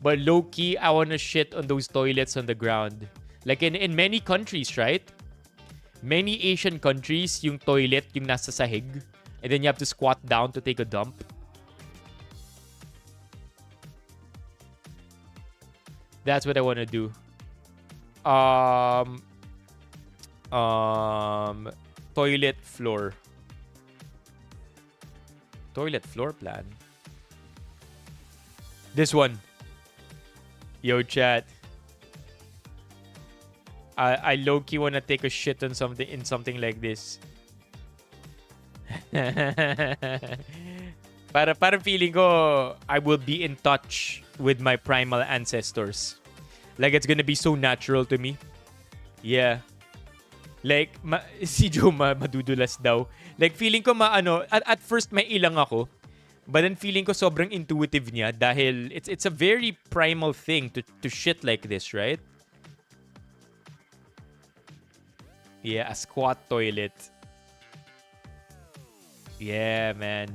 But low-key, I wanna shit on those toilets on the ground. Like in many countries, right? Many Asian countries, yung toilet, yung nasa sahig. And then you have to squat down to take a dump. That's what I wanna do. Toilet floor. Toilet floor plan. This one. Yo, chat. I low-key wanna take a shit on something like this. Para feeling ko I will be in touch with my primal ancestors. Like it's gonna be so natural to me. Yeah. Like, si Joe madudulas daw. Like, feeling ko at first may ilang ako. But then feeling ko sobrang intuitive niya dahil it's a very primal thing to shit like this, right? Yeah, a squat toilet. Yeah, man.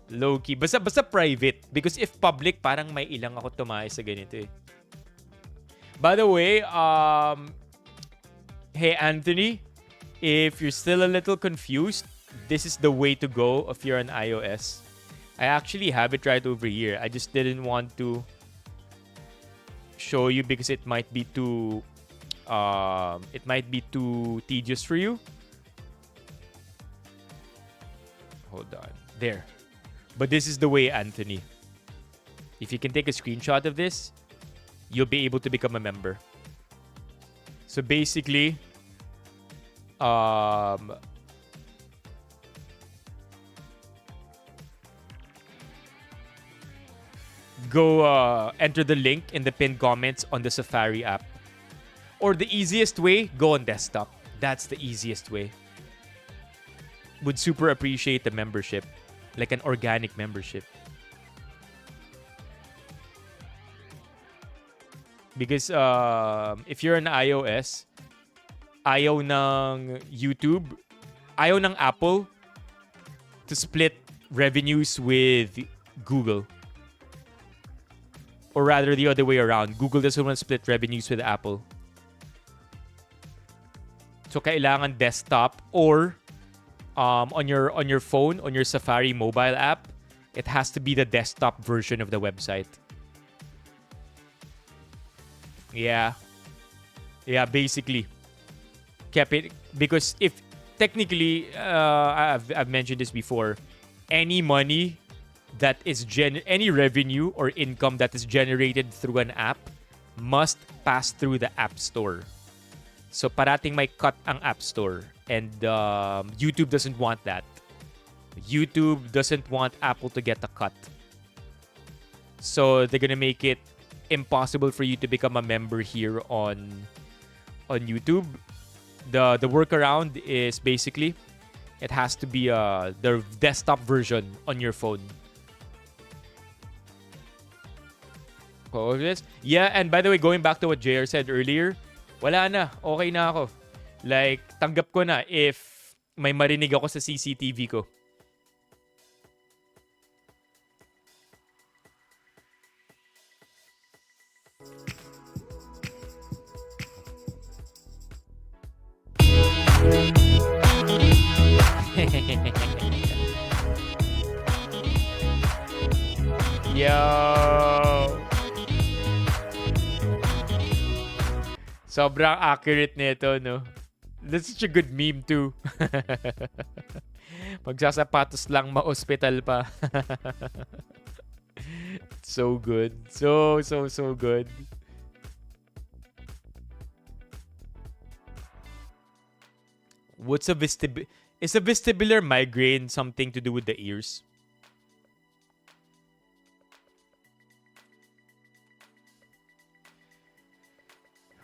Low-key. Basta private. Because if public, parang may ilang ako tumayo sa ganito eh. By the way, hey Anthony, if you're still a little confused, this is the way to go if you're on iOS. I actually have it right over here. I just didn't want to show you because it might be too tedious for you. Hold on. There. But this is the way, Anthony. If you can take a screenshot of this, you'll be able to become a member. So basically, go enter the link in the pinned comments on the Safari app. Or the easiest way, go on desktop. That's the easiest way. Would super appreciate the membership. Like an organic membership. Because if you're on iOS, ayaw ng YouTube, ayaw ng Apple to split revenues with Google. Or rather, the other way around. Google doesn't want to split revenues with Apple. So, kailangan desktop or on your phone, on your Safari mobile app, it has to be the desktop version of the website. Yeah. Yeah, basically. kept it because if technically, I've mentioned this before, any money that is any revenue or income that is generated through an app must pass through the App Store. So parating may cut ang App Store, and YouTube doesn't want that. YouTube doesn't want Apple to get a cut. So they're gonna make it impossible for you to become a member here on YouTube. The workaround is basically it has to be the desktop version on your phone. Oh, yes. Yeah, and by the way, going back to what JR said earlier, wala na. Okay na ako. Like, tanggap ko na if may marinig ako sa CCTV ko. Yo! Sobrang accurate nito, no? That's such a good meme too. Magsasapatos lang, ma-hospital pa. So good. So good. What's a vestibular? Is a vestibular migraine something to do with the ears?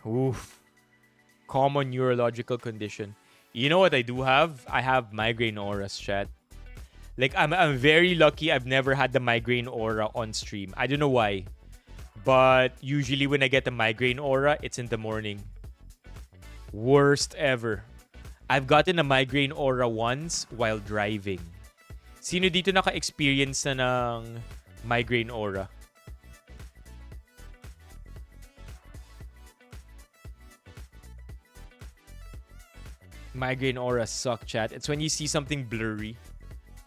Oof. Common neurological condition. You know what I do have? I have migraine auras, chat. Like, I'm very lucky I've never had the migraine aura on stream. I don't know why. But usually when I get the migraine aura, it's in the morning. Worst ever. I've gotten a migraine aura once while driving. Sino dito naka-experience na ng migraine aura? Migraine aura suck, chat. It's when you see something blurry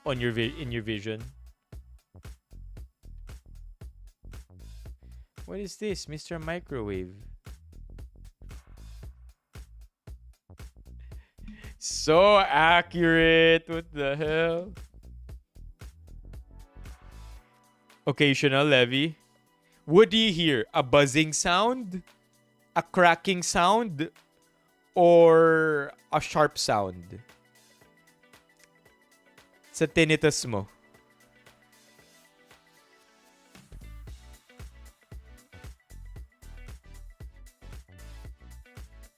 on your in your vision. What is this, Mr. Microwave? So accurate. What the hell? Occasional levy. What do you hear? A buzzing sound? A cracking sound? Or a sharp sound? Sa tinnitus mo.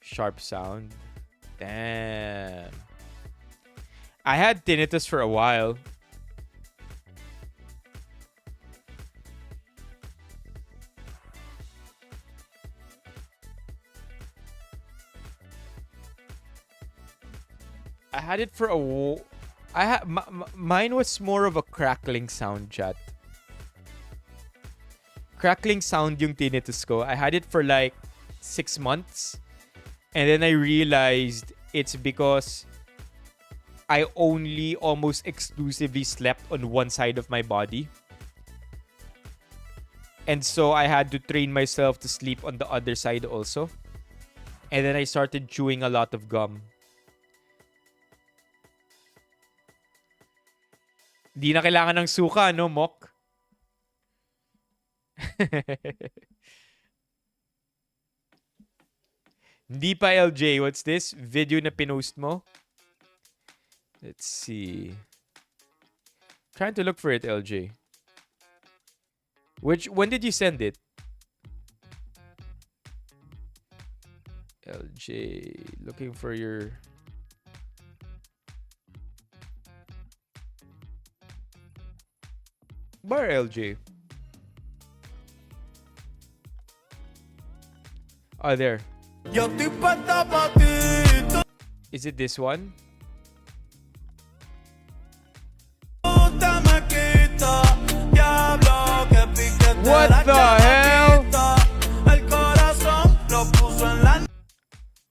Sharp sound. Damn. I had tinnitus for a while. I had it for a mine was more of a crackling sound, chat. Crackling sound yung tinnitus ko. I had it for like 6 months. And then I realized it's because I only almost exclusively slept on one side of my body. And so I had to train myself to sleep on the other side also. And then I started chewing a lot of gum. Di na kailangan ng suka, no, Mok? Hindi pa, LJ. What's this? Video na pinost mo? Let's see. Trying to look for it, LJ. When did you send it? LJ. Looking for your... Where, LJ? Oh, there. Is it this one? What the hell?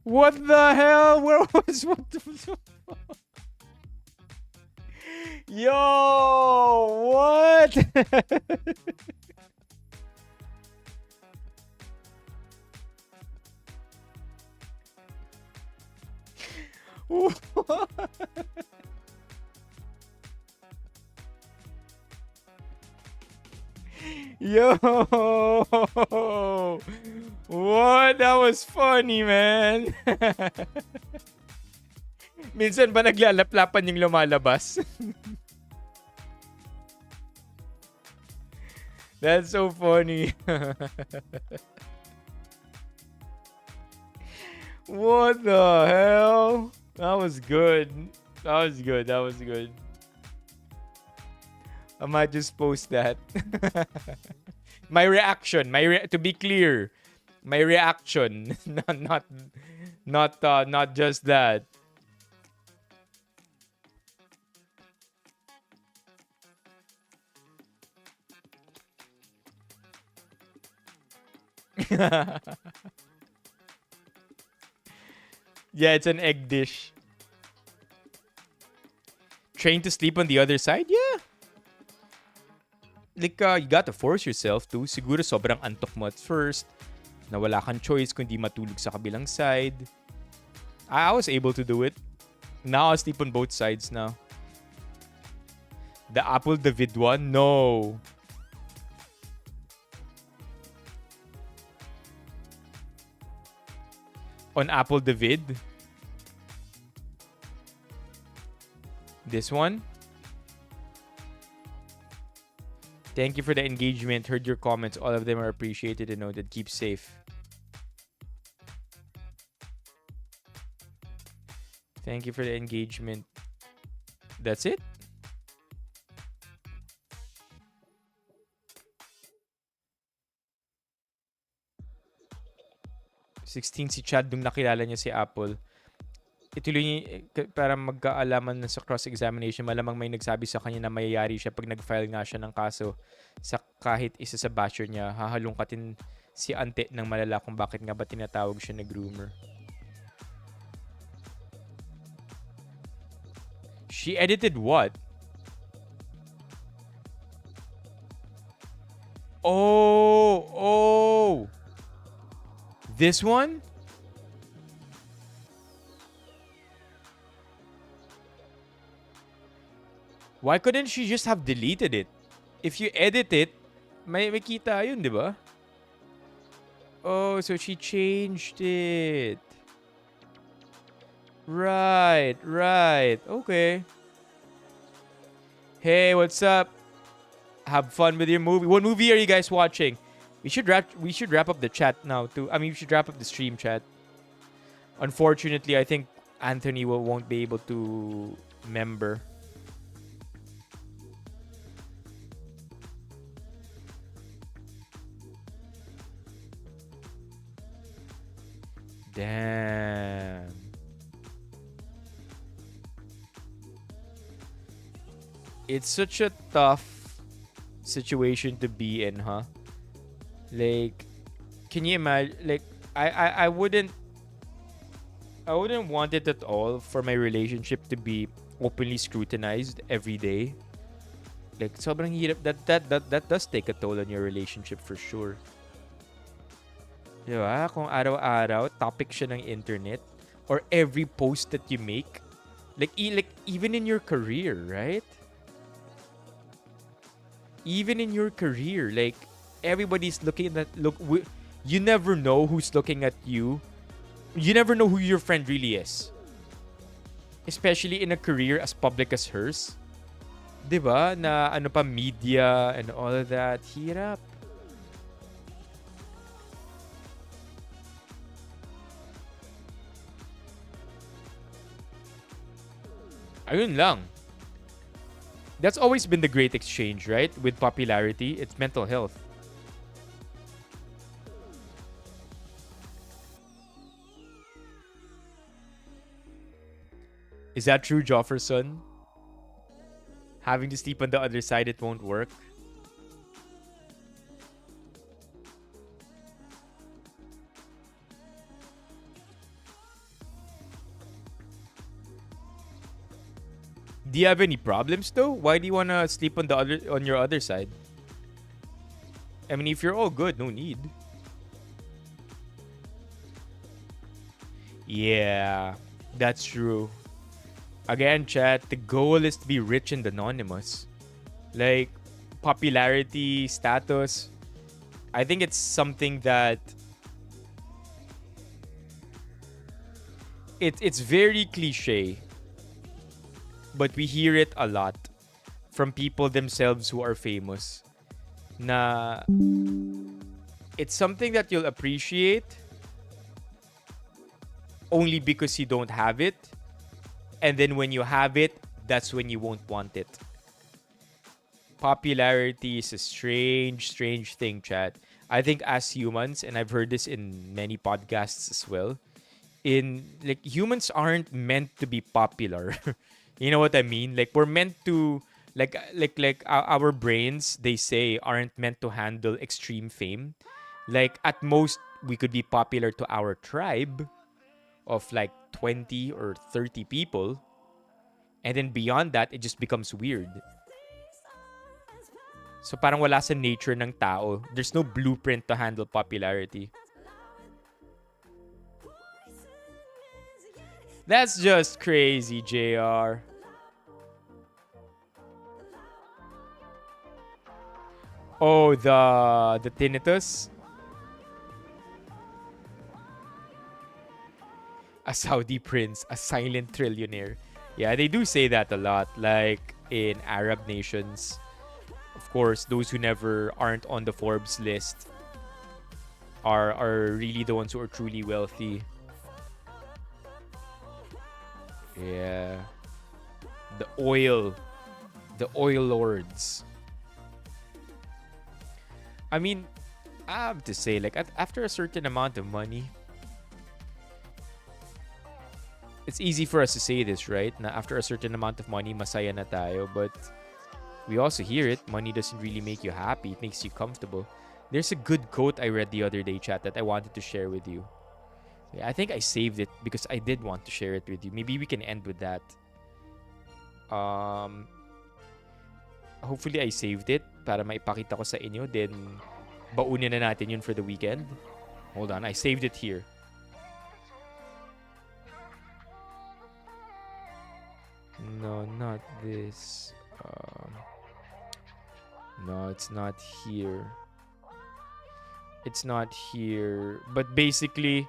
What the hell? Where was what the Yo, what? Yo! What? That was funny, man. Minsan ba naglalaplapan yung lumalabas? That's so funny. What the hell? That was good. That was good. That was good. I might just post that. My reaction. To be clear, my reaction, not just that. Yeah, it's an egg dish. Train to sleep on the other side? Yeah. Like, you gotta force yourself to. Siguro sobrang antok mo at first. Na wala kang choice kundi matulog sa kabilang side. I was able to do it. Now I sleep on both sides now. The Apple David one? No. On Apple David? This one? Thank you for the engagement. Heard your comments. All of them are appreciated and noted. Keep safe. Thank you for the engagement. That's it? '16 si Chad nung nakilala niya si Apple. Ituloy niya para magkaalaman na sa cross-examination. Malamang may nagsabi sa kanya na mayayari siya pag nag-file nga siya ng kaso sa kahit isa sa basher niya. Hahalungkatin si ante ng malala kung bakit nga ba tinatawag siya na groomer. She edited what? Oh! This one? Why couldn't she just have deleted it? If you edit it, may kita yun, di ba? Oh, so she changed it. Right. Okay. Hey, what's up? Have fun with your movie. What movie are you guys watching? We should wrap up the chat now too. I mean, we should wrap up the stream chat. Unfortunately, I think Anthony won't be able to member. Damn. It's such a tough situation to be in, huh? Like, can you imagine? Like, I wouldn't want it at all for my relationship to be openly scrutinized every day. Like, sobrang hirap. That does take a toll on your relationship for sure. Diba? Kung araw-araw topic siya ng internet or every post that you make, like even in your career, right? Even in your career, like everybody's looking at you never know who's looking at you. You never know who your friend really is. Especially in a career as public as hers. Diba? Na ano pa, media and all of that. Hirap. Ayun lang. That's always been the great exchange, right? With popularity, it's mental health. Is that true, Jofferson? Having to sleep on the other side, it won't work. Do you have any problems though? Why do you wanna sleep on your other side? I mean, if you're all good, no need. Yeah. That's true. Again, chat, the goal is to be rich and anonymous. Like, popularity, status. I think it's something that it's very cliche, but we hear it a lot from people themselves who are famous. Na it's something that you'll appreciate only because you don't have it. And then when you have it, that's when you won't want it. Popularity is a strange, strange thing, chat. I think as humans, and I've heard this in many podcasts as well, in like humans aren't meant to be popular. You know what I mean? Like we're meant to our brains, they say, aren't meant to handle extreme fame. Like at most we could be popular to our tribe of like 20 or 30 people. And then beyond that, it just becomes weird. So parang wala sa nature ng tao. There's no blueprint to handle popularity. That's just crazy, JR. Oh, the tinnitus? A Saudi prince, a silent trillionaire. Yeah, they do say that a lot. Like in Arab nations. Of course, those who never aren't on the Forbes list are really the ones who are truly wealthy. Yeah. The oil lords. I mean, I have to say, like, after a certain amount of money, it's easy for us to say this, right? Na after a certain amount of money, masaya na tayo. But we also hear it. Money doesn't really make you happy. It makes you comfortable. There's a good quote I read the other day, chat, that I wanted to share with you. I think I saved it because I did want to share it with you. Maybe we can end with that. Hopefully I saved it para maipakita ko sa inyo. Then, baunin na natin yun for the weekend. Hold on, I saved it here. No, not this. No, it's not here. It's not here. But basically,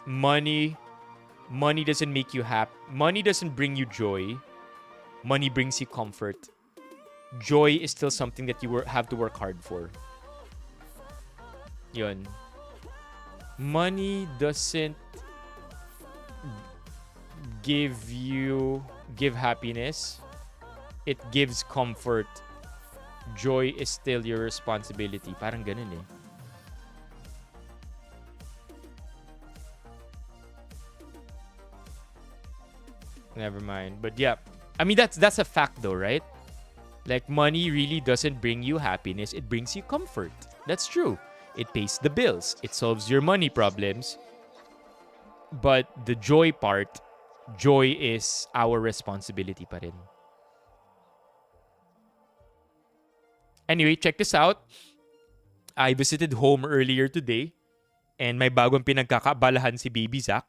money doesn't make you happy. Money doesn't bring you joy. Money brings you comfort. Joy is still something that you have to work hard for. Yun. Money doesn't give happiness. It gives comfort. Joy is still your responsibility. Parang ganun eh. Never mind. But yeah, I mean that's a fact though, right? Like money really doesn't bring you happiness, it brings you comfort. That's true. It pays the bills, it solves your money problems. But the joy part, joy is our responsibility pa rin. Anyway, check this out. I visited home earlier today and may bagong pinagkakaabalahan si Baby Zach.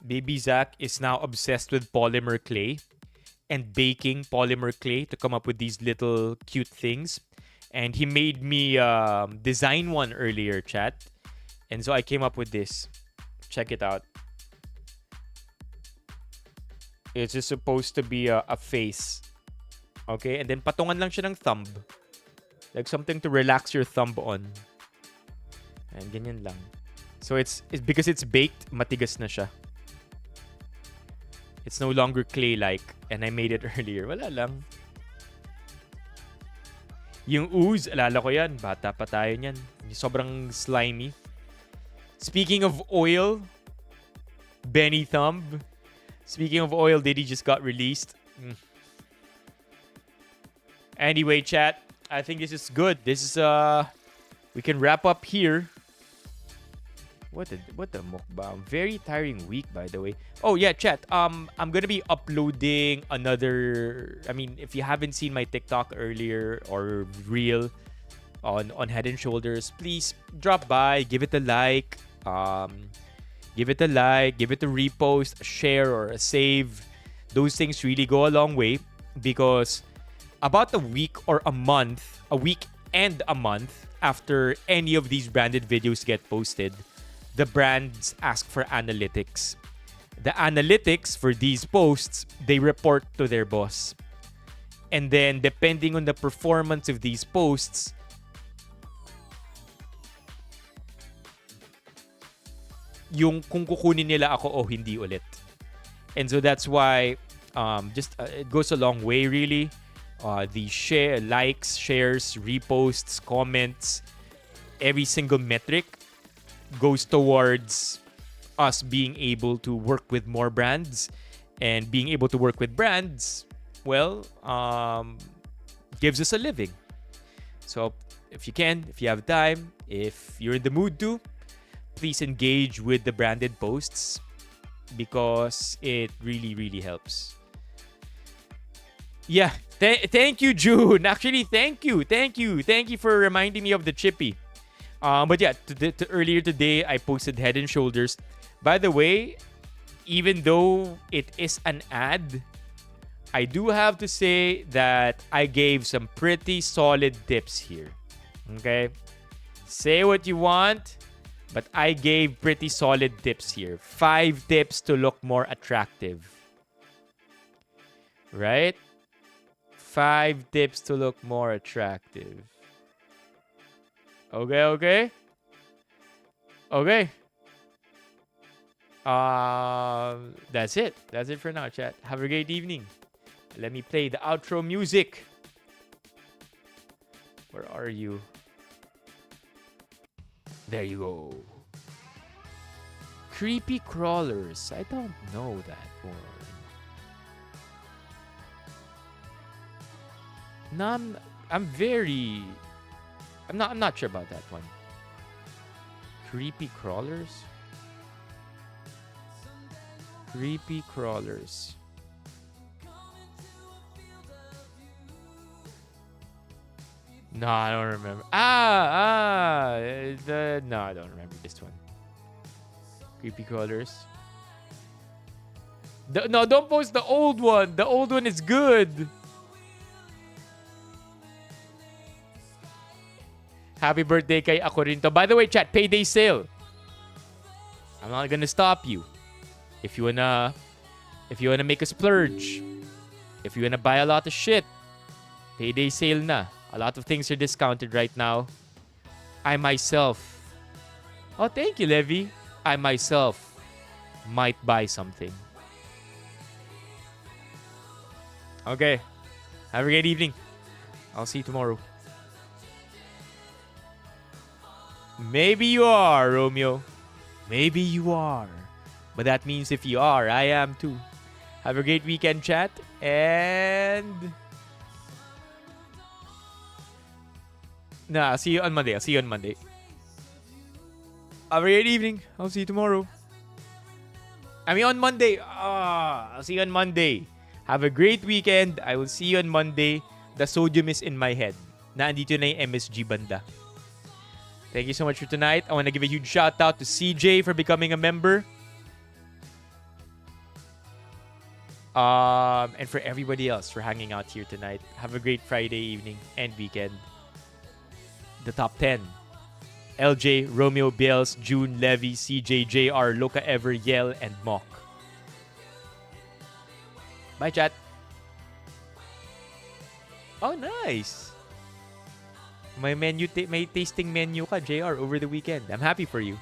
Baby Zach is now obsessed with polymer clay and baking polymer clay to come up with these little cute things. And he made me design one earlier, chat. And so I came up with this. Check it out. It's just supposed to be a face. Okay? And then patungan lang siya ng thumb. Like something to relax your thumb on. And ganyan lang. So it's because it's baked, matigas na siya. It's no longer clay-like. And I made it earlier. Wala lang. Yung ooze, alala ko yan. Bata pa tayo niyan. Sobrang slimy. Speaking of oil, Benny Thumb. Speaking of oil, Diddy just got released. Anyway, chat. I think this is good. This is, we can wrap up here. What the mukbang? Very tiring week, by the way. Oh yeah, chat. I'm gonna be uploading another. I mean, if you haven't seen my TikTok earlier or reel on Head and Shoulders, please drop by, give it a like, give it a like, give it a repost, a share, or a save. Those things really go a long way because about a week or a month, a week and a month after any of these branded videos get posted, the brands ask for analytics. The analytics for these posts, they report to their boss. And then depending on the performance of these posts, yung kung kukunin nila ako o hindi ulit. And so that's why it goes a long way really. The share, likes, shares, reposts, comments, every single metric goes towards us being able to work with more brands, and being able to work with brands, well, gives us a living. So if you have time, if you're in the mood to, please engage with the branded posts because it really, really helps. Yeah, thank you, June. Actually, thank you for reminding me of the chippy. But yeah, earlier today, I posted Head and Shoulders. By the way, even though it is an ad, I do have to say that I gave some pretty solid tips here. Okay? Say what you want, but I gave pretty solid tips here. 5 tips to look more attractive. Right? 5 tips to look more attractive. Okay. That's it. That's it for now, chat. Have a great evening. Let me play the outro music. Where are you? There you go. Creepy crawlers. I don't know that one. No, I'm not sure about that one. Creepy crawlers? Creepy crawlers. No, I don't remember. No, I don't remember this one. Creepy crawlers. No, don't post the old one. The old one is good. Happy birthday kay ako rin to. By the way, chat, payday sale. I'm not gonna stop you. If you wanna make a splurge, if you wanna buy a lot of shit, payday sale na. A lot of things are discounted right now. I myself, oh thank you, Levy. I myself might buy something. Okay. Have a great evening. I'll see you tomorrow. Maybe you are, Romeo. Maybe you are. But that means if you are, I am too. Have a great weekend, chat. And... I'll see you on Monday. Have a great evening. I'll see you tomorrow. On Monday. I'll see you on Monday. Have a great weekend. I will see you on Monday. The sodium is in my head. Naandito na yung MSG banda. Thank you so much for tonight. I want to give a huge shout out to CJ for becoming a member. And for everybody else for hanging out here tonight. Have a great Friday evening and weekend. The top 10. LJ, Romeo, Biels, June, Levy, CJ, JR, Loka Ever, Yel, and Mock. Bye, chat. Oh, nice. May tasting menu ka, JR, over the weekend. I'm happy for you.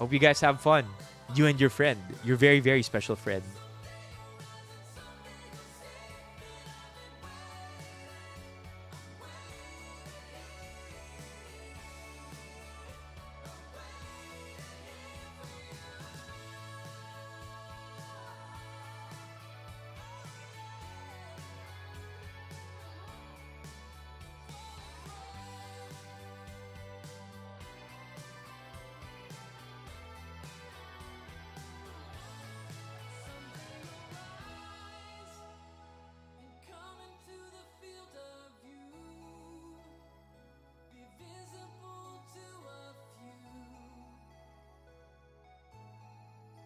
Hope you guys have fun. You and your friend. Your very, very special friend.